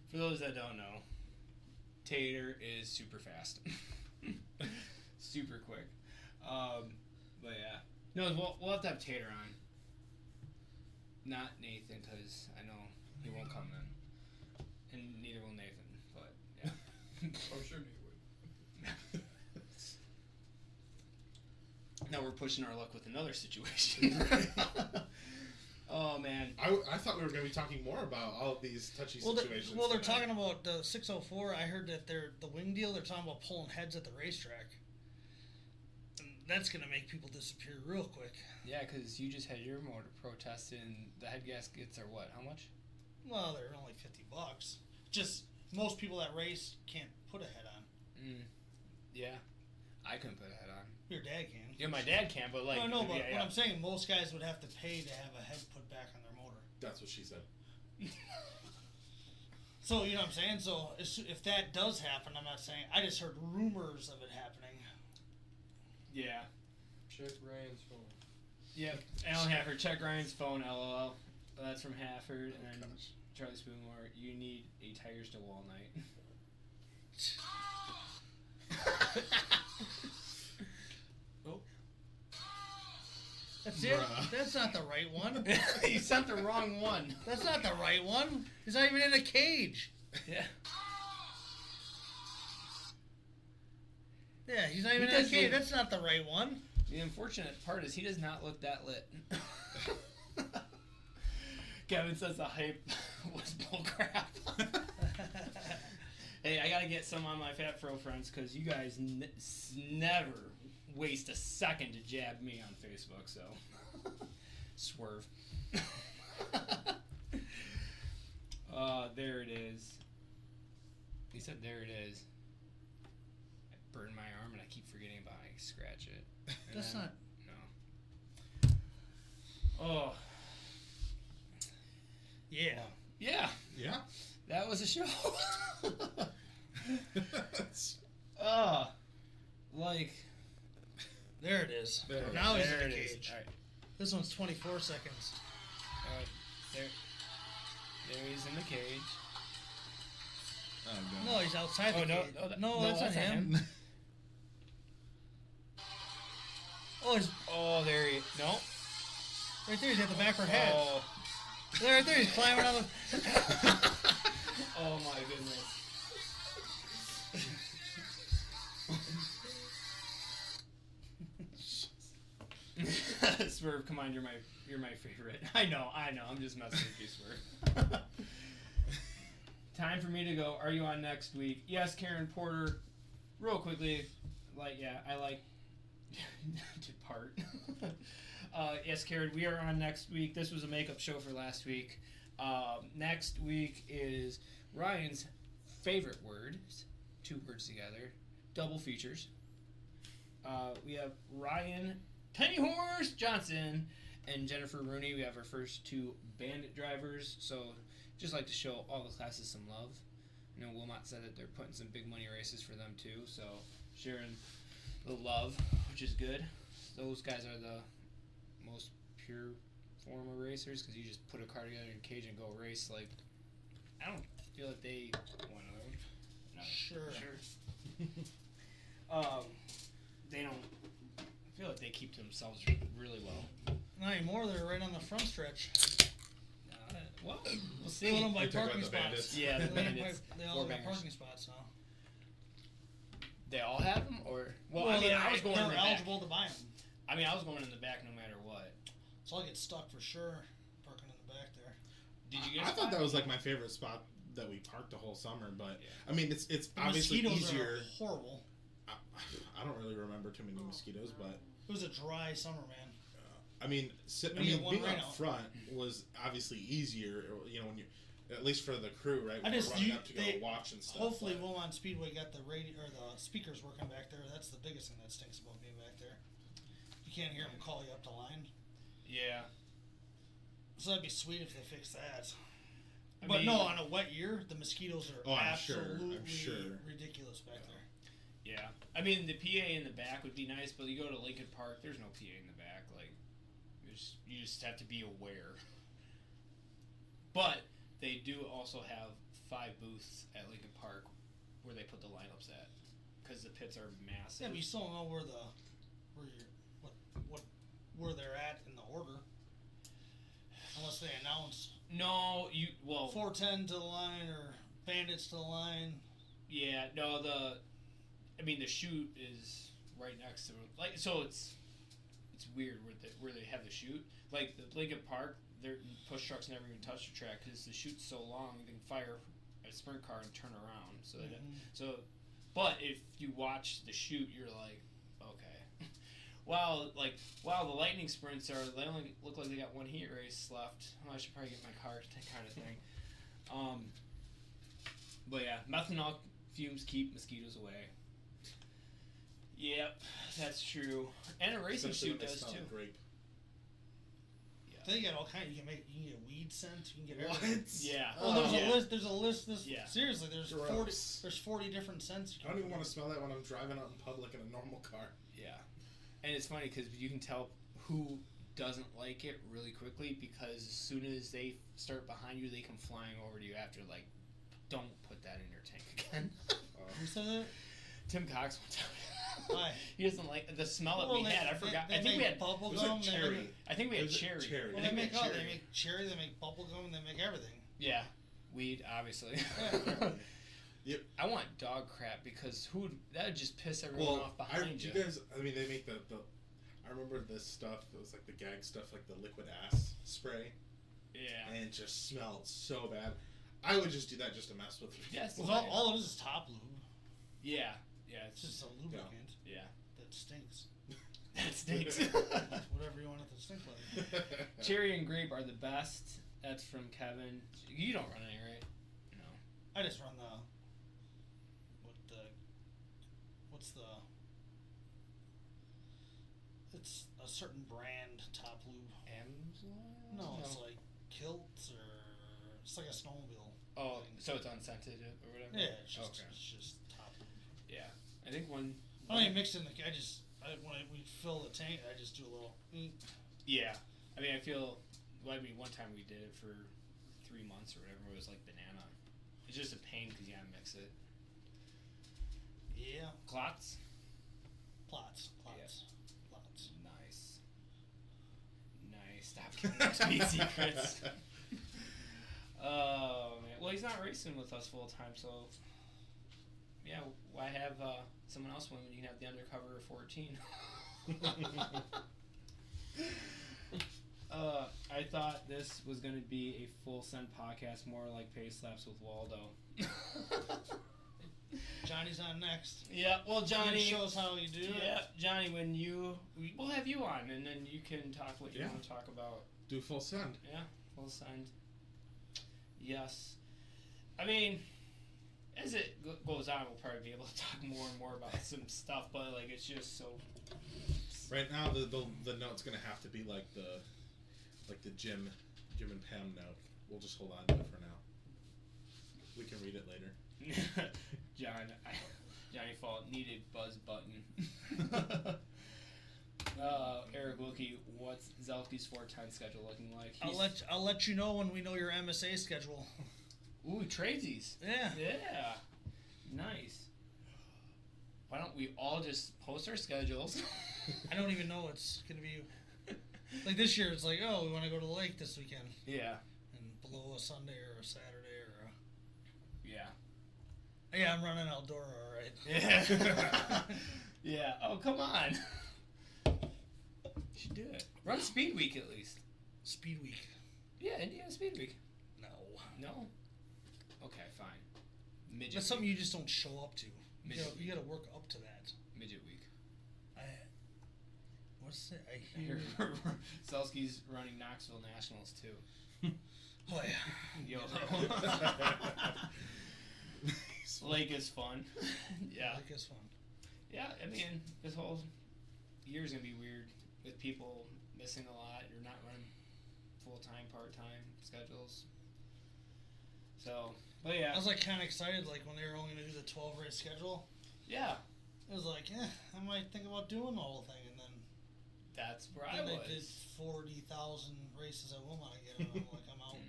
For those that don't know, Tater is super fast. Super quick. But yeah. No, we'll have to have Tater on. Not Nathan, because I know he won't come then. And neither will Nathan, but yeah. I'm sure you would. Now we're pushing our luck with another situation. Oh, man. I thought we were going to be talking more about all of these touchy situations. They're tonight. talking about the 604. I heard that the wing deal. They're talking about pulling heads at the racetrack. And that's gonna make people disappear real quick. Yeah, because you just had your motor protest, and the head gaskets are what? How much? Well, they're only $50. Just most people that race can't put a head on. Yeah. I couldn't put a head on. Your dad can. Yeah, my dad can, but like. No, but yeah, what I'm saying, most guys would have to pay to have a head put back on their motor. That's what she said. So, you know what I'm saying? So, if that does happen, I'm not saying. I just heard rumors of it happening. Yeah. Check Ryan's phone. Yep. Alan Hafford, check Ryan's phone, LOL. That's from Hafford, and then gosh. Charlie Spoonmore, you need a tires to wall night. Oh. That's it? Bruh. That's not the right one. You sent the wrong one. That's not the right one. He's not even in a cage. Yeah. Yeah, he's not even He in a doesn't- cage. That's not the right one. The unfortunate part is he does not look that lit. Kevin says the hype was bullcrap. Hey, I gotta get some on my Fat Fro friends because you guys never waste a second to jab me on Facebook. So swerve. There it is. He said there it is. I burned my arm and I keep forgetting about it. I scratch it. And That's then- not. No. Oh. Yeah. Yeah. Yeah. That was a show. Like. There it is. There it Now he's there in it the is. cage. All right. This one's 24 seconds. All right. There he's in the cage. Oh, No, he's outside Oh, the no, cage. no, No, that's not him. Oh, he's Oh, there he. No. right there. He's at the back of her head. Oh. There, right there. He's climbing on the. Oh my goodness. Swerve, come on, you're my favorite. I know. I'm just messing with you, Swerve. Time for me to go. Are you on next week? Yes, Karen Porter. Real quickly, I like to part. Yes, Karen, we are on next week. This was a makeup show for last week. Next week is Ryan's favorite words, 2 words together, double features. We have Ryan Tiny Horse Johnson and Jennifer Rooney. We have our first 2 bandit drivers. So just like to show all the classes some love. I know Wilmot said that they're putting some big money races for them too. So sharing the love, which is good. Those guys are the most pure form of racers because you just put a car together in a cage and go race. Like, I don't feel like they want to. No, Sure. They don't. I feel like they keep to themselves really well. Not anymore. They're right on the front stretch. Well, we'll They own see. them by They took out parking the spots. bandits. Yeah, the They own them bandits. by- They all 4 have bangers. parking spots now. They all have them, or well, I mean, I was going in they're the back. eligible to buy them. I mean, I was going in the back no matter what. So I'll get stuck for sure parking in the back there. Did you get? I thought that was like my favorite spot that we parked the whole summer, but Yeah. I mean, it's The obviously mosquitoes easier. are horrible. I don't really remember too many mosquitoes, but It was a dry summer, man. I mean, We get one being right up now. front was obviously easier. You know, when you at least for the crew, right? I When we're just- running you- up to go they- watch and stuff. Hopefully, but- Wilmot Speedway got the radio or the speakers working back there. That's the biggest thing that stinks about being back there. You can't hear them call you up the line. Yeah. So that'd be sweet if they fixed that. I But mean, no, on a wet year, the mosquitoes are Oh, I'm sure, absolutely ridiculous back there. Yeah. I mean, the PA in the back would be nice, but you go to Lincoln Park, there's no PA in the back. Like, you just have to be aware. But they do also have 5 booths at Lincoln Park where they put the lineups at, because the pits are massive. Yeah, but you still don't know where where they're at in the order, unless they announce No, 410 to the line or bandits to the line. Yeah, no, the chute is right next to it. So it's weird where they have the chute. Like the Lincoln Park, their push trucks never even touch the track because the chute's so long they can fire a sprint car and turn around. But if you watch the chute, you're like, okay. While the lightning sprints they only look like they got 1 heat race left. Oh, I should probably get my car, that kind of thing. But yeah, methanol fumes keep mosquitoes away. Yep, that's true. And a racing Especially suit when they does smell too. grape. Then you get all kind. You can get weed scent. You can get What? everything. Yeah. Well, there's yeah. a list. There's a list. Yeah. Seriously, there's Gross. 40 different scents. I don't even want to smell that when I'm driving out in public in a normal car. Yeah, and it's funny because you can tell who doesn't like it really quickly because as soon as they start behind you, they come flying over to you after like, don't put that in your tank again. Who said that? Tim Cox one time. Why? He doesn't like the smell that Well, we had. I forgot. They I think we make had. bubble It was like gum. they cherry. make- I think we had Is it cherry. cherry? Well, I they think make all. They cherry. make cherry. They make bubble gum. And they make everything. Yeah, weed, obviously. Yeah. I want dog crap because that would just piss everyone off behind you. You guys, I mean, they make the. I remember this stuff. It was like the gag stuff, like the liquid ass spray. Yeah. And it just smelled so bad. I would just do that just to mess with them. Yes. Well, all it is top lube. Yeah. Yeah. It's just a lubricant. Yeah. That stinks. That stinks. Whatever you want it to stink like. Cherry and grape are the best. That's from Kevin. You don't run any, right? No. I just run it's a certain brand top lube. Amazon? No, it's like Kilts or it's like a snowmobile. Oh, thing. so it's unscented or whatever? Yeah, it's Okay. just top lube. Yeah. I think one. I don't even mix it in when we fill the tank, I just do a little. Yeah. I mean, one time we did it for 3 months or whatever. It was like banana. It's just a pain because you gotta mix it. Yeah. Klotz? Plots. Nice. Stop giving up speed secrets. Oh, man. Well, he's not racing with us full time, so yeah, why have someone else win when you can have the undercover 14? I thought this was going to be a full send podcast, more like Pace Slaps with Waldo. Johnny's on next. Yeah, well, Johnny shows how you do. Yeah, Johnny, we'll have you on, and then you can talk what you want to talk about. Do full send. Yeah, full send. Yes, I mean, as it goes on, we'll probably be able to talk more and more about some stuff, but like it's just so. Right now, the note's gonna have to be like the Jim and Pam note. We'll just hold on to it for now. We can read it later. Johnny Fault needed buzz button. Eric Wilkie, what's Zielski's 410 schedule looking like? I'll let you know when we know your MSA schedule. Ooh, tradesies. Yeah. Yeah. Nice. Why don't we all just post our schedules? I don't even know what's gonna be. Like this year, it's like, oh, we want to go to the lake this weekend. Yeah. And below a Sunday or a Saturday or a... Yeah. Yeah, I'm running outdoor, all right. Yeah. Yeah. Oh, come on. You should do it. Run Speed Week at least. Speed Week. Yeah, Indiana Speed Week. No. No? Okay, fine. Midget That's something you just don't show up to. You gotta work up to that. Midget Week. What's it? I I hear... hear Zielski's running Knoxville Nationals too. Oh, yeah. YOLO. Lake is fun. Yeah. Lake is fun. Yeah, I mean, this whole year's gonna be weird with people missing a lot or not running full-time, part-time schedules. So, but yeah. I was like kind of excited, like when they were only gonna do the 12 race schedule. Yeah. It was like, I might think about doing the whole thing, and then that's where I was. They did 40,000 races at Wilmot again, and I'm like, I'm out.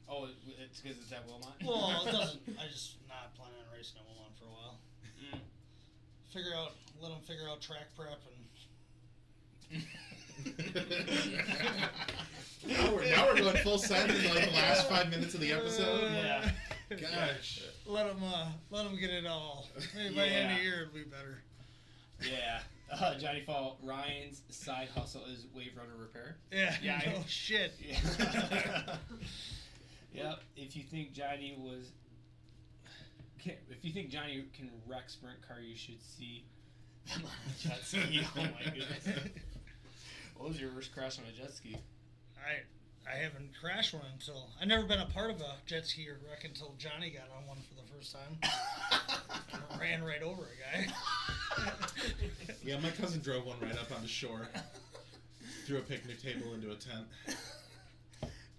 Oh, it's because it's at Wilmot? Well, it doesn't. I just not planning on racing at Wilmot for a while. Let them figure out track prep and. now we're going full send in like the last 5 minutes of the episode. Yeah. Gosh. Let them get it all. Maybe by the end of the year it'll be better. Yeah. Johnny Fall, Ryan's side hustle is wave rotor repair. Yeah. No shit. Yeah. Yep. If you think Johnny can wreck sprint car, you should see them on a jet ski. Oh my goodness. What was your worst crash on a jet ski? I haven't crashed one until I've never been a part of a jet ski wreck until Johnny got on one for the first time. And ran right over a guy. Yeah, my cousin drove one right up on the shore. Threw a picnic table into a tent.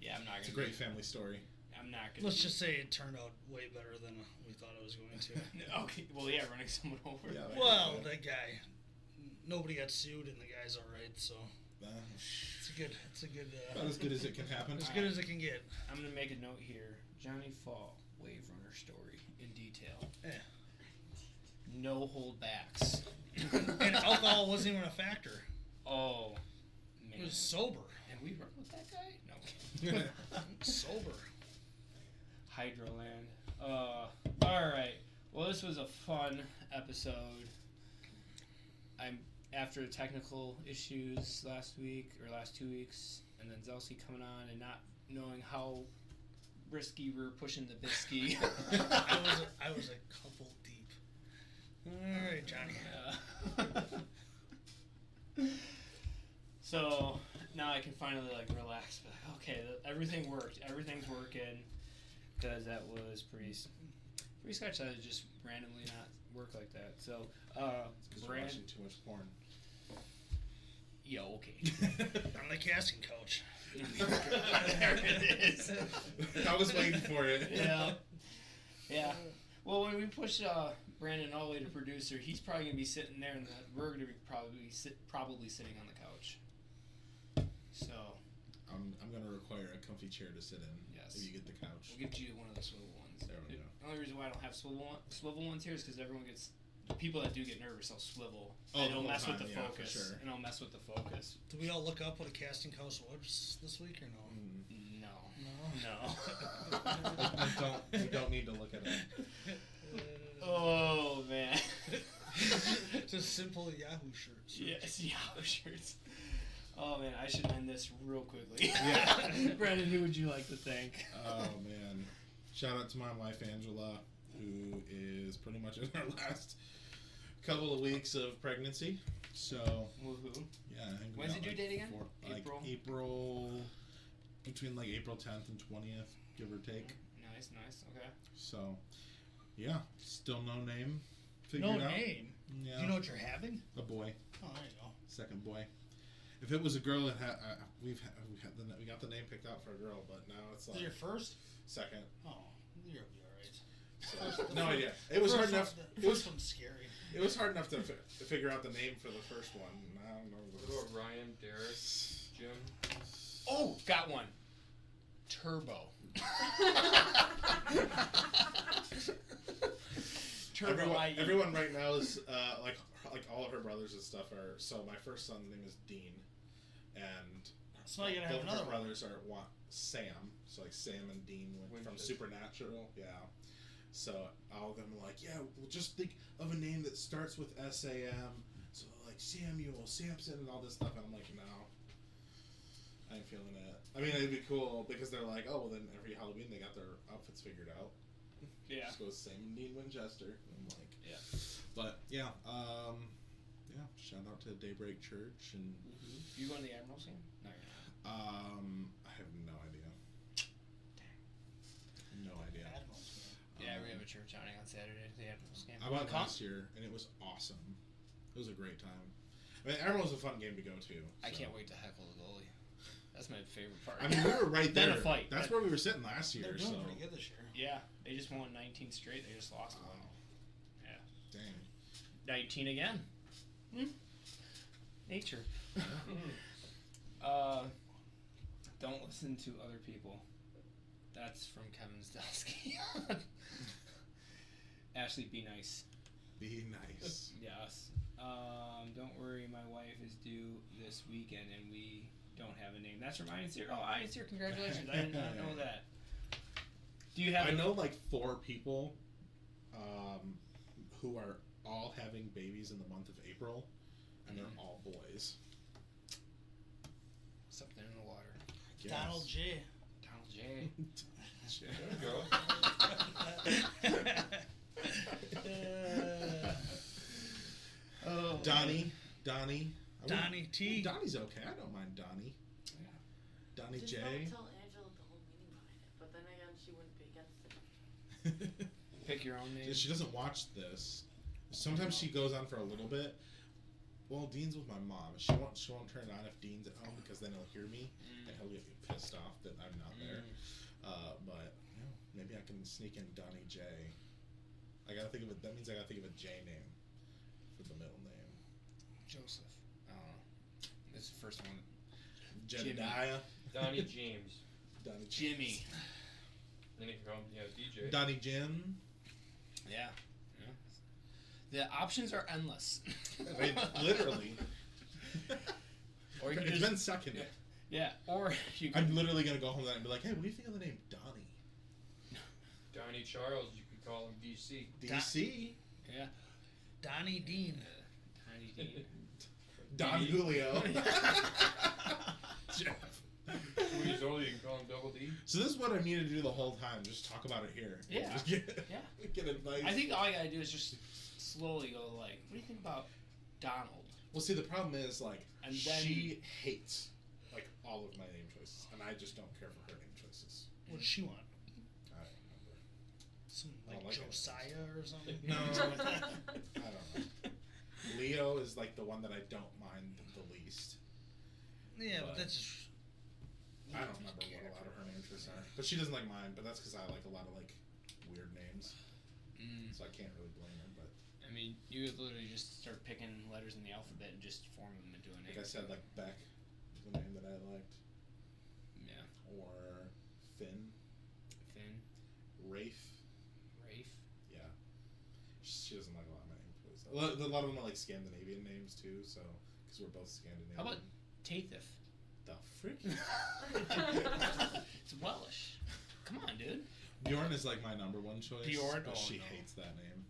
Yeah, I'm not gonna. It's a great family story. I'm not gonna. Let's just say it turned out way better than we thought it was going to. Okay. Well, yeah, running someone over. Yeah, well, that guy. Nobody got sued, and the guy's all right. So it's a good. About as good as it can happen. As good as it can get. I'm gonna make a note here. Johnny Fall, wave runner story in detail. Yeah. No holdbacks. And alcohol wasn't even a factor. Oh, man. It was sober. And we run with that guy? No. Sober. Hydroland. All right. Well, this was a fun episode. I'm after technical issues last 2 weeks, and then Zielski coming on and not knowing how risky we're pushing the bisky. I was a couple deep. All right, Johnny. So now I can finally relax. But okay, everything worked. Everything's working. Because that was pretty sketchy that it just randomly not work like that. So, Because you're watching too much porn. Yeah, okay. I'm the casting coach. There it is. I was waiting for it. Yeah. Yeah. Well, when we push Brandon all the way to producer, he's probably gonna be sitting there, and we're gonna be probably sitting on the couch. So. I'm gonna require a comfy chair to sit in. Yes. If you get the couch. We'll give you one of the swivel ones. There we go. The only reason why I don't have swivel ones here is because everyone gets. The people that do get nervous, they'll swivel. Oh, and it'll the whole mess with time, the yeah, for focus. sure. And it'll mess with the focus. Did we all look up what a casting coach was this week or no? No. We don't need to look at it. Oh man. Just simple Yahoo shirts. Yes, Yahoo shirts. Oh man, I should end this real quickly. Yeah. Brandon, who would you like to thank? Oh man! Shout out to my wife Angela, who is pretty much in her last couple of weeks of pregnancy. So Woohoo. yeah. I think we When's got, the due date again? April. Between April 10th and 20th, give or take. Nice, okay. So yeah, still no name figured No out. name. Yeah. Do you know what you're having? A boy. Oh, there you go. Second boy. If it was a girl, we got the name picked out for a girl, but now it's Is like it your first? second. Oh, you'll be all right. So, no idea. It was hard enough. The first one's scary. It was hard enough to figure out the name for the first one. I don't know. What about Ryan, Derek, Jim? Oh, got one. Turbo. Turbo. Everyone right now is like all of her brothers and stuff are. So my first son's name is Dean, and So now you're gonna have both another her one. brothers are Sam. So like Sam and Dean went from Winchester. Supernatural. Yeah. So all of them are like, yeah, well, just think of a name that starts with SAM. So like Samuel, Samson, and all this stuff. And I'm like, no, I ain't feeling it. I mean, it'd be cool because they're like, oh, well, then every Halloween they got their outfits figured out. Yeah. Just goes Sam and Dean Winchester. And I'm like, Yeah. But yeah, shout out to Daybreak Church and. You going to the Admirals game? No, you're not. I have no idea. No idea. Admirals game. Yeah, we have a church outing on Saturday. The Admirals game. I went Come? last year and it was awesome. It was a great time. I mean, Admirals is a fun game to go to. I so. can't wait to heckle the goalie. That's my favorite part. I mean, we were right Then there. a fight. That's where we were sitting last year. They're doing So. pretty good this year. Yeah, they just won 19 straight. They just lost one. Yeah. Dang. 19 again. Nature. Don't listen to other people. That's from Kevin Zielski. Ashley, be nice. Be nice. Yes. Don't worry, my wife is due this weekend and we don't have a name. That's from Ian Sear. Oh, Ian Sear, congratulations. I did not know that. Do you have I know like 4 people who are all having babies in the month of April, and they're all boys. something in the water? I guess. Donald J. Donald J. There you go. Oh. Donnie. Donnie T. Donnie's okay. I don't mind Donnie. Yeah. Donnie Just J. don't tell Angela the whole meaning behind it, but then again, she wouldn't be against it. Pick your own name. She doesn't watch this. Sometimes she goes on for a little bit. Well, Dean's with my mom. She won't turn it on if Dean's at home because then he'll hear me and he'll get pissed off that I'm not there. But you know, maybe I can sneak in Donnie J. I gotta think of it. That means I gotta think of a J name for the middle name. Joseph. I don't know. This is the first one. Jedediah. Donnie James. Donnie Jimmy. Then you can call him, DJ. Donnie Jim. Yeah. The options are endless. I mean, literally. Or you can It's just, been second. yeah. Or you can. I'm literally gonna go home tonight and be like, "Hey, what do you think of the name Donnie?" Donnie Charles, you could call him DC. DC. Yeah. Donnie Dean. Tiny Dean. Don Julio. Jeff. 2 years old, you can call him Double D. So this is what I need to do the whole time. Just talk about it here. Yeah. Just get, Yeah. get advice. I think all you gotta do is just slowly go like, what do you think about Donald? Well, see, the problem is, like, And then- she hates, like, all of my name choices. And I just don't care for her name choices. What does she want? I don't remember. Some I like don't like it. Josiah or something? No. I don't know. Leo is, like, the one that I don't mind the least. Yeah, but But- that's just. I don't remember what a lot of her name choices are. But she doesn't like mine, but that's because I like a lot of, like, weird names. So I can't really blame her, but... I mean, you could literally just start picking letters in the alphabet and just form them into a name. Like I said, like, Beck is the name that I liked. Yeah. Or Finn. Finn. Rafe. Rafe. Yeah. She doesn't like a lot of my name choices. A lot of them are, like, Scandinavian names, too, so... Because we're both Scandinavian. How about Tathif? The frick? It's Welsh. Come on, dude. Bjorn is, like, my number one choice. Bjorn? But Oh, she no. hates that name.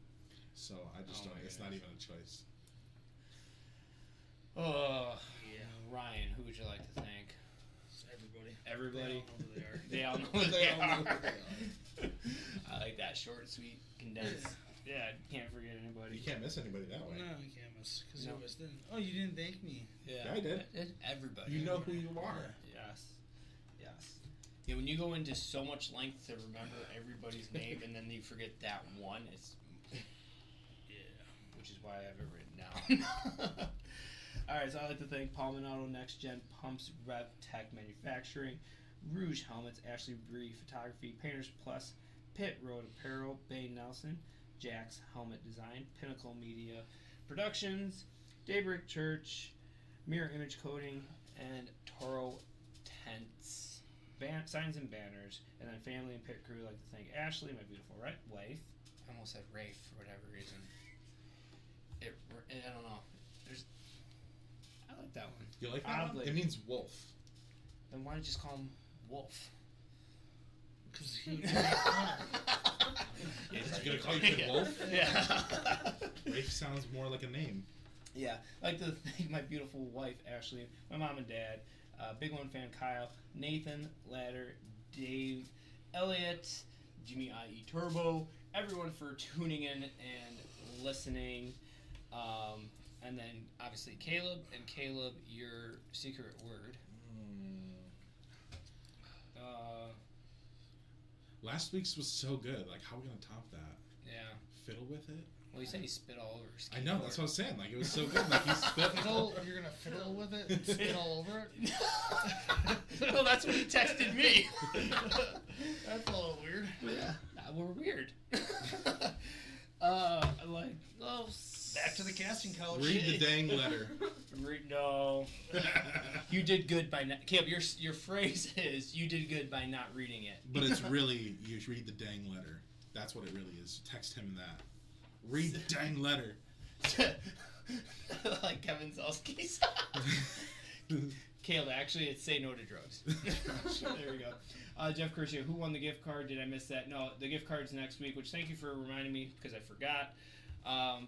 So I just Oh don't... my It's not goodness. even a choice. Oh, Yeah. Ryan, who would you like to thank? It's everybody. Everybody. They all know who they are. They all know who they all know are. who they are. I like that short, sweet, condensed. Yeah, can't forget anybody. You can't miss anybody that way. No, you can't miss. Because No. you always didn't. Oh, you didn't thank me. Yeah, I did. Everybody. You know who you are. Yes. Yes. Yeah, when you go into so much length to remember everybody's name and then you forget that one, it's which is why I have it written down. Alright, so I'd like to thank Palminato Next Gen Pumps, Rev Tech Manufacturing, Rouge Helmets, Ashley Bree Photography, Painters Plus, Pit Road Apparel, Bay Nelson, Jack's Helmet Design, Pinnacle Media Productions, Daybreak Church, Mirror Image Coating, and Toro Tents. Signs and banners, and then family and pit crew. I'd like to thank Ashley, my beautiful wife. I almost said Rafe for whatever reason. I don't know. I like that one. You like that Oddly. one? It means wolf. Then why don't you just call him Wolf? Because he. Yeah, Is he gonna call you Kid Wolf? Yeah. Rafe sounds more like a name. Yeah, I'd like to thank my beautiful wife, Ashley, my mom and dad, Big One fan, Kyle, Nathan, Ladder, Dave, Elliot, Jimmy IE Turbo, everyone for tuning in and listening. And then, obviously, Caleb. And Caleb, your secret word. Last week's was so good. Like, how are we gonna top that? Yeah. Fiddle with it? Well, he said he spit all over his I know. That's what I was saying. Like, it was so good. Like, he spit. Fiddle, you're gonna fiddle with it and spit all over it? Well, that's what he texted me. That's a little weird. Yeah, we're weird. Like, oh, Back to the casting couch. Read the dang letter. No. You did good by not. Caleb, your phrase is you did good by not reading it. But it's really, you read the dang letter. That's what it really is. Text him that. Read the dang letter. Like Kevin Zielski's. Caleb, actually, it's say no to drugs. There we go. Jeff Curcio, who won the gift card? Did I miss that? No, the gift card's next week, which thank you for reminding me because I forgot.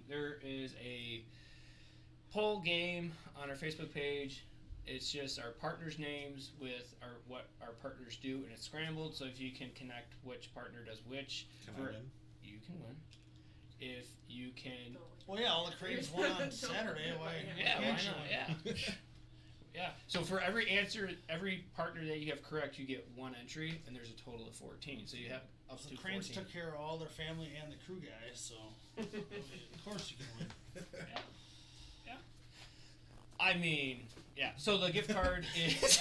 There is a poll game on our Facebook page. It's just our partners' names with what our partners do, and it's scrambled. So if you can connect which partner does which, Can I win? you can win. If you can, Well, yeah, all the Craves won on Saturday. Why? yeah, why can't you not? win? Yeah. Yeah. So for every answer, every partner that you have correct, you get one entry, and there's a total of 14. So you have up So to Cranes 14. took care of all their family and the crew guys, so of course you can win. Yeah. Yeah. I mean, yeah. So the gift card is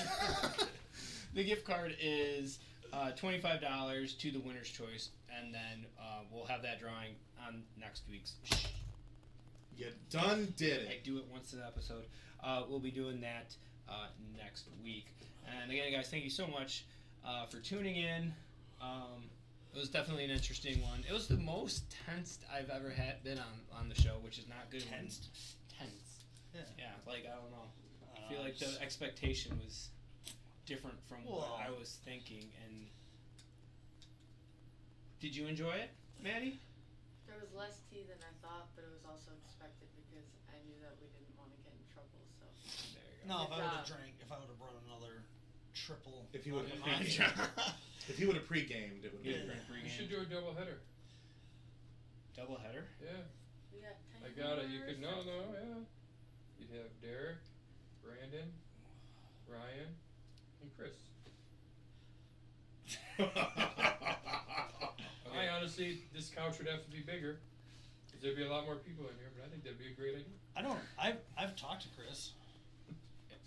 $25 to the winner's choice, and then we'll have that drawing on next week's. You done did I it. do it once an episode. We'll be doing that next week. And again, guys, thank you so much for tuning in. It was definitely an interesting one. It was the most tensed I've ever been on the show, which is not good. Tensed? Tense. Yeah. Yeah, like, I don't know. I feel like the expectation was different from what I was thinking. And did you enjoy it? Maddie? There was less tea than I thought, but it was also expected because I knew that we didn't want to get in trouble. So There you go. No, if Good I would have job. drank, if I would have brought another triple. If you would have vodka. if he would have pre-gamed, it would You be. drink You pregame. should do a double header. Double header? Yeah. we got 10 I got it. You hours. could yeah. You'd have Derek, Brandon, Ryan, and Chris. I honestly, this couch would have to be bigger, because there'd be a lot more people in here. But I think that'd be a great idea. I don't. I've talked to Chris.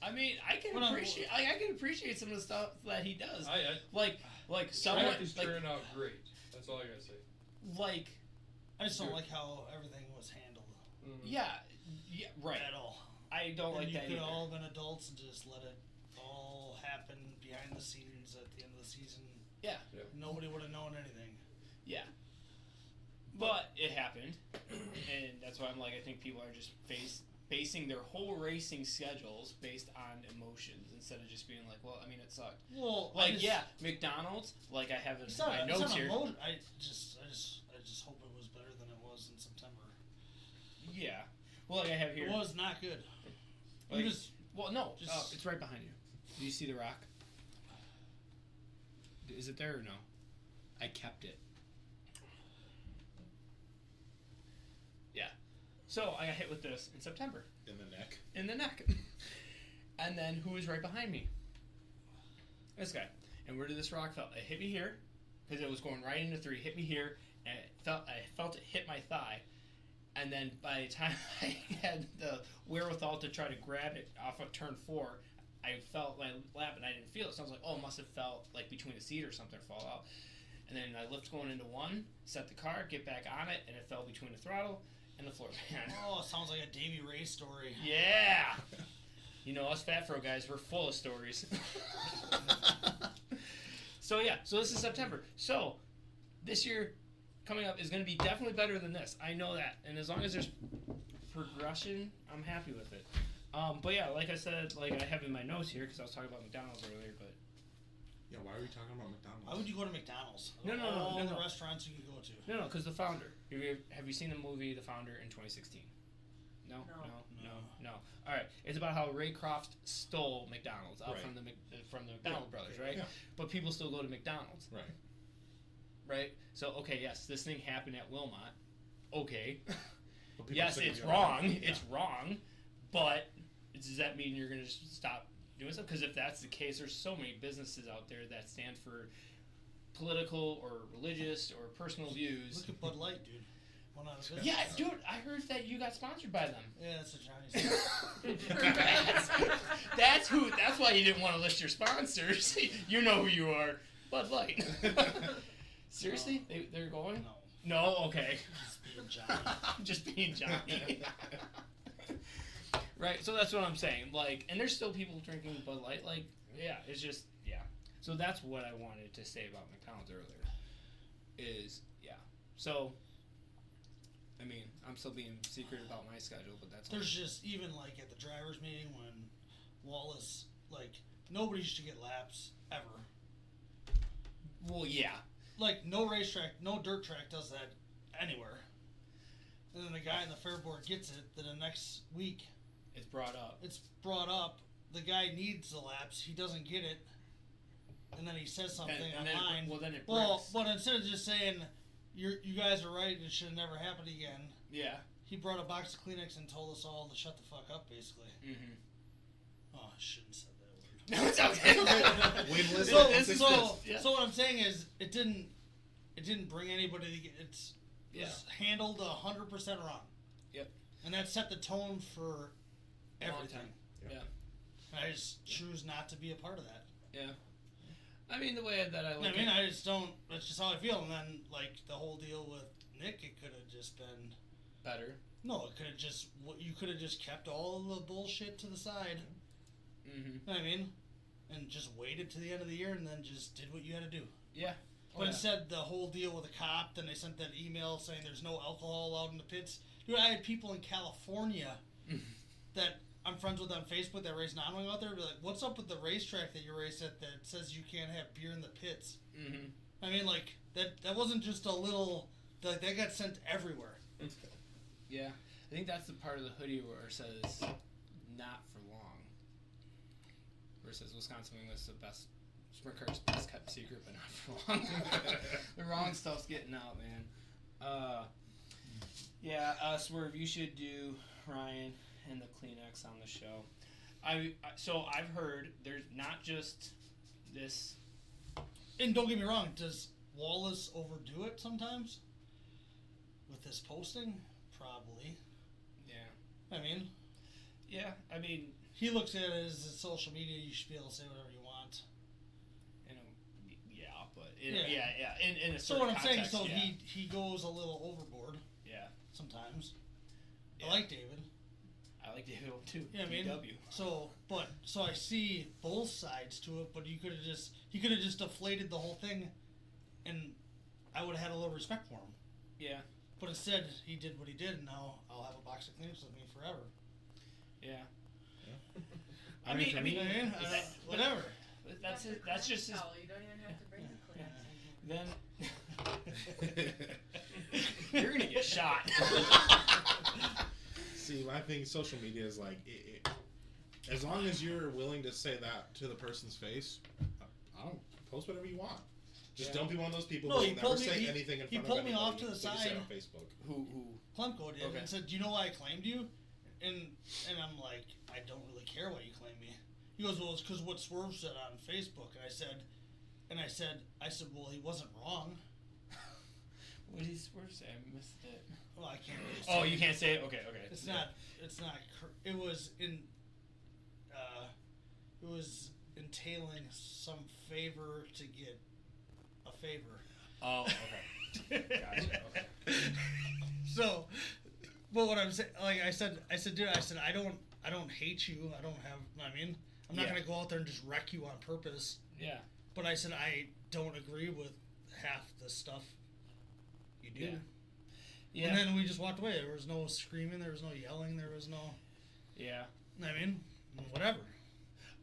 I mean, I can Well, no, appreciate. I can appreciate some of the stuff that he does. I Like someone. Draft is Like, turning out great. That's all I gotta say. like I just don't Sure. like how everything was handled yeah, right. at all. I don't And like you that could either. all been adults and just let it all happen behind the scenes at the end of the season. Yeah. Yeah. Nobody would have known anything. Yeah. But it happened, and that's why I'm like, I think people are just basing their whole racing schedules based on emotions instead of just being like, well, I mean, it sucked. Well, Like, yeah, McDonald's, like I have in It's not, my it's notes not here. I just hope it was better than it was in September. Yeah. Well, like I have here. It was not good. Like, You just well, no, just- it's right behind you. Do you see the rock? Is it there or no? I kept it. Yeah. So I got hit with this in September. In the neck. In the neck. And then who was right behind me? This guy. And where did this rock fall? It hit me here, because it was going right into 3. Hit me here, and I felt it hit my thigh. And then by the time I had the wherewithal to try to grab it off of turn 4, I felt my lap and I didn't feel it. So I was like, oh, it must have felt like between the seat or something fall out. And then I lift going into 1, set the car, get back on it, and it fell between the throttle and the floor pan. oh, it sounds like a Davy Ray story. Yeah! You know, us Fat Fro guys, we're full of stories. So yeah, so this is September. So, this year coming up is going to be definitely better than this. I know that. And as long as there's progression, I'm happy with it. But yeah, like I said, like I have in my notes here, because I was talking about McDonald's earlier, but Yeah, why are we talking about McDonald's? Why would you go to McDonald's? No, All the no. restaurants you could go to. no, because The Founder. Have you seen the movie The Founder in 2016? No? No. All right, it's about how Ray Kroc stole McDonald's out Right. from the McDonald brothers, right? Yeah. But people still go to McDonald's, Right. right? So okay, yes, this thing happened at Wilmot. Okay, But people yes, still it's go wrong. to- It's wrong, but does that mean you're gonna just stop doing stuff? Because if that's the case, there's so many businesses out there that stand for political or religious or personal views. Look at Bud Light, dude. One out of business. Yeah, dude, I heard that you got sponsored by them. Yeah, that's a Chinese. That's why you didn't want to list your sponsors. You know who you are. Bud Light. Seriously? They're going? No, No? Okay. just being Johnny. Just being Johnny. Right, so that's what I'm saying. Like, and there's still people drinking Bud Light. Like, yeah, it's just, yeah. So that's what I wanted to say about McDonald's earlier. Is, yeah. So, I mean, I'm still being secret about my schedule, but that's There's just, even like at the drivers' meeting when Wallace, like, nobody should get laps ever. well, yeah. Like, no racetrack, no dirt track does that anywhere. And then the guy in the fair board gets it, then the next week It's brought up. it's brought up, the guy needs the laps, he doesn't get it, and then he says something And then online. then it Well, breaks. but instead of just saying, you guys are right, it should have never happened again, Yeah. he brought a box of Kleenex and told us all to shut the fuck up, basically. Mm-hmm. Oh, I shouldn't have said that word. No, it's okay. Winless So, consistent. Yeah. so what I'm saying is, it didn't bring anybody to get, it Yeah. was handled 100% wrong. Yep. And that set the tone for A long everything. time. Yeah. Yeah. And I just choose not to be a part of that. Yeah. I mean, the way that I look at I just don't, that's just how I feel. And then, like, the whole deal with Nick, it could have just been, better. no, it could have just, you could have just kept all of the bullshit to the side. Mm-hmm. You know what I mean? And just waited to the end of the year and then just did what you had to do. Yeah. But instead, the whole deal with the cop, then they sent that email saying there's no alcohol allowed in the pits. Dude, I had people in California that I'm friends with on Facebook that race non-wing out there be like, what's up with the racetrack that you race at that says you can't have beer in the pits? Mm-hmm. I mean, like, that wasn't just a little Like that got sent everywhere. Yeah, I think that's the part of the hoodie where it says "not for long." Where it says Wisconsin Wing was the best, sprint car's best kept secret, but not for long. The wrong stuff's getting out, man. Swerve, you should do Ryan and the Kleenex on the show. So I've heard there's not just this. And don't get me wrong, does Wallace overdo it sometimes with his posting? Probably. Yeah. I mean. Yeah, I mean. He looks at it as social media. You should be able to say whatever you want. In a certain so what I'm context, saying, so yeah. he goes a little overboard. Yeah. Sometimes. Yeah. I like David. I like David too. Yeah, I mean. DW. So I see both sides to it, but he could have just deflated the whole thing, and I would have had a little respect for him. Yeah. But instead, he did what he did, and now I'll have a box of Kleenex with me forever. Yeah. I mean, whatever. That's it. That's just his. You don't even have to bring the Kleenex. Then you're gonna get shot. See, my thing, social media is like, as long as you're willing to say that to the person's face, I don't post whatever you want. Just don't be one of those people who will never say anything in front of anybody. He pulled me off to the that you side. say on Facebook. Who? Klemko did, Okay. and said, "Do you know why I claimed you?" And I'm like, "I don't really care why you claim me." He goes, "Well, it's because what Swerve said on Facebook." And I said, "Well, he wasn't wrong." What did Swerve say? I missed it. Well, I can't really say Oh, you can't say it? Okay. It's not. It was entailing some favor to get a favor. Oh, okay. Gotcha. Okay. So, but what I'm saying, like I said, dude, I don't hate you. I don't have. I mean, I'm not gonna go out there and just wreck you on purpose. Yeah. But I said I don't agree with half the stuff you do. Yeah. And then we just walked away. There was no screaming. There was no yelling. There was no. Yeah. I mean, whatever.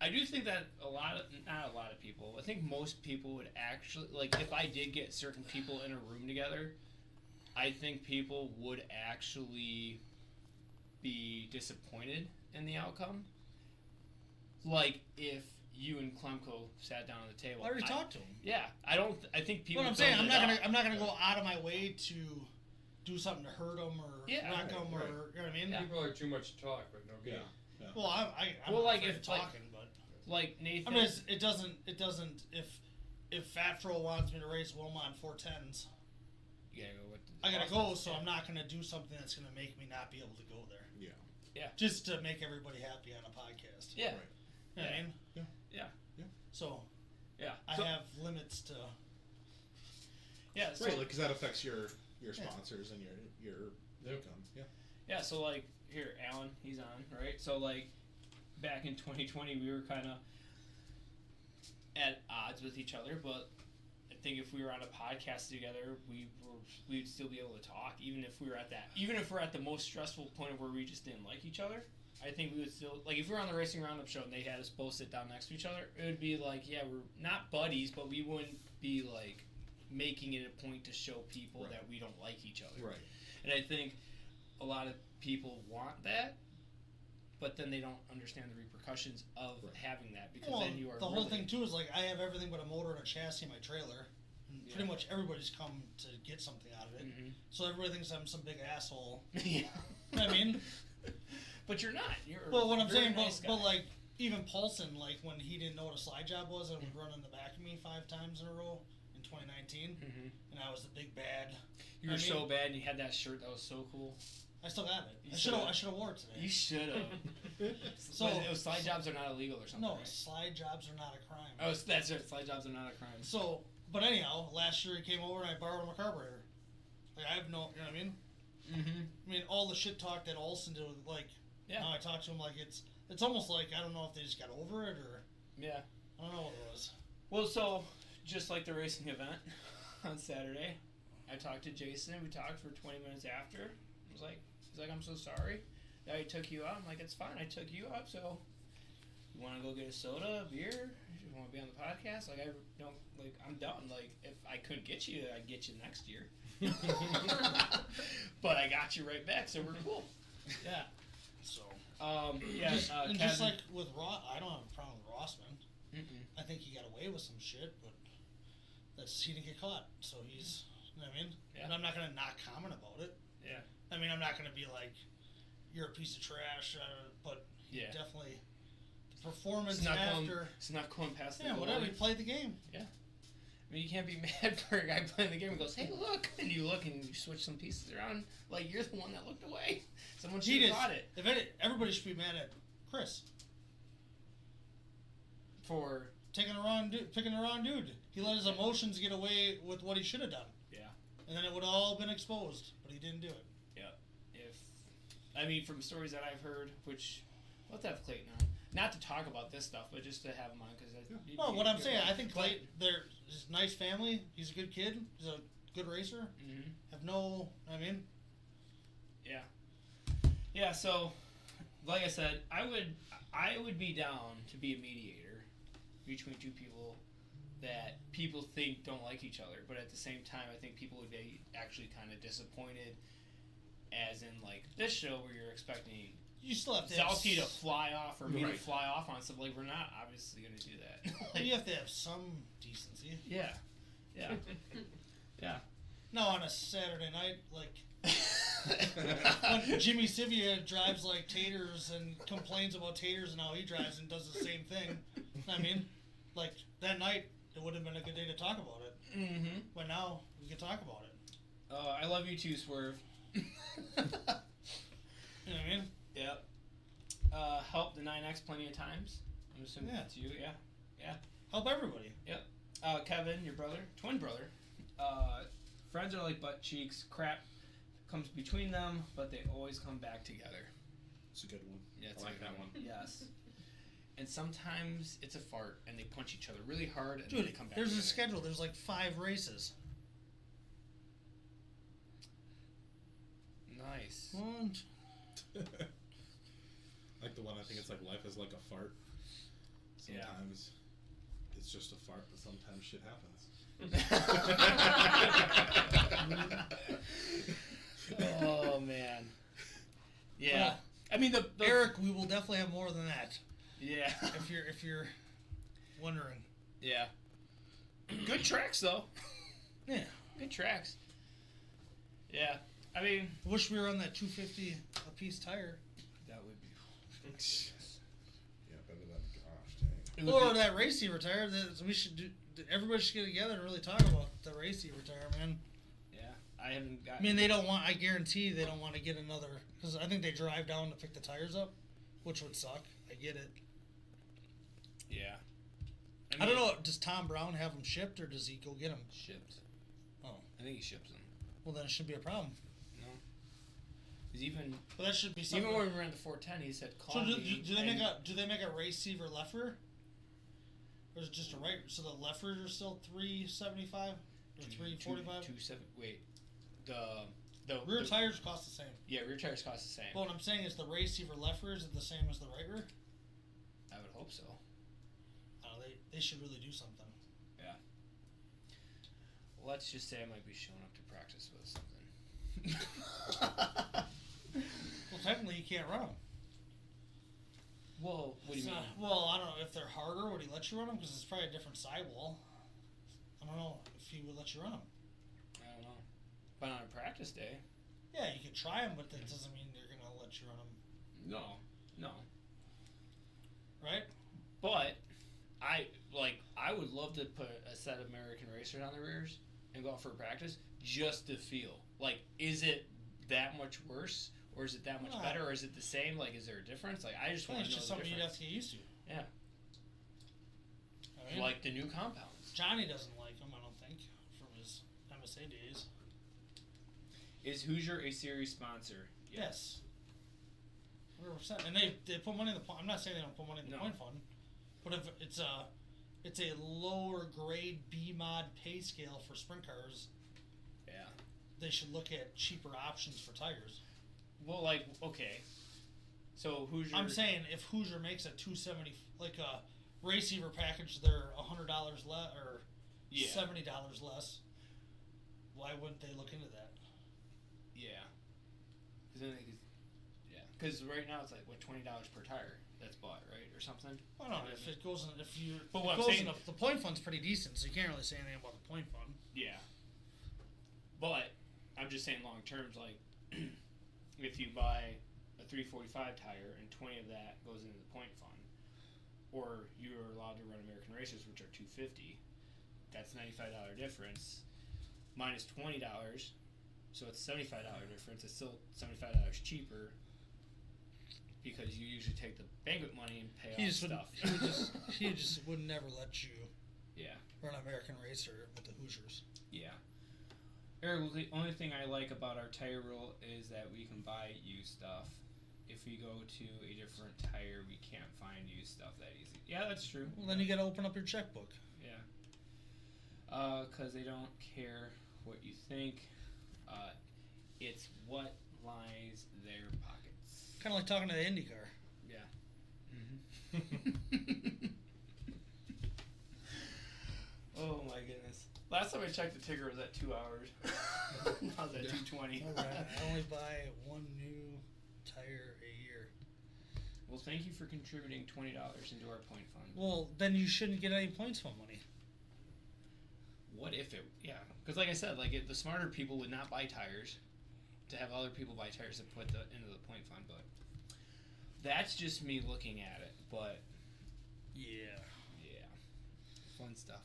I do think that not a lot of people, I think most people would actually, like, if I did get certain people in a room together, I think people would actually be disappointed in the outcome. Like, if you and Klemko sat down on the table. I already talked to him. Yeah. I think people. What I'm saying, I'm not gonna go out of my way to do something to hurt them or wreck them or, you know what I mean? Yeah. People are too much talk, but no game. Yeah. Well, I'm Well, not like, afraid if, of like- talking, but Like Nathan. I mean, it doesn't. If Fat Fro wants me to race Wilma on 410s, you gotta go with I gotta go. So I'm not gonna do something that's gonna make me not be able to go there. Yeah. Just to make everybody happy on a podcast. Yeah. Right. You know what I mean? Yeah. So Yeah. I So- have limits to. Yeah. So, Right, because that affects your sponsors and your income. Yeah. Yeah, so like here, Alan, he's on, right? So like back in 2020, we were kind of at odds with each other, but I think if we were on a podcast together, we'd still be able to talk, even if we're at the most stressful point of where we just didn't like each other. I think we would still, like, if we were on the Racing Roundup show and they had us both sit down next to each other, it would be like, yeah, we're not buddies, but we wouldn't be like making it a point to show people Right. that we don't like each other. Right. And I think a lot of people want that, but then they don't understand the repercussions of Right. having that, because Well, then you are the whole really- thing too is like I have everything but a motor and a chassis in my trailer. And Yeah. pretty much everybody's come to get something out of it. Mhm. So everybody thinks I'm some big asshole. Yeah. I mean, but you're not. You're well, what I'm very saying, nice but guy. like even Paulson, like when he didn't know what a slide job was and would run in the back of me 5 times in a row in 2019, Mhm. and I was the big bad. You were I mean- so bad, and you had that shirt that was so cool. I still have it. You I should should've- have wore it today. You should have. So- it was slide jobs are not illegal or something. No, right? slide jobs are not a crime. Oh, that's it. Slide jobs are not a crime. So, but anyhow, last year he came over and I borrowed him a carburetor. Like I have no, you know what I mean? Mm-hmm. I mean, all the shit talk that Olsen did, like, Yeah. now I talk to him like it's almost like I don't know if they just got over it or Yeah. I don't know what it was. Well, so just like the racing event on Saturday, I talked to Jason. We talked for 20 minutes after. He's like, I'm so sorry that I took you out. I'm like, it's fine. I took you out, so You want to go get a soda, a beer? You want to be on the podcast? Like, I don't, like, I'm done. Like, if I couldn't get you, I'd get you next year. But I got you right back, so we're cool. Yeah. So. Yeah. And just like with Ross, I don't have a problem with Rossman. Mm-mm. I think he got away with some shit, but he didn't get caught, so he's. You know what I mean? Yeah. And I'm not gonna not comment about it. Yeah. I mean, I'm not gonna be like, you're a piece of trash, but Yeah. definitely the performance It's not after. it's not going past the Yeah, goal whatever. line. He played the game. I mean, you can't be mad for a guy playing the game and goes, "Hey, look!" And you look and you switch some pieces around. Like, you're the one that looked away. Someone should have caught it. Everybody should be mad at Chris For picking the wrong dude. He let his emotions get away with what he should have done. Yeah. And then it would have all been exposed, but he didn't do it. I mean, from stories that I've heard, which let's have Clayton on, not to talk about this stuff, but just to have him on because. No, what I'm saying, I think Clayton, he's a nice family. He's a good kid. He's a good racer. Mm-hmm. Have no, I mean. Yeah. Yeah. So, like I said, I would be down to be a mediator between two people that people think don't like each other, but at the same time, I think people would be actually kind of disappointed. As in, like, this show where you're expecting You still have to Zielski to fly off or me to Right. fly off on something. Like, we're not obviously going to do that. Like, you have to have some decency. yeah. Yeah. Yeah. No, on a Saturday night, like when Jimmy Sivia drives like taters and complains about taters and how he drives and does the same thing. I mean, like that night, it would have been a good day to talk about it. Mm-hmm. But now we can talk about it. I love you too, Swerve. You know what I mean? Yep. Helped the 9X plenty of times. I'm assuming Yeah. that's you. Yeah. Help everybody. Kevin, your brother, twin brother. Friends are like butt cheeks. Crap comes between them, but they always come back together. It's a good one. Yeah, it's I like a good that one. Yes. And sometimes it's a fart, and they punch each other really hard, and then they Dude, come back there's together. a schedule. There's like 5 races. Nice. One, Like the one, I think it's like life is like a fart. Yeah. Sometimes it's just a fart, but sometimes shit happens. Oh man. Yeah. Well, I mean the Eric, we will definitely have more than that. Yeah. If you're wondering. Yeah. Good tracks though. Yeah. Good tracks. Yeah. I mean Wish we were on that 250 a piece tire. that would be Yeah, better than gosh dang. it would Or be- that racy retire. That we should do. Everybody should get together and really talk about the racy retire, man. Yeah. I haven't got I mean, they don't want. I guarantee they don't want to get another because I think they drive down to pick the tires up, which would suck. I get it. Yeah. I don't know. Does Tom Brown have them shipped or does he go get them? Shipped. Oh, I think he ships them. well then it shouldn't be a problem. No. He's even But that should be something. even when we ran the 410, he said so call do me. they make and- a race receiver left rear? Or is it just a right? So the left rear are still 375 or 345. 270. Wait. The Rear the- tires cost the same. Yeah, rear tires cost the same. But what I'm saying is the race receiver left rear is it the same as the right rear? I would hope so. They should really do something. Let's just say I might be showing up to practice with something. Well, technically you can't run them. Well, what do you mean? Well, I don't know if they're harder. Would he let you run them? Because it's probably a different sidewall. I don't know if he would let you run them. I don't know. But on a practice day. Yeah, you could try them, but that doesn't mean they're gonna let you run them, No. right? But I would love to put a set of American Racers on the rears and go out for a practice just to feel. Like, is it that much worse? Or is it that much No. better? Or is it the same? Like, is there a difference? Like, I just I want think to it's know just the something you'd have difference. to get used to. Yeah. I mean, Like the new compounds. Johnny doesn't like them, I don't think, from his MSA days. Is Hoosier a series sponsor? Yes. 100%. And they put money in the point. I'm not saying they don't put money in the No. point fund, but if it's a lower grade B mod pay scale for sprint cars, Yeah. they should look at cheaper options for tires. Well, like, okay. So Hoosier. I'm saying if Hoosier makes a 270, like a Receiver package, they're $100 less or $70 less. Why wouldn't they look into that? Yeah. Because right now it's like what $20 per tire that's bought, right, or something. Well, no, if it goes in, if you, But it what I'm goes saying- in the point fund's pretty decent, so you can't really say anything about the point fund. Yeah. But I'm just saying long terms, like if you buy a 345 tire and 20 of that goes into the point fund, or you're allowed to run American Racers, which are 250, that's $95 difference minus $20, so it's $75 difference. It's still $75 cheaper because you usually take the banquet money and pay off stuff. He just would never let you Yeah. run American Racer with the Hoosiers. Yeah. Eric, the only thing I like about our tire rule is that we can buy used stuff. If we go to a different tire, we can't find used stuff that easy. Yeah, that's true. Well, then you got to open up your checkbook. Yeah. Because they don't care what you think. It's what lines their pockets. Kind of like talking to the IndyCar. Yeah. Oh my goodness. Last time I checked, the ticker was at 2 hours. Now it's at 2:20. All right, I only buy one new tire a year. Well, thank you for contributing $20 into our point fund. Well, then you shouldn't get any points fund money. What if it? Yeah, because like I said, like the smarter people would not buy tires, to have other people buy tires to put into the point fund. But that's just me looking at it. But Yeah. fun stuff.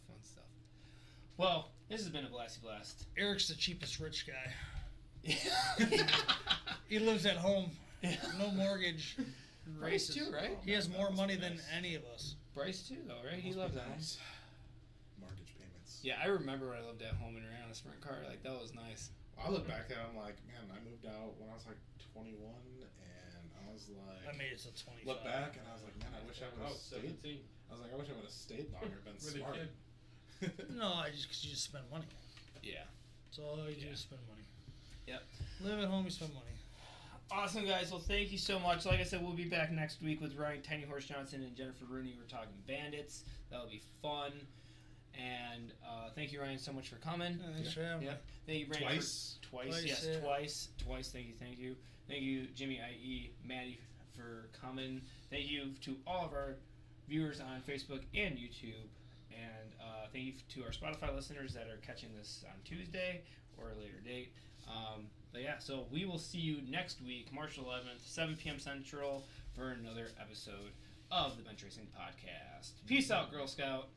Well, this has been a blasty blast. Eric's the cheapest rich guy. He lives at home, no mortgage. Bryce too, right? He has more That money must be than nice. any of us. Bryce too, though, right? He loves that. Nice. Mortgage payments. Yeah, I remember when I lived at home and ran a sprint car. Like that was nice. I look back at it, I'm like, man, I moved out when I was like 21, and I was like, I made it to 25. look back, and I was like, man, I wish I would have stayed. 17. I was like, I wish I would have stayed longer, been With a smart. kid. No, because you just spend money. Yeah. That's all you do is spend money. Yep. Live at home, you spend money. Awesome, guys. Well, thank you so much. Like I said, we'll be back next week with Ryan Tiny Horse Johnson and Jennifer Rooney. We're talking bandits. That'll be fun. And thank you, Ryan, so much for coming. Thanks for having me. Yep. Thank you, Brandon. Twice. Twice, yes, yeah. twice. Thank you. Thank you, Jimmy, i.e., Maddie, for coming. Thank you to all of our viewers on Facebook and YouTube. And thank you to our Spotify listeners that are catching this on Tuesday or a later date. But yeah, so we will see you next week, March 11th, 7 p.m. Central, for another episode of the Bench Racing Podcast. Peace out, Girl Scout.